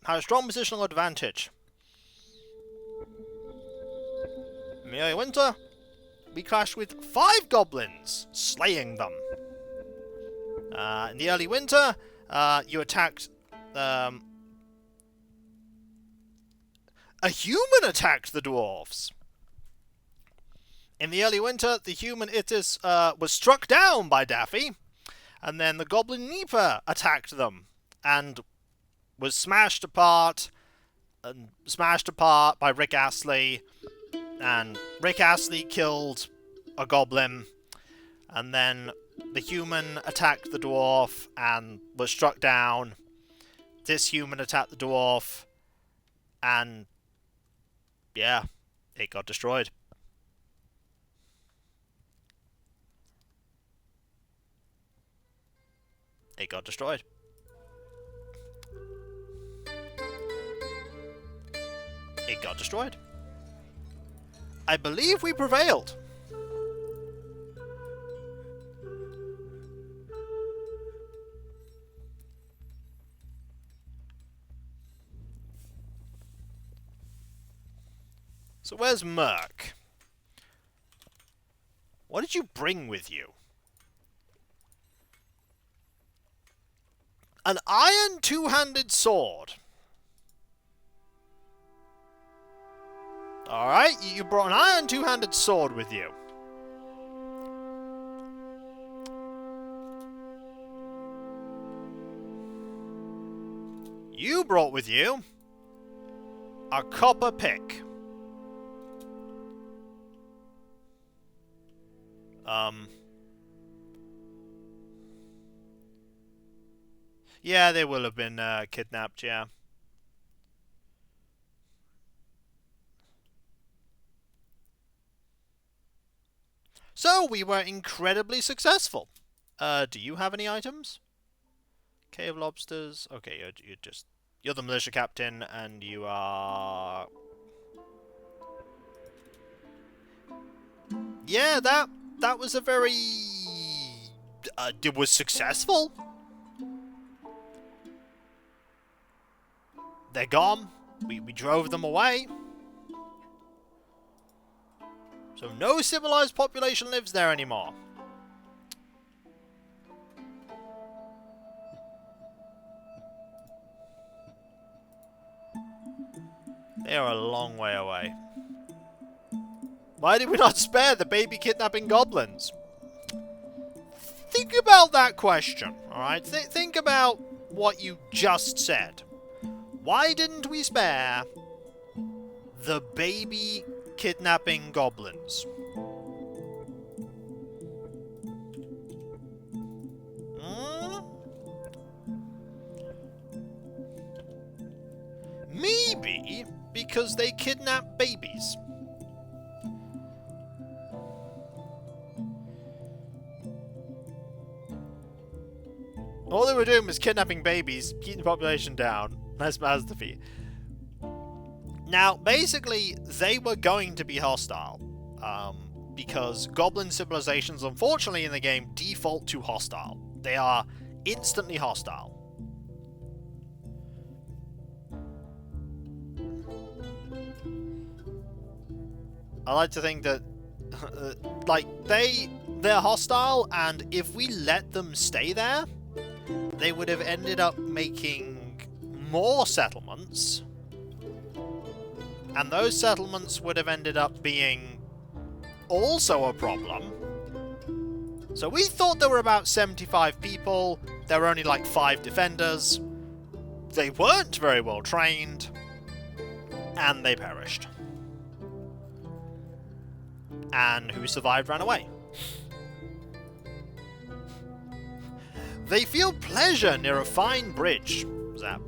had a strong positional advantage. In the early winter, we clashed with 5 goblins, slaying them. In the early winter, you attacked... a human attacked the dwarves. In the early winter, the human Itis was struck down by Daffy, and then the goblin Nipa attacked them, and was smashed apart by Rick Astley, and Rick Astley killed a goblin, and then the human attacked the dwarf and was struck down. This human attacked the dwarf, and yeah, it got destroyed. It got destroyed. It got destroyed. I believe we prevailed. So where's Merc? What did you bring with you? An iron two-handed sword. Alright, you brought an iron two-handed sword with you. You brought with you a copper pick. Yeah, they will have been kidnapped, yeah. So, we were incredibly successful. Do you have any items? Cave lobsters. Okay, you're the militia captain, and you are... Yeah, that was a very... it was successful. They're gone. We drove them away. So no civilized population lives there anymore. They are a long way away. Why did we not spare the baby kidnapping goblins? Think about that question, alright? Think about what you just said. Why didn't we spare the baby kidnapping goblins? Maybe because they kidnap babies. All they were doing was kidnapping babies, keeping the population down. That's the feat. Now, basically, they were going to be hostile. Because goblin civilizations, unfortunately, in the game, default to hostile. They are instantly hostile. I like to think that, like, they're hostile, and if we let them stay there, they would have ended up making more settlements, and those settlements would have ended up being also a problem. So we thought there were about 75 people. There were only like 5 defenders. They weren't very well trained, and they perished. And who survived ran away. They feel pleasure near a fine bridge. Zap.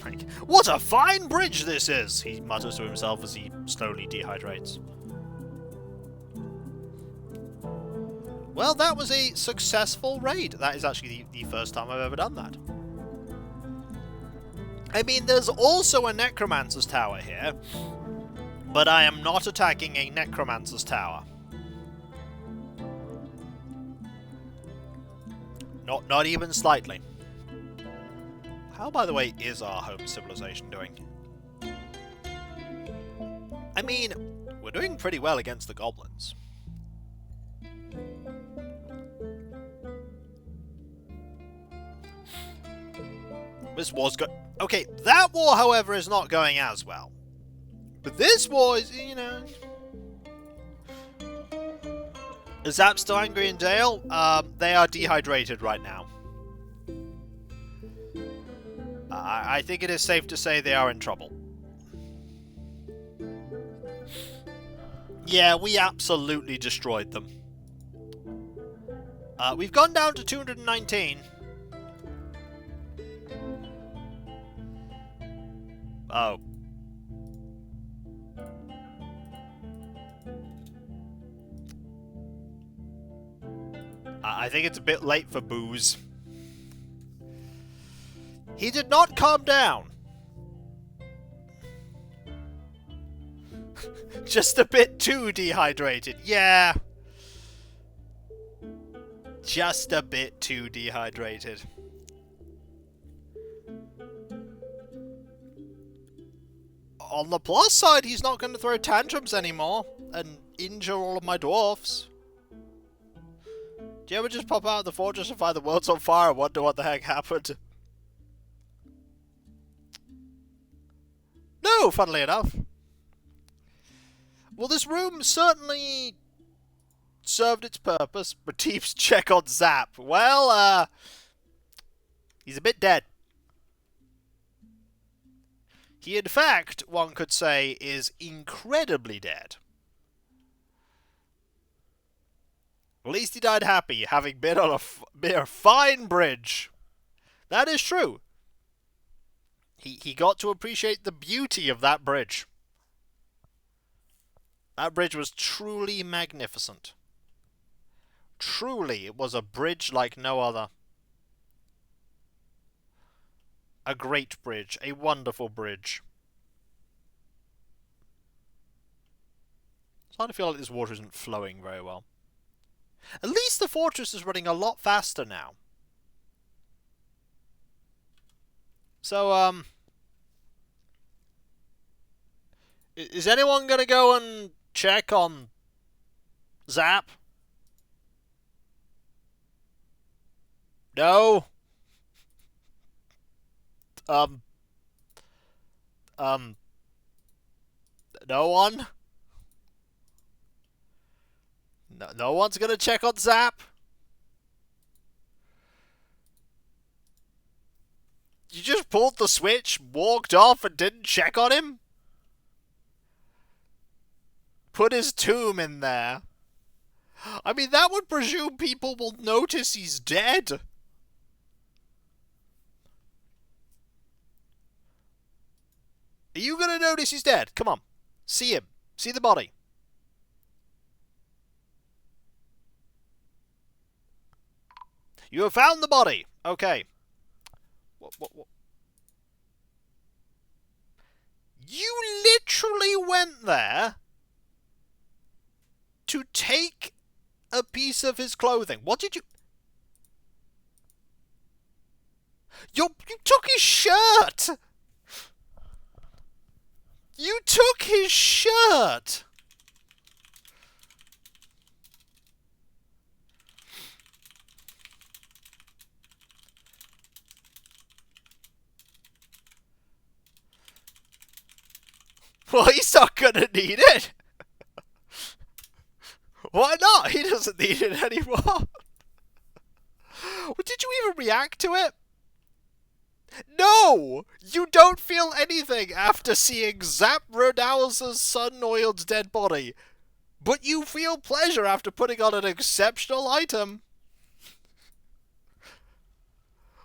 Like, what a fine bridge this is, he mutters to himself as he slowly dehydrates. Well, that was a successful raid. That is actually the first time I've ever done that. I mean, there's also a Necromancer's Tower here, but I am not attacking a Necromancer's Tower. Not even slightly. How, by the way, is our home civilization doing? I mean, we're doing pretty well against the goblins. This war's good. Okay, that war, however, is not going as well. But this war is, you know... Is Zap still angry in Dale? They are dehydrated right now. I think it is safe to say they are in trouble. Yeah, we absolutely destroyed them. We've gone down to 219. Oh. I think it's a bit late for booze. He did not calm down. Just a bit too dehydrated. Yeah. Just a bit too dehydrated. On the plus side, he's not going to throw tantrums anymore and injure all of my dwarfs. Do you ever just pop out of the fortress and find the world's on fire and wonder what the heck happened? No, funnily enough. Well, this room certainly served its purpose. Retief's check on Zap. Well, he's a bit dead. He, in fact, one could say, is incredibly dead. At least he died happy, having been on a fine bridge. That is true. He got to appreciate the beauty of that bridge. That bridge was truly magnificent. Truly, it was a bridge like no other. A great bridge. A wonderful bridge. It's hard to feel like this water isn't flowing very well. At least the fortress is running a lot faster now. So, is anyone gonna go and check on Zap? No? No one? No one's gonna check on Zap? You just pulled the switch, walked off, and didn't check on him? Put his tomb in there. I mean, that would presume people will notice he's dead. Are you gonna notice he's dead? Come on. See him. See the body. You have found the body. Okay. What? You literally went there to take a piece of his clothing. What did you... You took his shirt! You took his shirt! Well, he's not gonna need it! Why not? He doesn't need it anymore. Did you even react to it? No! You don't feel anything after seeing Zap Rodow's sun-oiled dead body. But you feel pleasure after putting on an exceptional item.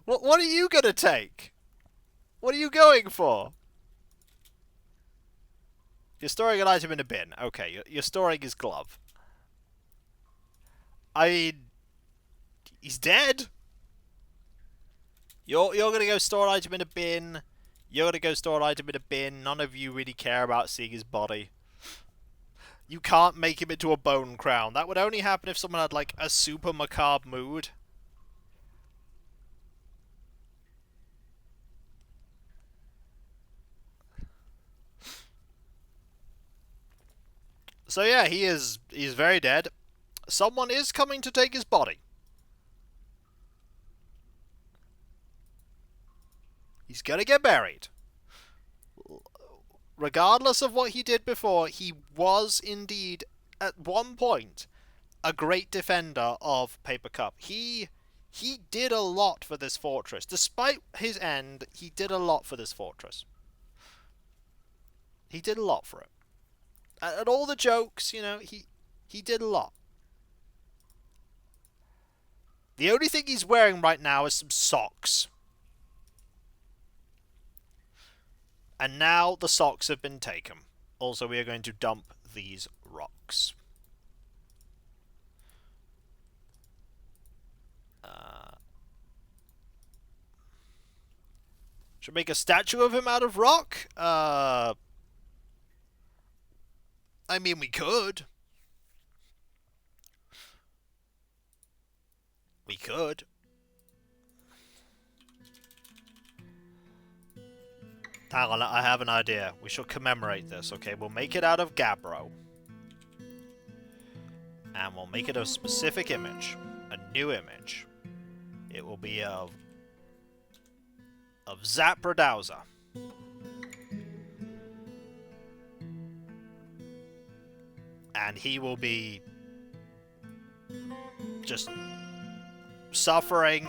What are you gonna take? What are you going for? You're storing an item in a bin. Okay, you're storing his glove. I mean, he's dead. You're gonna go store an item in a bin. You're gonna go store an item in a bin. None of you really care about seeing his body. You can't make him into a bone crown. That would only happen if someone had, like, a super macabre mood. So yeah, he's very dead. Someone is coming to take his body. He's gonna get buried. Regardless of what he did before, he was indeed, at one point, a great defender of Papercup. He did a lot for this fortress. Despite his end, he did a lot for this fortress. He did a lot for it. And all the jokes, you know, he did a lot. The only thing he's wearing right now is some socks. And now the socks have been taken. Also, we are going to dump these rocks. Should make a statue of him out of rock? I mean, we could. We could. Hang on, I have an idea. We shall commemorate this, okay? We'll make it out of gabbro. And we'll make it a specific image. A New image. It will be of Zapradowser. And he will be just suffering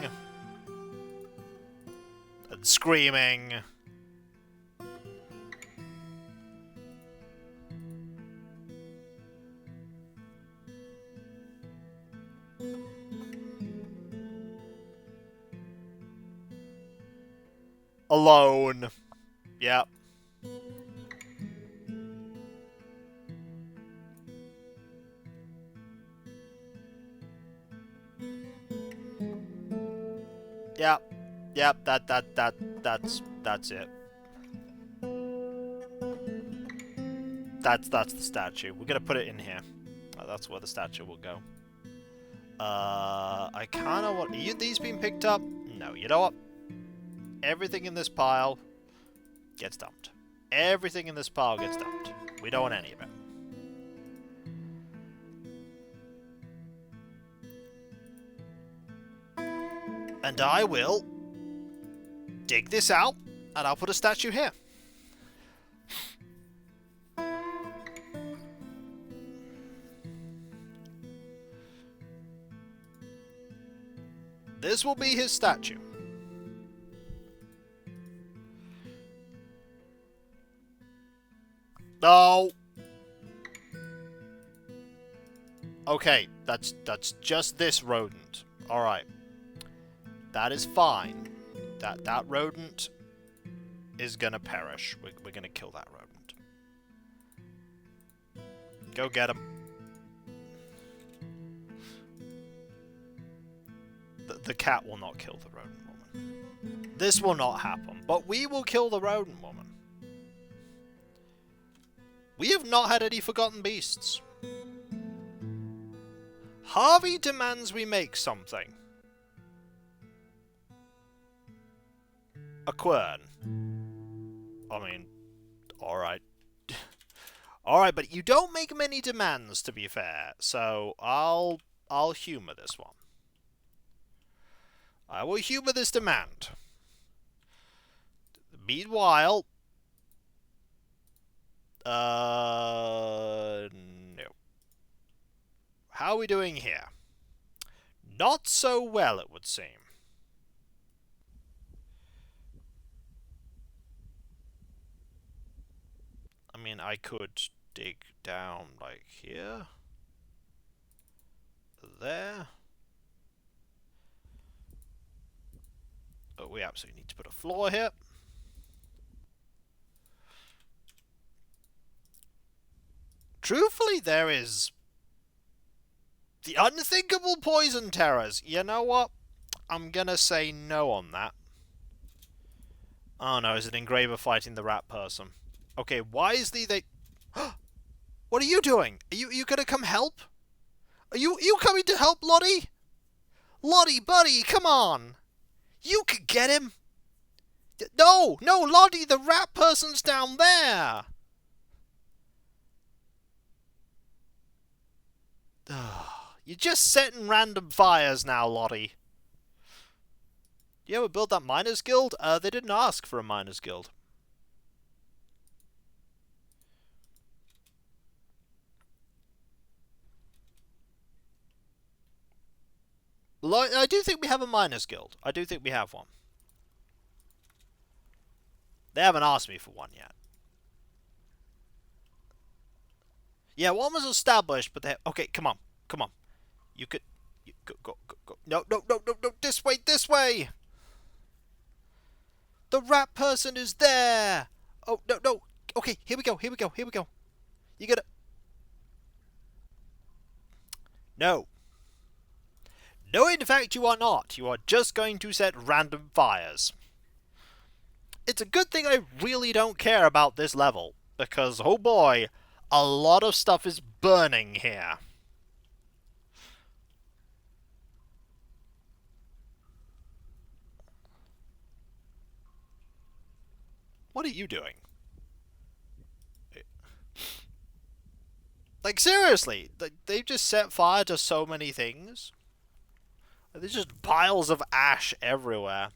and screaming. Alone. Yep. Yep. Yep, that's it. That's the statue. We're gonna put it in here. That's where the statue will go. I kinda want... Are these being picked up? No, you know what? Everything in this pile gets dumped. Everything in this pile gets dumped. We don't want any of it. And I will dig this out, and I'll put a statue here. This will be his statue. No. Okay, that's just this rodent. All right. That is fine. That rodent is gonna perish. We're gonna kill that rodent. Go get him. The cat will not kill the rodent woman. This will not happen, but we will kill the rodent woman. We have not had any forgotten beasts. Harvey demands we make something. A quern. I mean, alright. Alright, but you don't make many demands, to be fair, so I'll humour this one. I will humour this demand. Meanwhile... no. How are we doing here? Not so well, it would seem. I mean, I could dig down, like, here. There. But we absolutely need to put a floor here. Truthfully, there is... the unthinkable poison terrors. You know what? I'm gonna say no on that. Oh no, is it Engraver fighting the rat person? Okay, why is they... What are you doing? Are you gonna come help? Are you coming to help, Lottie? Lottie, buddy, come on! You could get him! No, Lottie, the rat person's down there! You're just setting random fires now, Lottie. You ever build that miners guild? They didn't ask for a miners guild. I do think we have a miners guild. I do think we have one. They haven't asked me for one yet. Yeah, one was established, but they... Okay, come on. Come on. You could... Go. No. This way. The rat person is there. Oh, no. Okay, here we go. You gotta... No. No, in fact, you are not. You are just going to set random fires. It's a good thing I really don't care about this level, because, oh boy, a lot of stuff is burning here. What are you doing? Like, seriously, they've just set fire to so many things. There's just piles of ash everywhere.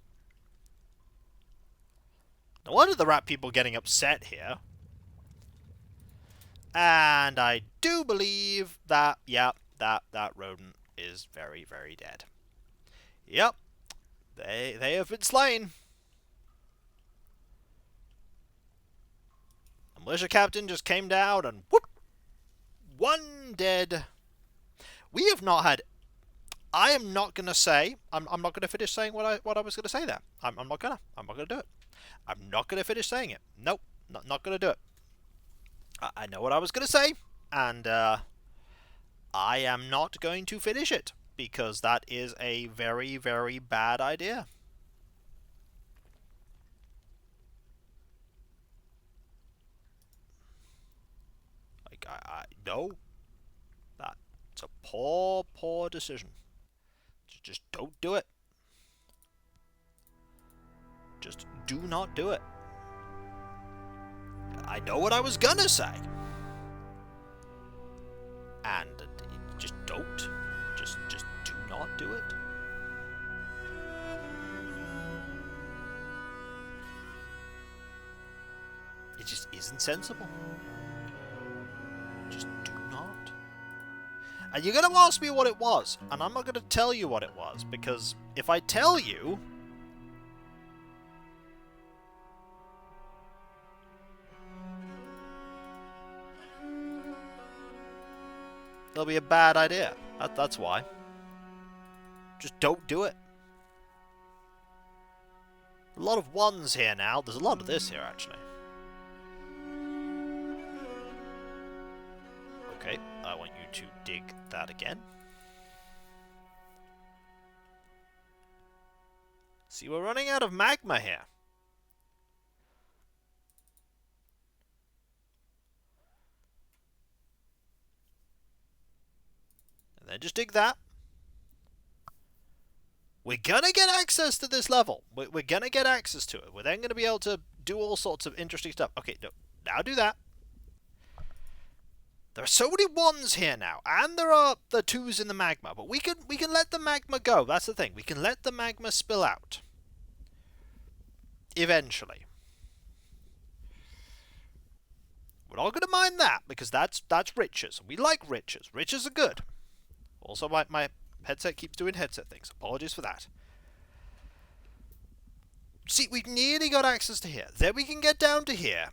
No wonder the rat people getting upset here. And I do believe that, yep, that rodent is very, very dead. Yep, they have been slain. The militia captain just came down and whoop, one dead. We have not had. I am not gonna say. I'm not gonna finish saying what I was gonna say there. I'm not gonna. I'm not gonna do it. I'm not gonna finish saying it. Nope, not gonna do it. I know what I was gonna say, and I am not going to finish it because that is a very, very bad idea. Like no, that's a poor decision. Just don't do it. Just do not do it. I know what I was gonna say. And just don't. Just do not do it. It just isn't sensible. Just do not. And you're gonna ask me what it was, and I'm not gonna tell you what it was, because if I tell you, it'll be a bad idea. That's why. Just don't do it. A lot of ones here now. There's a lot of this here, actually. Okay, I want you to dig that again. See, we're running out of magma here. And then just dig that. We're gonna get access to this level. We're gonna get access to it. We're then gonna be able to do all sorts of interesting stuff. Okay, no, now do that. There are so many ones here now, and there are the twos in the magma, but we can let the magma go. That's the thing. We can let the magma spill out. Eventually. We're not going to mind that, because that's riches. We like riches. Riches are good. Also, my headset keeps doing headset things. Apologies for that. See, we've nearly got access to here. Then we can get down to here.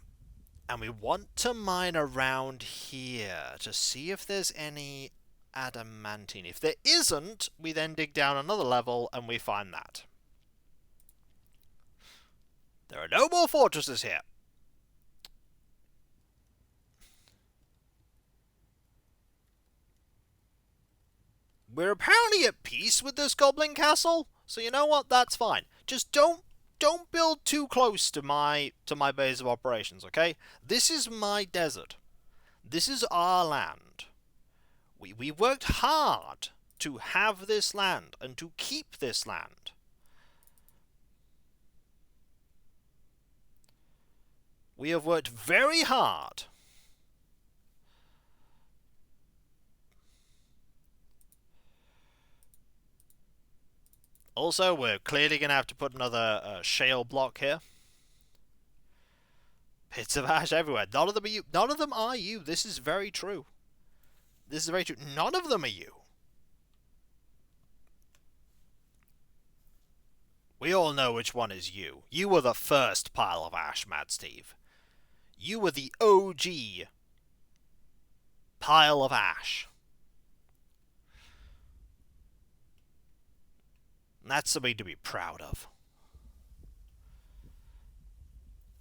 And we want to mine around here to see if there's any adamantine. If there isn't, we then dig down another level and we find that. There are no more fortresses here. We're apparently at peace with this goblin castle, so you know what? That's fine. Just don't build too close to my base of operations, okay? This is my desert. This is our land. We worked hard to have this land and to keep this land. We have worked very hard. Also, we're clearly going to have to put another shale block here. Pits of ash everywhere. None of them are you. None of them are you. This is very true. This is very true. None of them are you. We all know which one is you. You were the first pile of ash, Mad Steve. You were the OG pile of ash. And that's something to be proud of.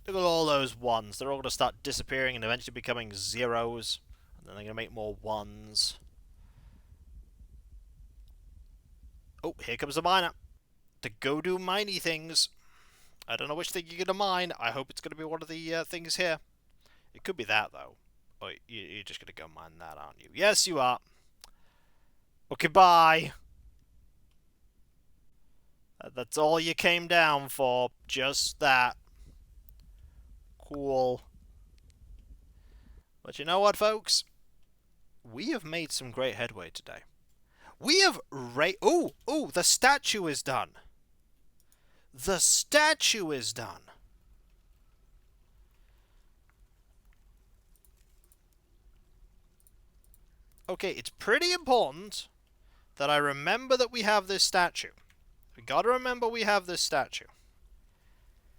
Look at all those ones. They're all going to start disappearing and eventually becoming zeros. And then they're going to make more ones. Oh, here comes a miner. To go do miney things. I don't know which thing you're going to mine. I hope it's going to be one of the things here. It could be that, though. Oh, you're just going to go mine that, aren't you? Yes, you are. Okay, bye. That's all you came down for. Just that. Cool. But you know what, folks? We have made some great headway today. We have ooh, the statue is done. The statue is done. Okay, it's pretty important that I remember that we have this statue. We gotta remember we have this statue.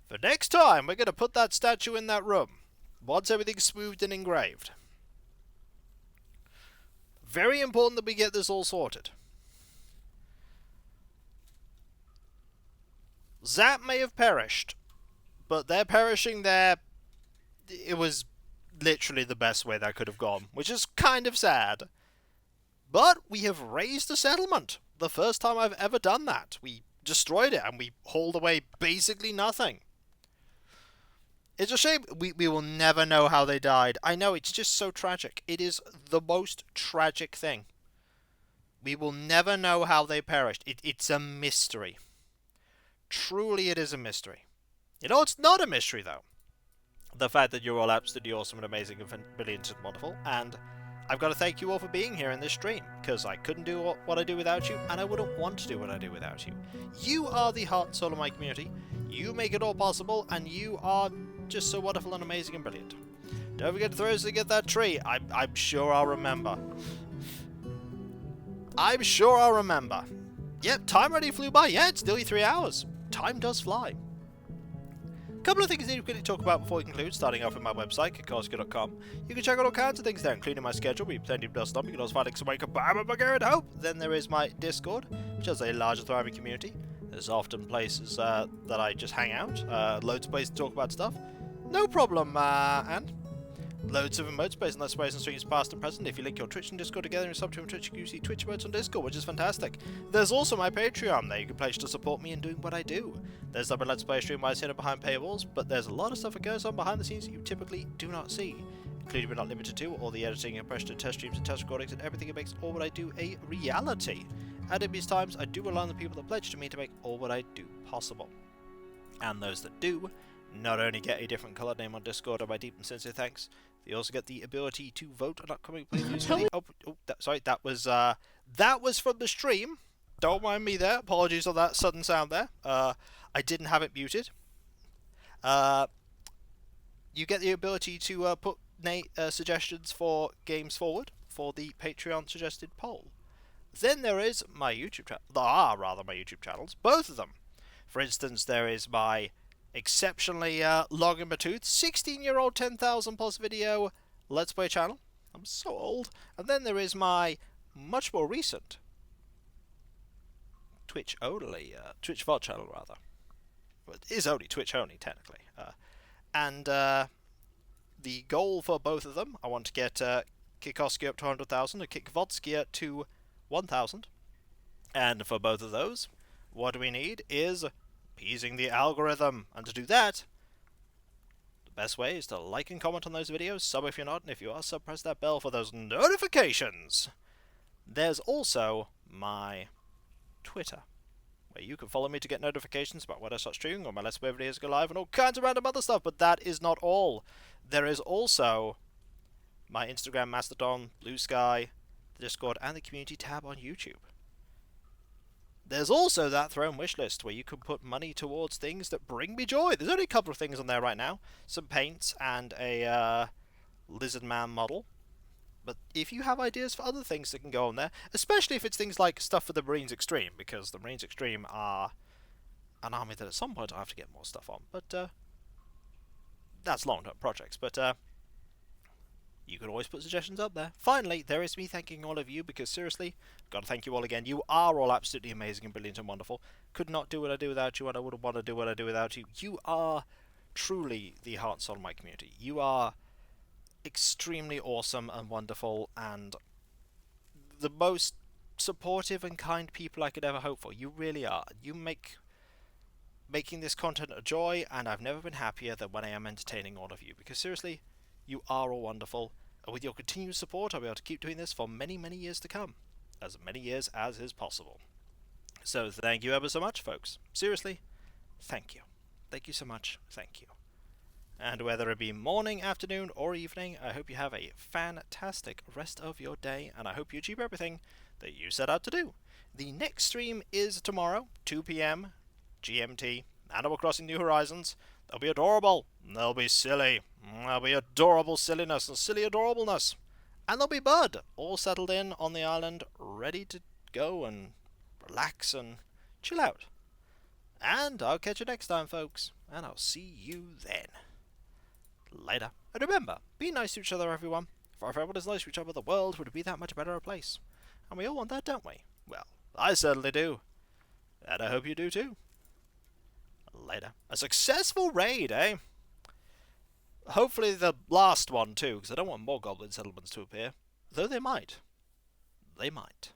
For next time, we're gonna put that statue in that room. Once everything's smoothed and engraved. Very important that we get this all sorted. Zap may have perished, but they're perishing there. It was literally the best way that could have gone, which is kind of sad. But we have raised a settlement. The first time I've ever done that. We destroyed it and we hauled away basically nothing. It's a shame. We will never know how they died. I know, it's just so tragic. It is the most tragic thing. We will never know how they perished. It's a mystery. Truly, it is a mystery. You know, it's not a mystery, though. The fact that you're all absolutely awesome and amazing and brilliant and wonderful. And I've got to thank you all for being here in this stream, because I couldn't do what I do without you, and I wouldn't want to do what I do without you. You are the heart and soul of my community. You make it all possible, and you are just so wonderful and amazing and brilliant. Don't forget to throw us to get that tree. I'm sure I'll remember. I'm sure I'll remember. Yep, time already flew by. Yeah, it's nearly 3 hours. Time does fly. A couple of things I need to quickly talk about before we conclude, starting off with my website, kikoski.com. You can check out all kinds of things there, including my schedule. We have plenty of dust on. You can also find links to my Bam Hope. Then there is my Discord, which has a large and thriving community. There's often places that I just hang out. Loads of places to talk about stuff. No problem, and loads of emote space and let's plays and streams past and present. If you link your Twitch and Discord together and sub to Twitch, you see Twitch emotes on Discord, which is fantastic. There's also my Patreon there. You can pledge to support me in doing what I do. There's the Let's Play stream where I sit behind paywalls, but there's a lot of stuff that goes on behind the scenes that you typically do not see, including but not limited to all the editing, impression, test streams and test recordings and everything that makes all what I do a reality. And in these times, I do rely on the people that pledge to me to make all what I do possible. And those that do not only get a different coloured name on Discord, and my deep and sincere thanks, they also get the ability to vote on upcoming playthroughs. Sorry, that was from the stream. Don't mind me there. Apologies on that sudden sound there. I didn't have it muted. You get the ability to put suggestions for games forward for the Patreon suggested poll. Then there is my YouTube channel. There are rather my YouTube channels, both of them. For instance, there is my exceptionally long in my tooth 16-year-old 10,000 plus video Let's Play channel. I'm so old. And then there is my much more recent Twitch only, Twitch VOD channel rather. Well, it is only Twitch only technically. And the goal for both of them, I want to get Kikoski up to 100,000 and Kickvodsky up to 1,000. And for both of those, what we need is appeasing the algorithm. And to do that, the best way is to like and comment on those videos, sub if you're not, and if you are sub, press that bell for those notifications. There's also my Twitter, where you can follow me to get notifications about when I start streaming or my Let's Play videos go live and all kinds of random other stuff. But that is not all. There is also my Instagram, Mastodon, Blue Sky, the Discord, and the community tab on YouTube. There's also that Throne wishlist where you can put money towards things that bring me joy. There's only a couple of things on there right now. Some paints and a Lizard Man model. But if you have ideas for other things that can go on there, especially if it's things like stuff for the Marines Extreme, because the Marines Extreme are an army that at some point I have to get more stuff on. But that's long-term projects. But you can always put suggestions up there. Finally, there is me thanking all of you, because seriously, I've got to thank you all again. You are all absolutely amazing and brilliant and wonderful. Could not do what I do without you, and I wouldn't want to do what I do without you. You are truly the heart and soul of my community. You are extremely awesome and wonderful, and the most supportive and kind people I could ever hope for. You really are. You making this content a joy, and I've never been happier than when I am entertaining all of you, because seriously, you are all wonderful, and with your continued support I'll be able to keep doing this for many, many years to come. As many years as is possible. So thank you ever so much, folks. Seriously, thank you. Thank you so much. Thank you. And whether it be morning, afternoon, or evening, I hope you have a fantastic rest of your day, and I hope you achieve everything that you set out to do. The next stream is tomorrow, 2 p.m. GMT, Animal Crossing New Horizons. They'll be adorable. They'll be silly. There'll be adorable silliness and silly adorableness. And there'll be Bud, all settled in on the island, ready to go and relax and chill out. And I'll catch you next time, folks. And I'll see you then. Later. And remember, be nice to each other, everyone. For if everyone is nice to each other, the world would be that much better a place. And we all want that, don't we? Well, I certainly do. And I hope you do too. Later. A successful raid, eh? Hopefully the last one too, because I don't want more goblin settlements to appear. Though they might. They might.